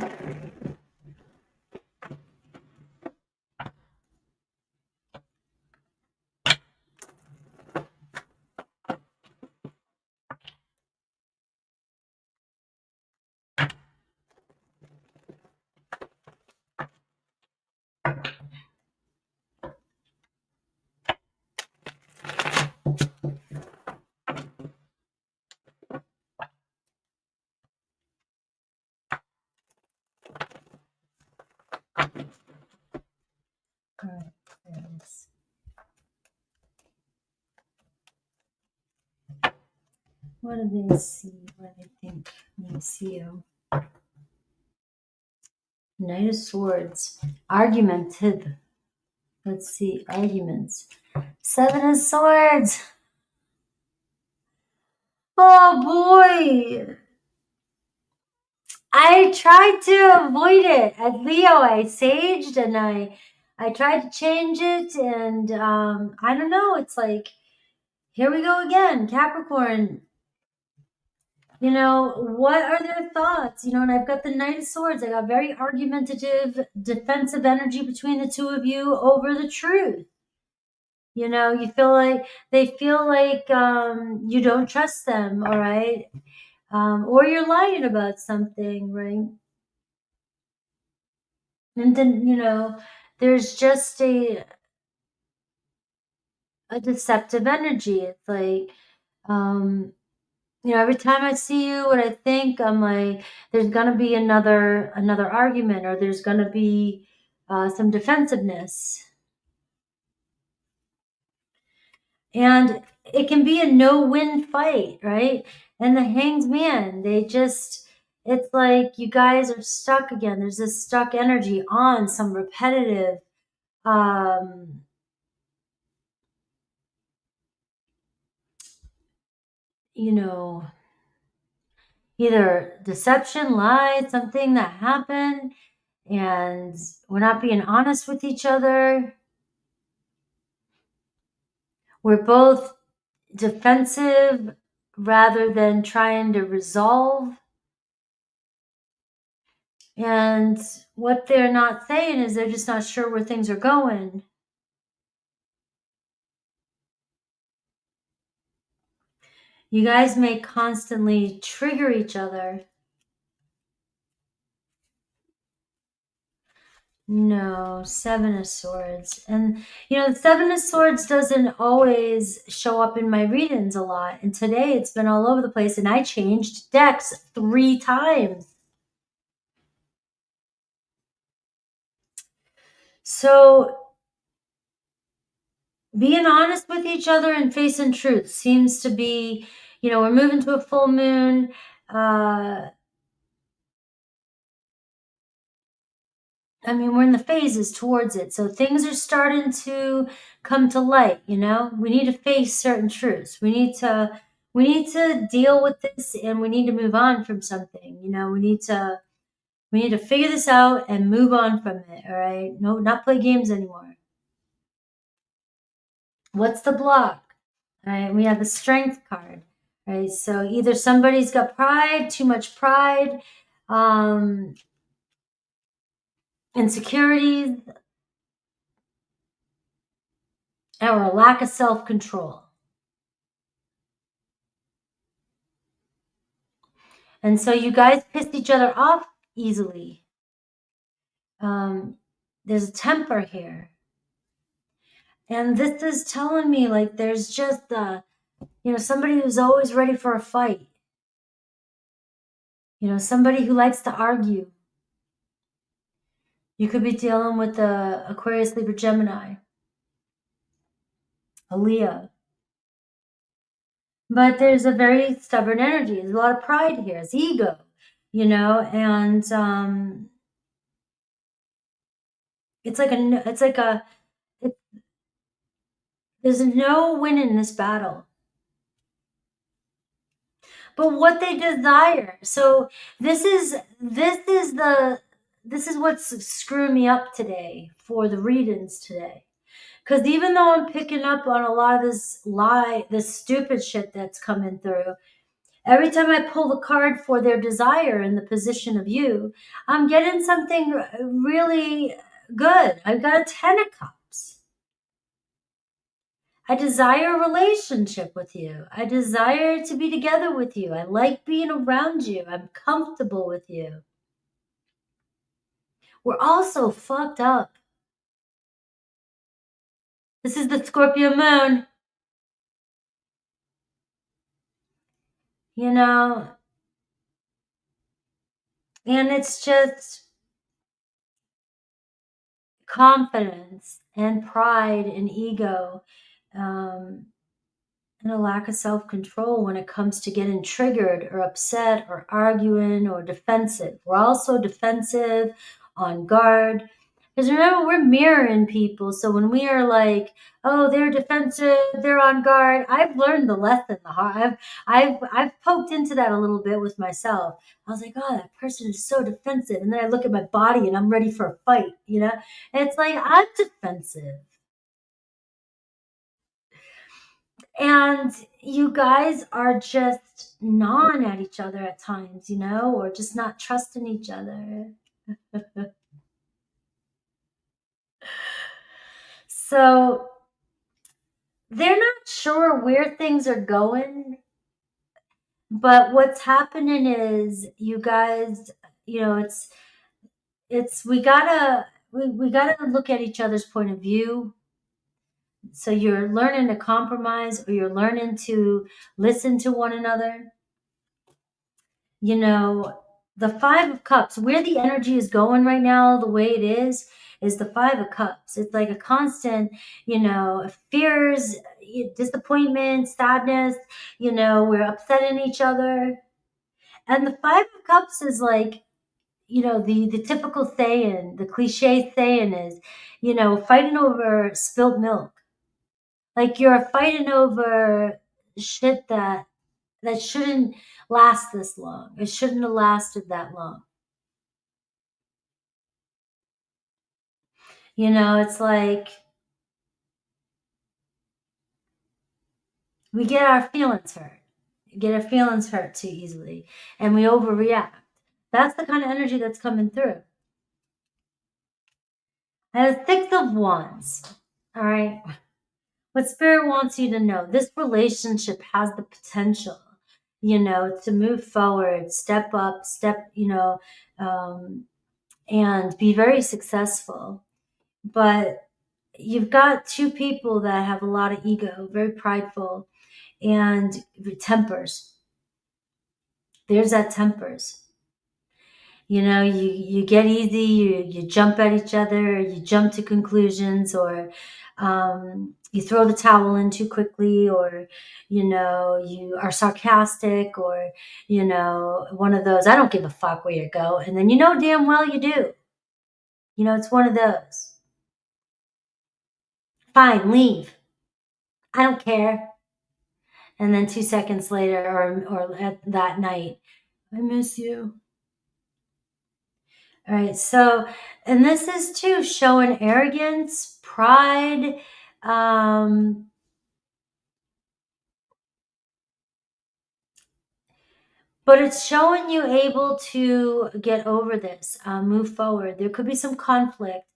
All right, there it is. What do they see? What do they think when they see you? Knight of Swords. Argumentative. Let's see. Arguments. 7 of Swords. Oh boy. I tried to avoid it. At Leo, I saged and I tried to change it, and I don't know. It's like, here we go again, Capricorn. What are their thoughts? And I've got the Knight of Swords. I got very argumentative, defensive energy between the two of you over the truth. You feel like they feel like you don't trust them, all right? Or you're lying about something, right? And then, there's just a deceptive energy. It's like, every time I see you, what I think, I'm like, there's gonna be another argument, or there's gonna be some defensiveness. And it can be a no-win fight, right? And the Hanged Man, it's like you guys are stuck again. There's this stuck energy on some repetitive, either deception, lie, something that happened, and we're not being honest with each other. We're both defensive rather than trying to resolve. And what they're not saying is they're just not sure where things are going. You guys may constantly trigger each other. No, Seven of Swords. And, you know, the Seven of Swords doesn't always show up in my readings a lot. And today it's been all over the place. And I changed decks 3 times. So being honest with each other and facing truth seems to be, you know, we're moving to a full moon. I mean, we're in the phases towards it. So things are starting to come to light, you know? We need to face certain truths. We need to deal with this, and we need to move on from something. You know, we need to figure this out and move on from it, all right? No, not play games anymore. What's the block? All right, we have the Strength card. Right? So either somebody's got pride, too much pride, insecurities, or a lack of self-control. And so you guys pissed each other off easily. There's a temper here. And this is telling me, like, there's just, you know, somebody who's always ready for a fight. You know, somebody who likes to argue. You could be dealing with the Aquarius, Libra, Gemini, a Leo. But there's a very stubborn energy. There's a lot of pride here. It's ego, you know, and there's no win in this battle. But what they desire. So this is what's screwing me up today for the readings today. Because even though I'm picking up on a lot of this stupid shit that's coming through, every time I pull the card for their desire in the position of you, I'm getting something really good. I've got a 10 of Cups. I desire a relationship with you. I desire to be together with you. I like being around you. I'm comfortable with you. We're all so fucked up. This is the Scorpio moon. You know, and it's just confidence and pride and ego, and a lack of self-control when it comes to getting triggered or upset or arguing or defensive. We're also defensive, on guard. Because remember, we're mirroring people. So when we are like, oh, they're defensive, they're on guard, I've learned the lesson. I've poked into that a little bit with myself. I was like, oh, that person is so defensive. And then I look at my body and I'm ready for a fight, you know? And it's like, I'm defensive. And you guys are just gnawing at each other at times, you know, or just not trusting each other. So they're not sure where things are going, but what's happening is you guys, you know, we gotta look at each other's point of view. So you're learning to compromise, or you're learning to listen to one another. You know, the Five of Cups, where the energy is going right now, the way it is the Five of Cups. It's like a constant, you know, fears, disappointment, sadness, you know, we're upsetting each other. And the Five of Cups is like, you know, the typical saying, the cliche saying is, you know, fighting over spilt milk. Like you're fighting over shit that shouldn't last this long. It shouldn't have lasted that long. You know, it's like we get our feelings hurt. get our feelings hurt too easily, and we overreact. That's the kind of energy that's coming through. And the Six of Wands. All right. What Spirit wants you to know, this relationship has the potential, to move forward, step up, and be very successful. But you've got two people that have a lot of ego, very prideful, and tempers. There's that tempers. You get easy, you jump at each other, you jump to conclusions, or you throw the towel in too quickly, or, you are sarcastic, or, one of those, I don't give a fuck where you go. And then damn well you do. It's one of those. Fine, leave. I don't care. And then 2 seconds later, or at that night, I miss you. All right, so, and this is too showing arrogance, pride, but it's showing you able to get over this, move forward. There could be some conflict,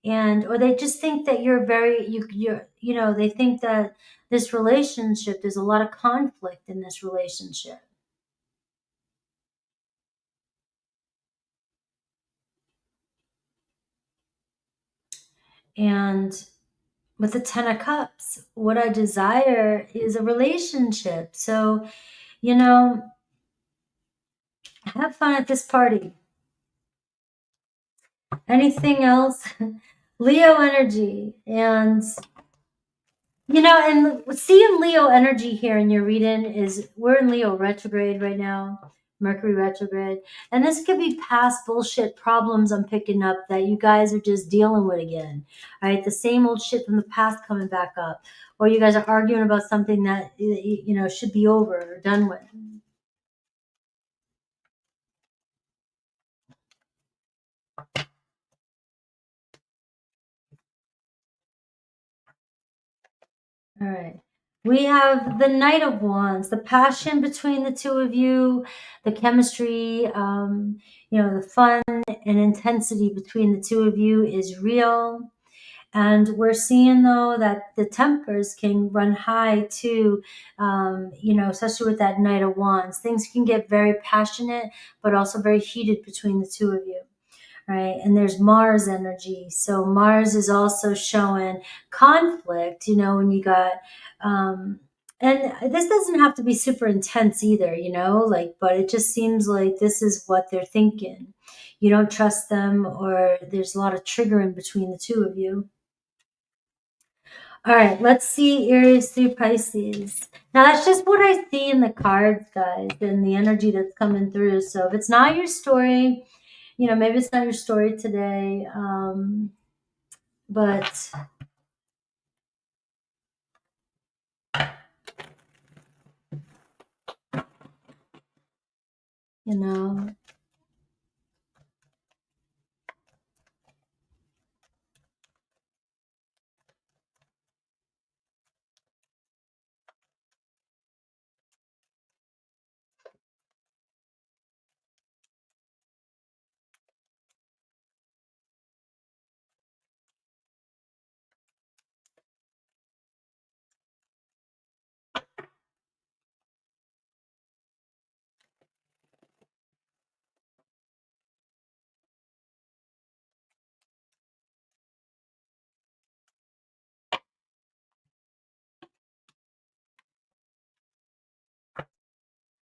or they just think that you're they think that this relationship, there's a lot of conflict in this relationship. And with the 10 of Cups, what I desire is a relationship. So, have fun at this party. Anything else? Leo energy. And, and seeing Leo energy here in your reading is, we're in Leo retrograde right now. Mercury retrograde. And this could be past bullshit problems I'm picking up that you guys are just dealing with again. All right. The same old shit from the past coming back up. Or you guys are arguing about something that, should be over or done with. All right. We have the Knight of Wands, the passion between the two of you, the chemistry, the fun and intensity between the two of you is real. And we're seeing, though, that the tempers can run high too, especially with that Knight of Wands. Things can get very passionate, but also very heated between the two of you. Right. And there's Mars energy. So Mars is also showing conflict, when you got, and this doesn't have to be super intense either, but it just seems like this is what they're thinking. You don't trust them, or there's a lot of triggering between the two of you. All right, let's see Aries through Pisces. Now, that's just what I see in the cards, guys, and the energy that's coming through. So if it's not your story, maybe it's not your story today, but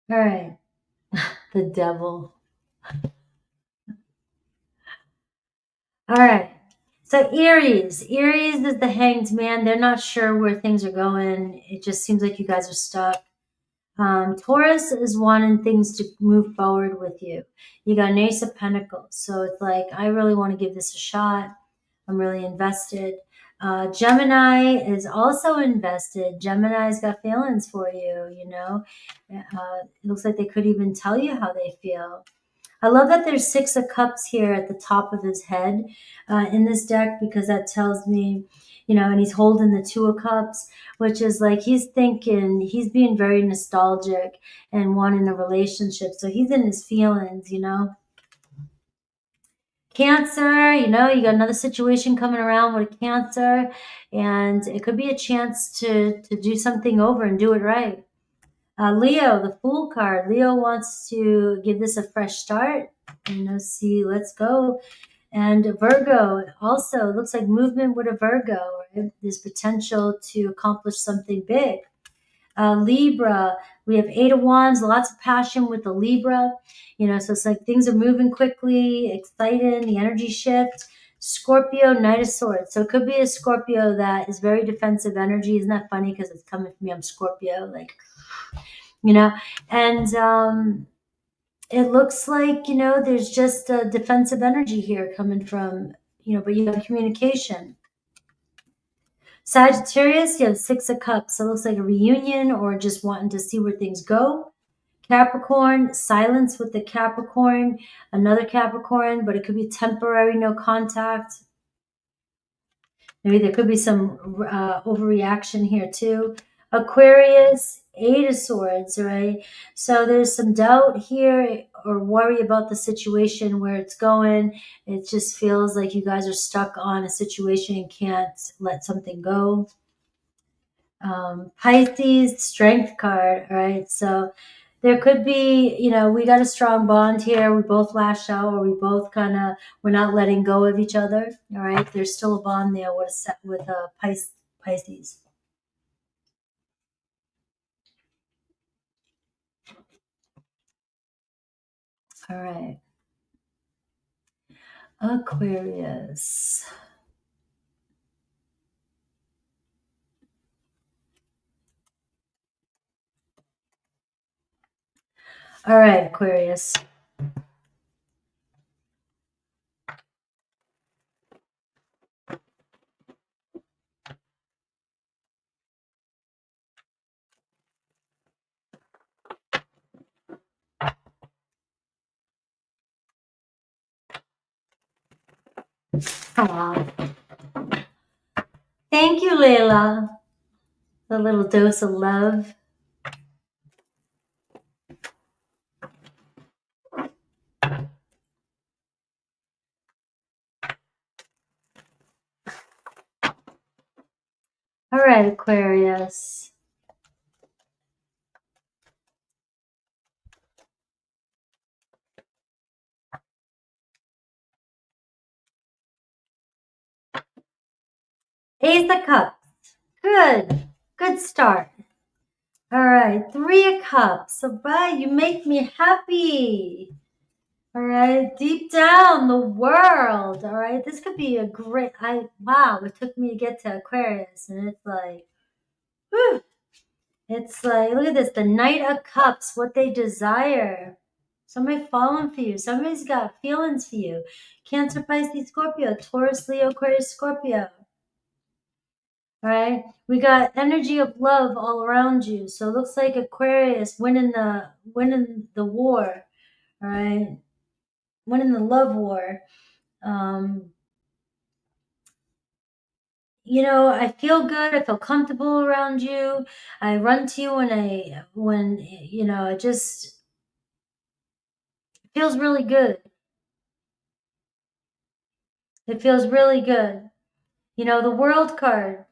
all right. The devil. All right. So Aries is the Hanged Man. They're not sure where things are going. It just seems like you guys are stuck. Taurus is wanting things to move forward with you. You got an Ace of Pentacles. So it's like, I really want to give this a shot. I'm really invested. Gemini is also invested. Gemini's got feelings for you, It looks like they could even tell you how they feel. I love that there's 6 of Cups here at the top of his head in this deck, because that tells me, you know, and he's holding the Two of Cups, which is like he's thinking, he's being very nostalgic and wanting a relationship. So he's in his feelings, you know. Cancer, you know, you got another situation coming around with a Cancer, and it could be a chance to do something over and do it right. Leo, the Fool card. Leo wants to give this a fresh start. You know, see, let's go. And Virgo also looks like movement with a Virgo. Right? There's potential to accomplish something big. Libra, we have Eight of Wands, lots of passion with the Libra. You know, so it's like things are moving quickly, exciting, the energy shift. Scorpio, Knight of Swords. So it could be a Scorpio that is very defensive energy. Isn't that funny? Because it's coming from me. I'm Scorpio, like, you know. And it looks like, you know, there's just a defensive energy here coming from, you know, but you have communication. Sagittarius, you have Six of Cups. So it looks like a reunion or just wanting to see where things go. Capricorn, silence with the Capricorn, another Capricorn, but it could be temporary, no contact. Maybe there could be some overreaction here too. Aquarius, Eight of Swords, right? So there's some doubt here or worry about the situation where it's going. It just feels like you guys are stuck on a situation and can't let something go. Pisces, Strength card, right? So there could be, you know, we got a strong bond here. We both lash out, or we both kind of, we're not letting go of each other. All right. There's still a bond there with Pisces. All right. Aquarius. All right, Aquarius. Aw. Thank you, Layla. A little dose of love. All right, Aquarius. Ace of Cups. Good. Good start. All right, Three of Cups. All right, you make me happy. All right, deep down the world. All right, this could be a great. Wow, it took me to get to Aquarius, and it's like, whew, it's like, look at this, the Knight of Cups, what they desire. Somebody falling for you. Somebody's got feelings for you. Cancer, Pisces, Scorpio, Taurus, Leo, Aquarius, Scorpio. All right, we got energy of love all around you. So it looks like Aquarius winning the war. All right, winning the love war. You know, I feel good. I feel comfortable around you. I run to you when you know, it just feels really good. It feels really good. You know, the World card.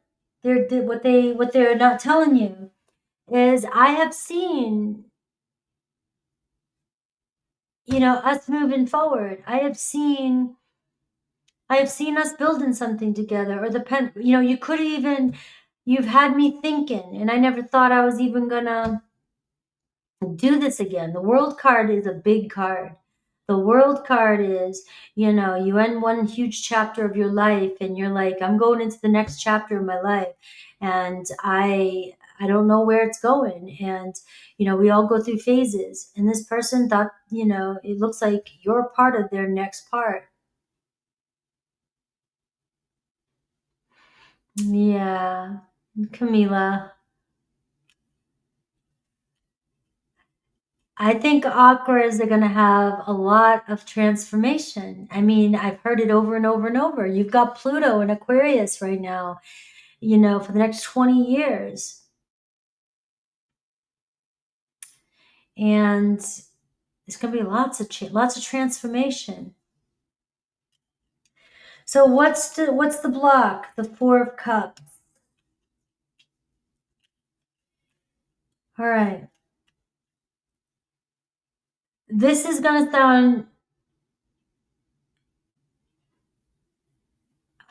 What they're not telling you is I have seen, you know, us moving forward. I have seen us building something together, or you know, you've had me thinking, and I never thought I was even gonna do this again. The World card is a big card. The World card is, you know, you end one huge chapter of your life and you're like, I'm going into the next chapter of my life. And I don't know where it's going. And, you know, we all go through phases. And this person thought, you know, it looks like you're part of their next part. Yeah. Camila. I think Aquarians are going to have a lot of transformation. I mean, I've heard it over and over and over. You've got Pluto in Aquarius right now, you know, for the next 20 years. And there's going to be lots of transformation. So what's the block? The Four of Cups. All right. This is going to sound,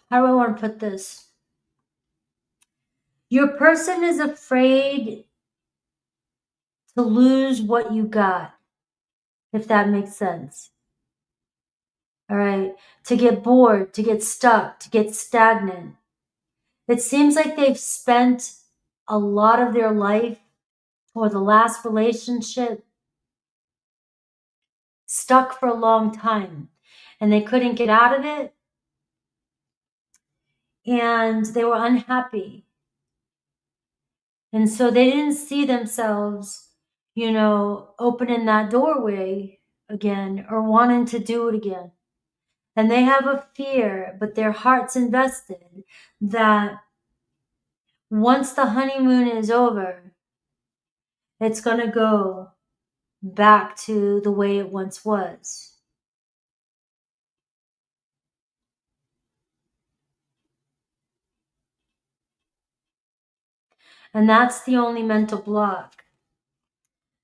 how do I want to put this? Your person is afraid to lose what you got, if that makes sense. All right. To get bored, to get stuck, to get stagnant. It seems like they've spent a lot of their life or the last relationship stuck for a long time and they couldn't get out of it and they were unhappy. And so they didn't see themselves, you know, opening that doorway again or wanting to do it again. And they have a fear, but their heart's invested that once the honeymoon is over, it's going to go back to the way it once was. And that's the only mental block.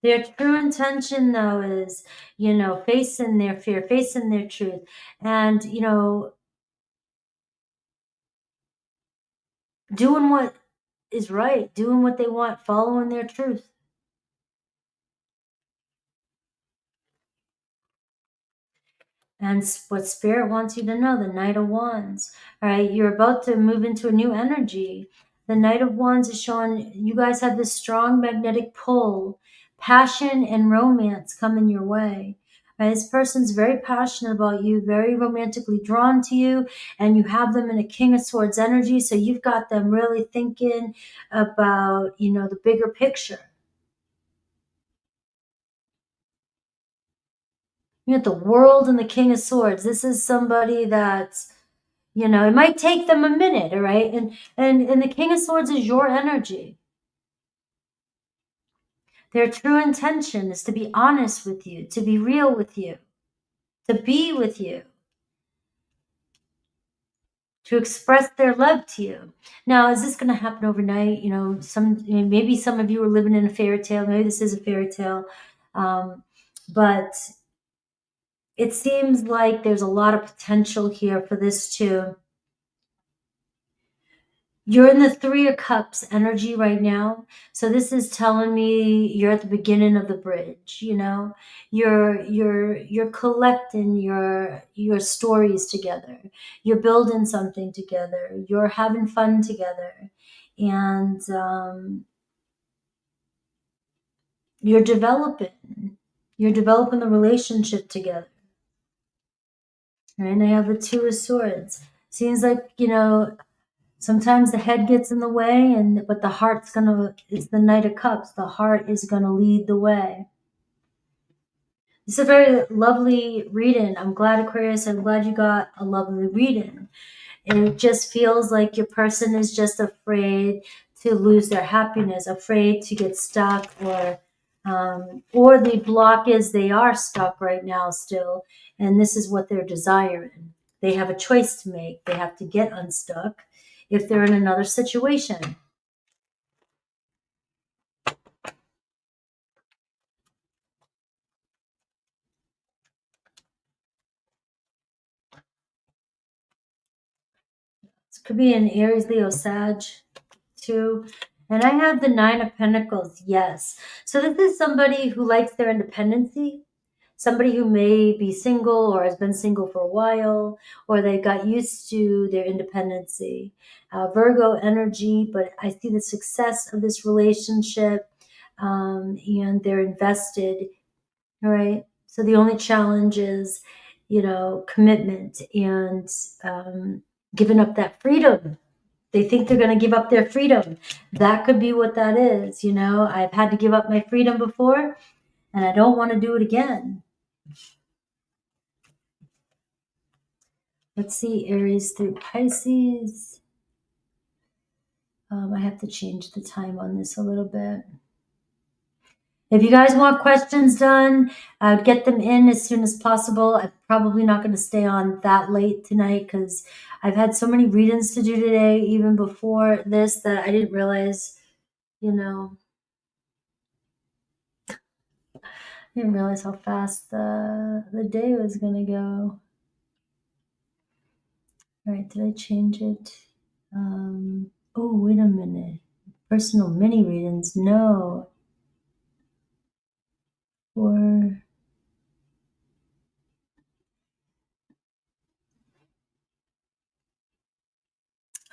Their true intention, though, is, you know, facing their fear, facing their truth, and, you know, doing what is right, doing what they want, following their truth. And what Spirit wants you to know, the Knight of Wands, all right, you're about to move into a new energy. The Knight of Wands is showing you guys have this strong magnetic pull, passion and romance coming your way. Right? This person's very passionate about you, very romantically drawn to you, and you have them in a King of Swords energy, so you've got them really thinking about, you know, the bigger picture. You got the World and the King of Swords. This is somebody that's, you know, it might take them a minute, all right? And the King of Swords is your energy. Their true intention is to be honest with you, to be real with you, to be with you, to express their love to you. Now, is this going to happen overnight? You know, maybe some of you are living in a fairy tale. Maybe this is a fairy tale. But it seems like there's a lot of potential here for this too. You're in the Three of Cups energy right now. So this is telling me you're at the beginning of the bridge, you know. You're collecting your stories together. You're building something together. You're having fun together. And you're developing the relationship together. Right? And I have the Two of Swords. Seems like, you know, sometimes the head gets in the way, but the heart's it's the Knight of Cups. The heart is gonna lead the way. It's a very lovely reading. I'm glad, Aquarius, I'm glad you got a lovely reading. And it just feels like your person is just afraid to lose their happiness, afraid to get stuck, or the block is they are stuck right now still, and this is what they're desiring. They have a choice to make. They have to get unstuck if they're in another situation. It could be an Aries, Leo, Sag too. And I have the Nine of Pentacles, yes. So this is somebody who likes their independency, somebody who may be single or has been single for a while, or they got used to their independency. Virgo energy, but I see the success of this relationship, and they're invested, all right? So the only challenge is, you know, commitment and giving up that freedom. They think they're going to give up their freedom. That could be what that is. You know, I've had to give up my freedom before, and I don't want to do it again. Let's see, Aries through Pisces. I have to change the time on this a little bit. If you guys want questions done, I would get them in as soon as possible. I'm probably not going to stay on that late tonight because I've had so many readings to do today, even before this, that I didn't realize, I didn't realize how fast the day was going to go. All right, did I change it? Oh, wait a minute. Personal mini readings, no. Or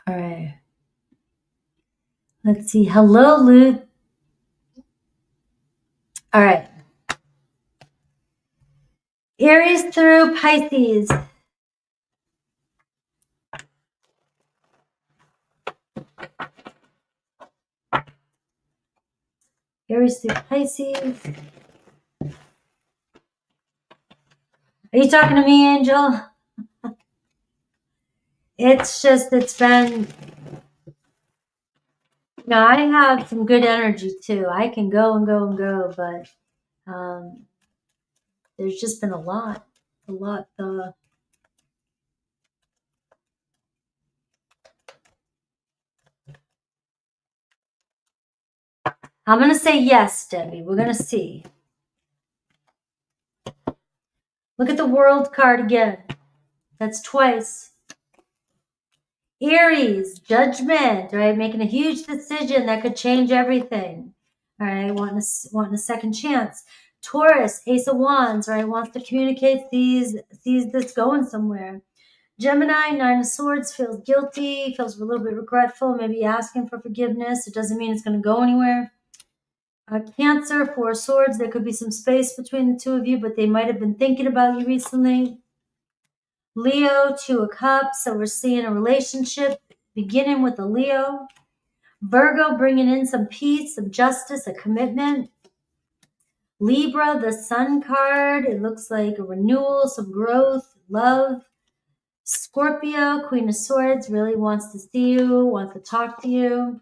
all right. Let's see. Hello, Luke. All right. Aries through Pisces. Aries through Pisces. Are you talking to me, Angel? It's been, I have some good energy too. I can go and go and go, but there's just been a lot. I'm going to say yes, Debbie. We're going to see. Look at the World card again. That's twice. Aries, judgment, right? Making a huge decision that could change everything. All right, wanting a second chance. Taurus, Ace of Wands, right? Wants to communicate, sees this going somewhere. Gemini, Nine of Swords, feels guilty, feels a little bit regretful, maybe asking for forgiveness. It doesn't mean it's going to go anywhere. Cancer, Four of Swords, there could be some space between the two of you, but they might have been thinking about you recently. Leo, Two of Cups, so we're seeing a relationship beginning with a Leo. Virgo, bringing in some peace, some justice, a commitment. Libra, the Sun card, it looks like a renewal, some growth, love. Scorpio, Queen of Swords, really wants to see you, wants to talk to you.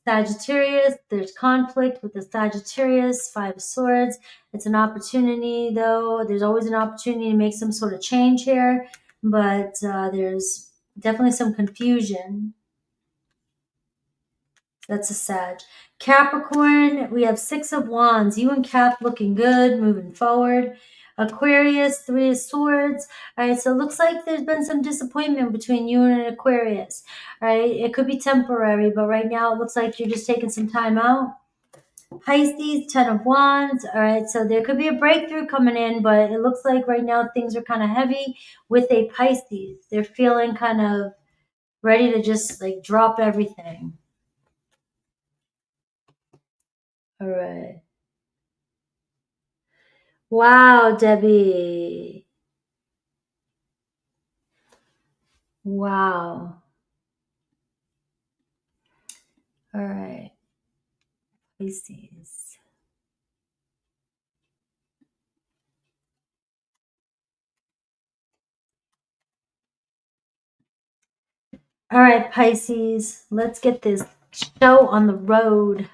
Sagittarius, there's conflict with the Sagittarius, Five of Swords. It's an opportunity, though. There's always an opportunity to make some sort of change here, but there's definitely some confusion. That's a Sag. Capricorn, we have Six of Wands. You and Cap looking good, moving forward. Aquarius, Three of Swords. All right, so it looks like there's been some disappointment between you and an Aquarius. All right, it could be temporary, but right now it looks like you're just taking some time out. Pisces, Ten of Wands. All right, so there could be a breakthrough coming in, but it looks like right now things are kind of heavy with a Pisces. They're feeling kind of ready to just like drop everything. All right. Wow, Debbie. Wow. All right. Pisces. All right, Pisces. Let's get this show on the road.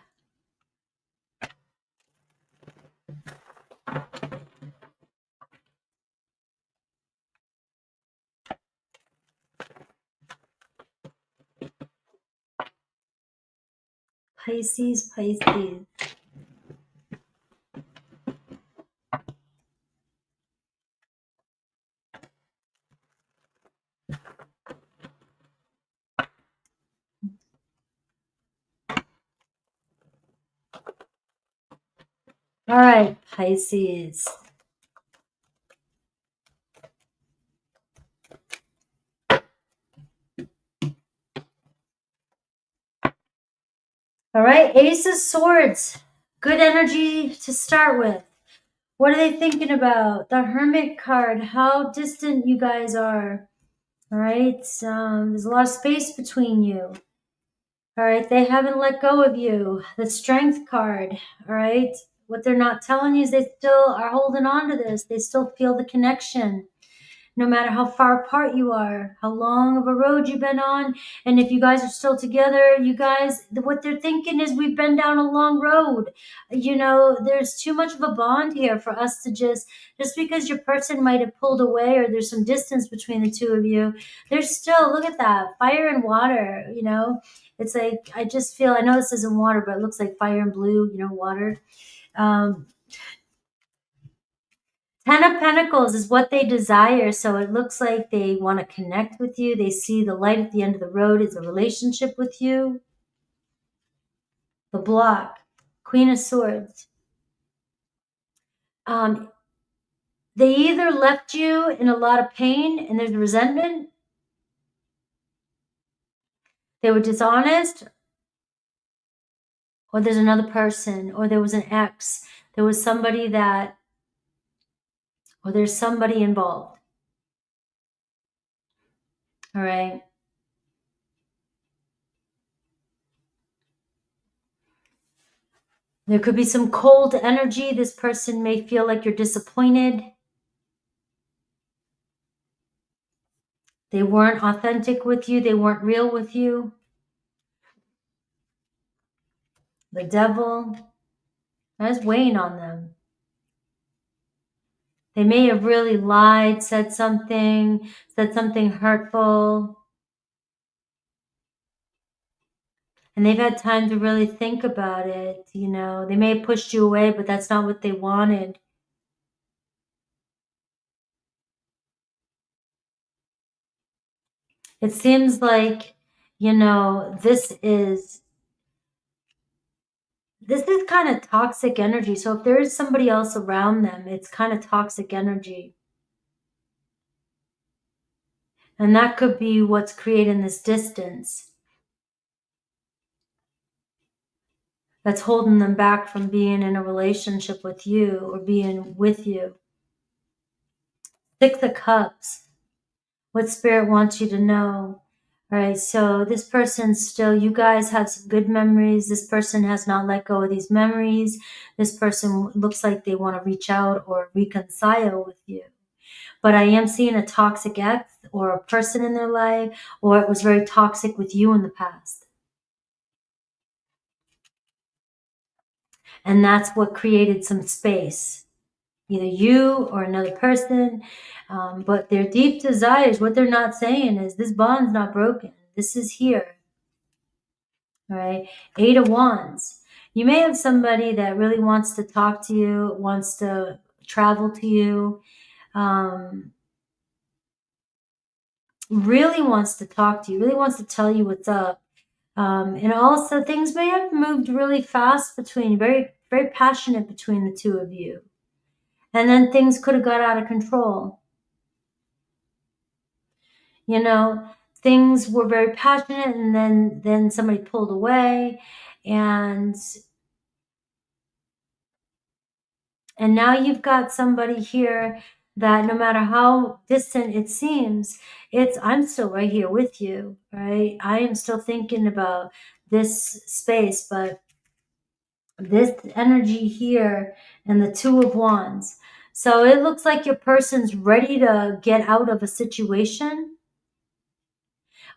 Pisces, Pisces. All right, Pisces. All right, Ace of Swords. Good energy to start with. What are they thinking about? The Hermit card, how distant you guys are. All right, there's a lot of space between you. All right, they haven't let go of you. The Strength card, all right? what they're not telling you is they still are holding on to this. They still feel the connection. No matter how far apart you are, how long of a road you've been on, and if you guys are still together, you guys, what they're thinking is we've been down a long road. You know, there's too much of a bond here for us to just because your person might have pulled away or there's some distance between the two of you, there's still, look at that, fire and water, you know? It's like, I just feel, I know this isn't water, but it looks like fire and blue, you know, water. Ten of Pentacles is what they desire. So it looks like they want to connect with you. They see the light at the end of the road is a relationship with you. The block, Queen of Swords. They either left you in a lot of pain and there's resentment. They were dishonest. Or there's another person. Or there was an ex. There was somebody that, or there's somebody involved. All right. There could be some cold energy. This person may feel like you're disappointed. They weren't authentic with you. They weren't real with you. The devil, that's weighing on them. They may have really lied, said something hurtful. And they've had time to really think about it. You know, they may have pushed you away, but that's not what they wanted. It seems like, you know, this is kind of toxic energy. So if there is somebody else around them, it's kind of toxic energy. And that could be what's creating this distance. That's holding them back from being in a relationship with you or being with you. Six of Cups. What Spirit wants you to know. All right, so this person's still, you guys have some good memories. This person has not let go of these memories. This person looks like they want to reach out or reconcile with you. But I am seeing a toxic ex or a person in their life, or it was very toxic with you in the past. And that's what created some space. Either you or another person. But their deep desires, what they're not saying is this bond's not broken. This is here. All right. 8 of Wands. You may have somebody that really wants to talk to you, wants to travel to you, really wants to talk to you, really wants to tell you what's up. And also things may have moved really fast between, very, very passionate between the two of you. And then things could have got out of control. You know, things were very passionate and then somebody pulled away and now you've got somebody here that no matter how distant it seems, I'm still right here with you, right? I am still thinking about this space, but this energy here and the 2 of Wands. So it looks like your person's ready to get out of a situation,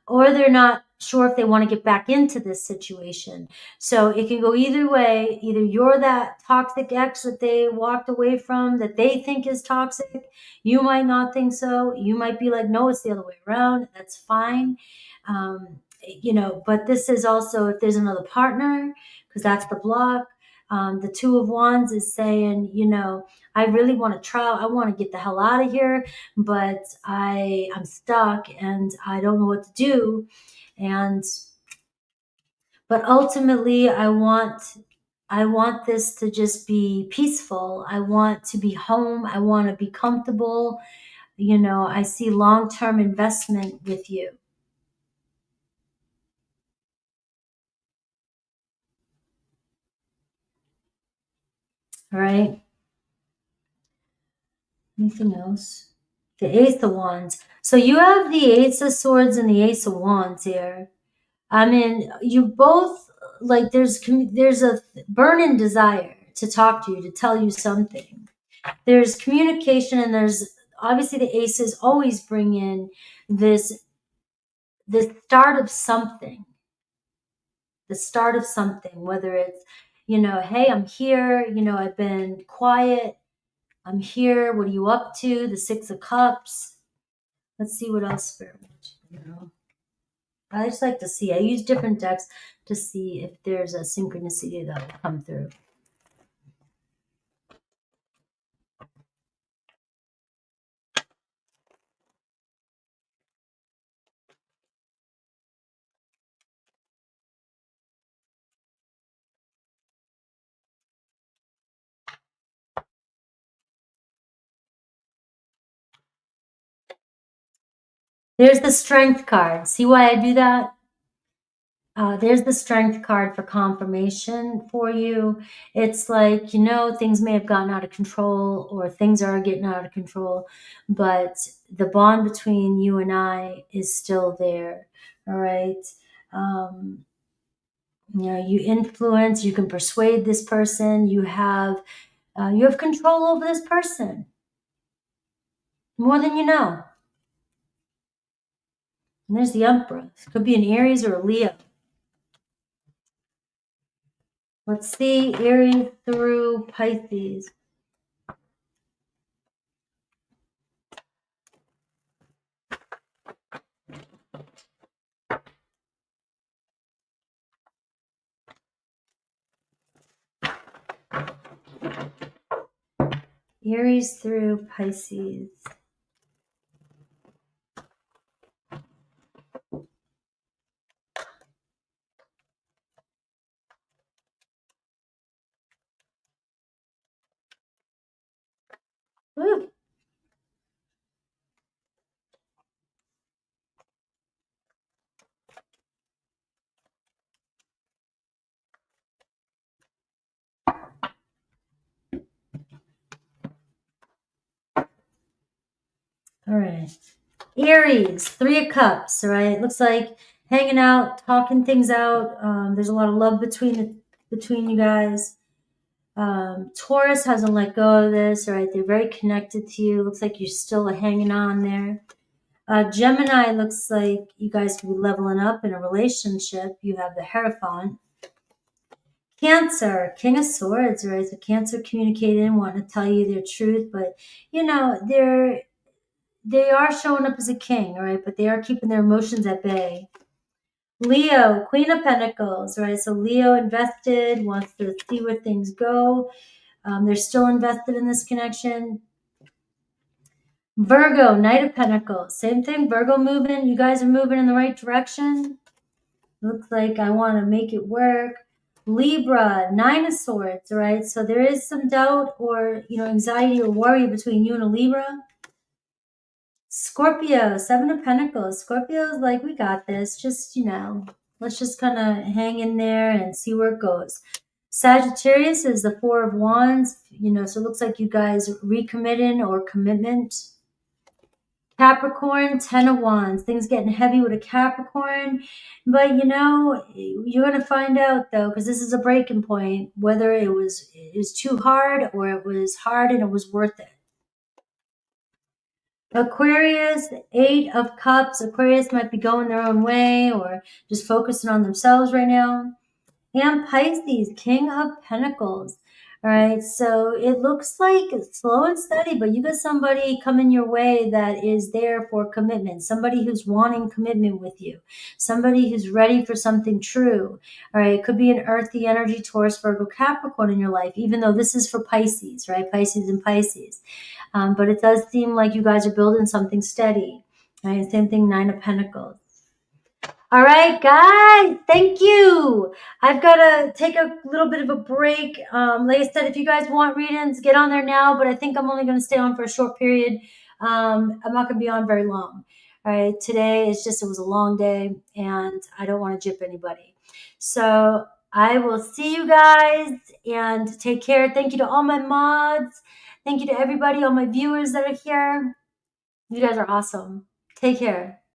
or they're not sure if they want to get back into this situation. So it can go either way. Either you're that toxic ex that they walked away from, that they think is toxic. You might not think so. You might be like, no, it's the other way around. That's fine. You know, but this is also, if there's another partner, because that's the block. The 2 of Wands is saying, you know, I really want to travel. I want to get the hell out of here, but I'm stuck and I don't know what to do. But ultimately I want this to just be peaceful. I want to be home. I want to be comfortable. You know, I see long-term investment with you. All right. Anything else? The Ace of Wands. So you have the Ace of Swords and the Ace of Wands here. I mean, you both, like, there's a burning desire. to talk to you, to tell you something. There's communication, and there's obviously the aces always bring in this the start of something. The start of something, whether it's, hey, I'm here, I've been quiet, I'm here, what are you up to? The Six of Cups. Let's see what else Spirit wants you to know. I just like to see. I use different decks to see if there's a synchronicity that will come through. There's the Strength card. See why I do that? There's the Strength card for confirmation for you. It's like, things may have gotten out of control, or things are getting out of control, but the bond between you and I is still there. All right. You influence, you can persuade this person. You have control over this person more than you know. And there's the Emperor. It could be an Aries or a Leo. Let's see, Aries through Pisces. Aries through Pisces. Woo. All right. Aries, Three of Cups, all right? Looks like hanging out, talking things out. There's a lot of love between you guys. Taurus hasn't let go of this, all right? They're very connected to you. Looks like you're still hanging on there. Gemini, looks like you guys could be leveling up in a relationship. You have the Hierophant. Cancer, King of Swords, right? So Cancer communicating, wanting to tell you their truth, but they are showing up as a king, all right? But they are keeping their emotions at bay. Leo, Queen of Pentacles, right? So Leo invested, wants to see where things go. They're still invested in this connection. Virgo, Knight of Pentacles, same thing. Virgo moving. You guys are moving in the right direction. Looks like I want to make it work. Libra, Nine of Swords, right? So there is some doubt or, anxiety or worry between you and a Libra. Scorpio, Seven of Pentacles. Scorpio's like, we got this. Just, let's just kind of hang in there and see where it goes. Sagittarius is the Four of Wands, so it looks like you guys recommitting or commitment. Capricorn, Ten of Wands. Things getting heavy with a Capricorn. But, you're going to find out, though, because this is a breaking point, whether it was too hard or it was hard and it was worth it. Aquarius, Eight of Cups. Aquarius might be going their own way or just focusing on themselves right now. And Pisces, King of Pentacles. All right, so it looks like slow and steady, but you got somebody coming your way that is there for commitment, somebody who's wanting commitment with you, somebody who's ready for something true. All right, it could be an earthy energy, Taurus, Virgo, Capricorn in your life, even though this is for Pisces, right? Pisces and Pisces. But it does seem like you guys are building something steady. Right? Same thing, Nine of Pentacles. All right, guys, thank you. I've got to take a little bit of a break. Like I said, if you guys want readings, get on there now, but I think I'm only going to stay on for a short period. I'm not going to be on very long. All right, today it was a long day, and I don't want to gyp anybody. So I will see you guys, and take care. Thank you to all my mods. Thank you to everybody, all my viewers that are here. You guys are awesome. Take care.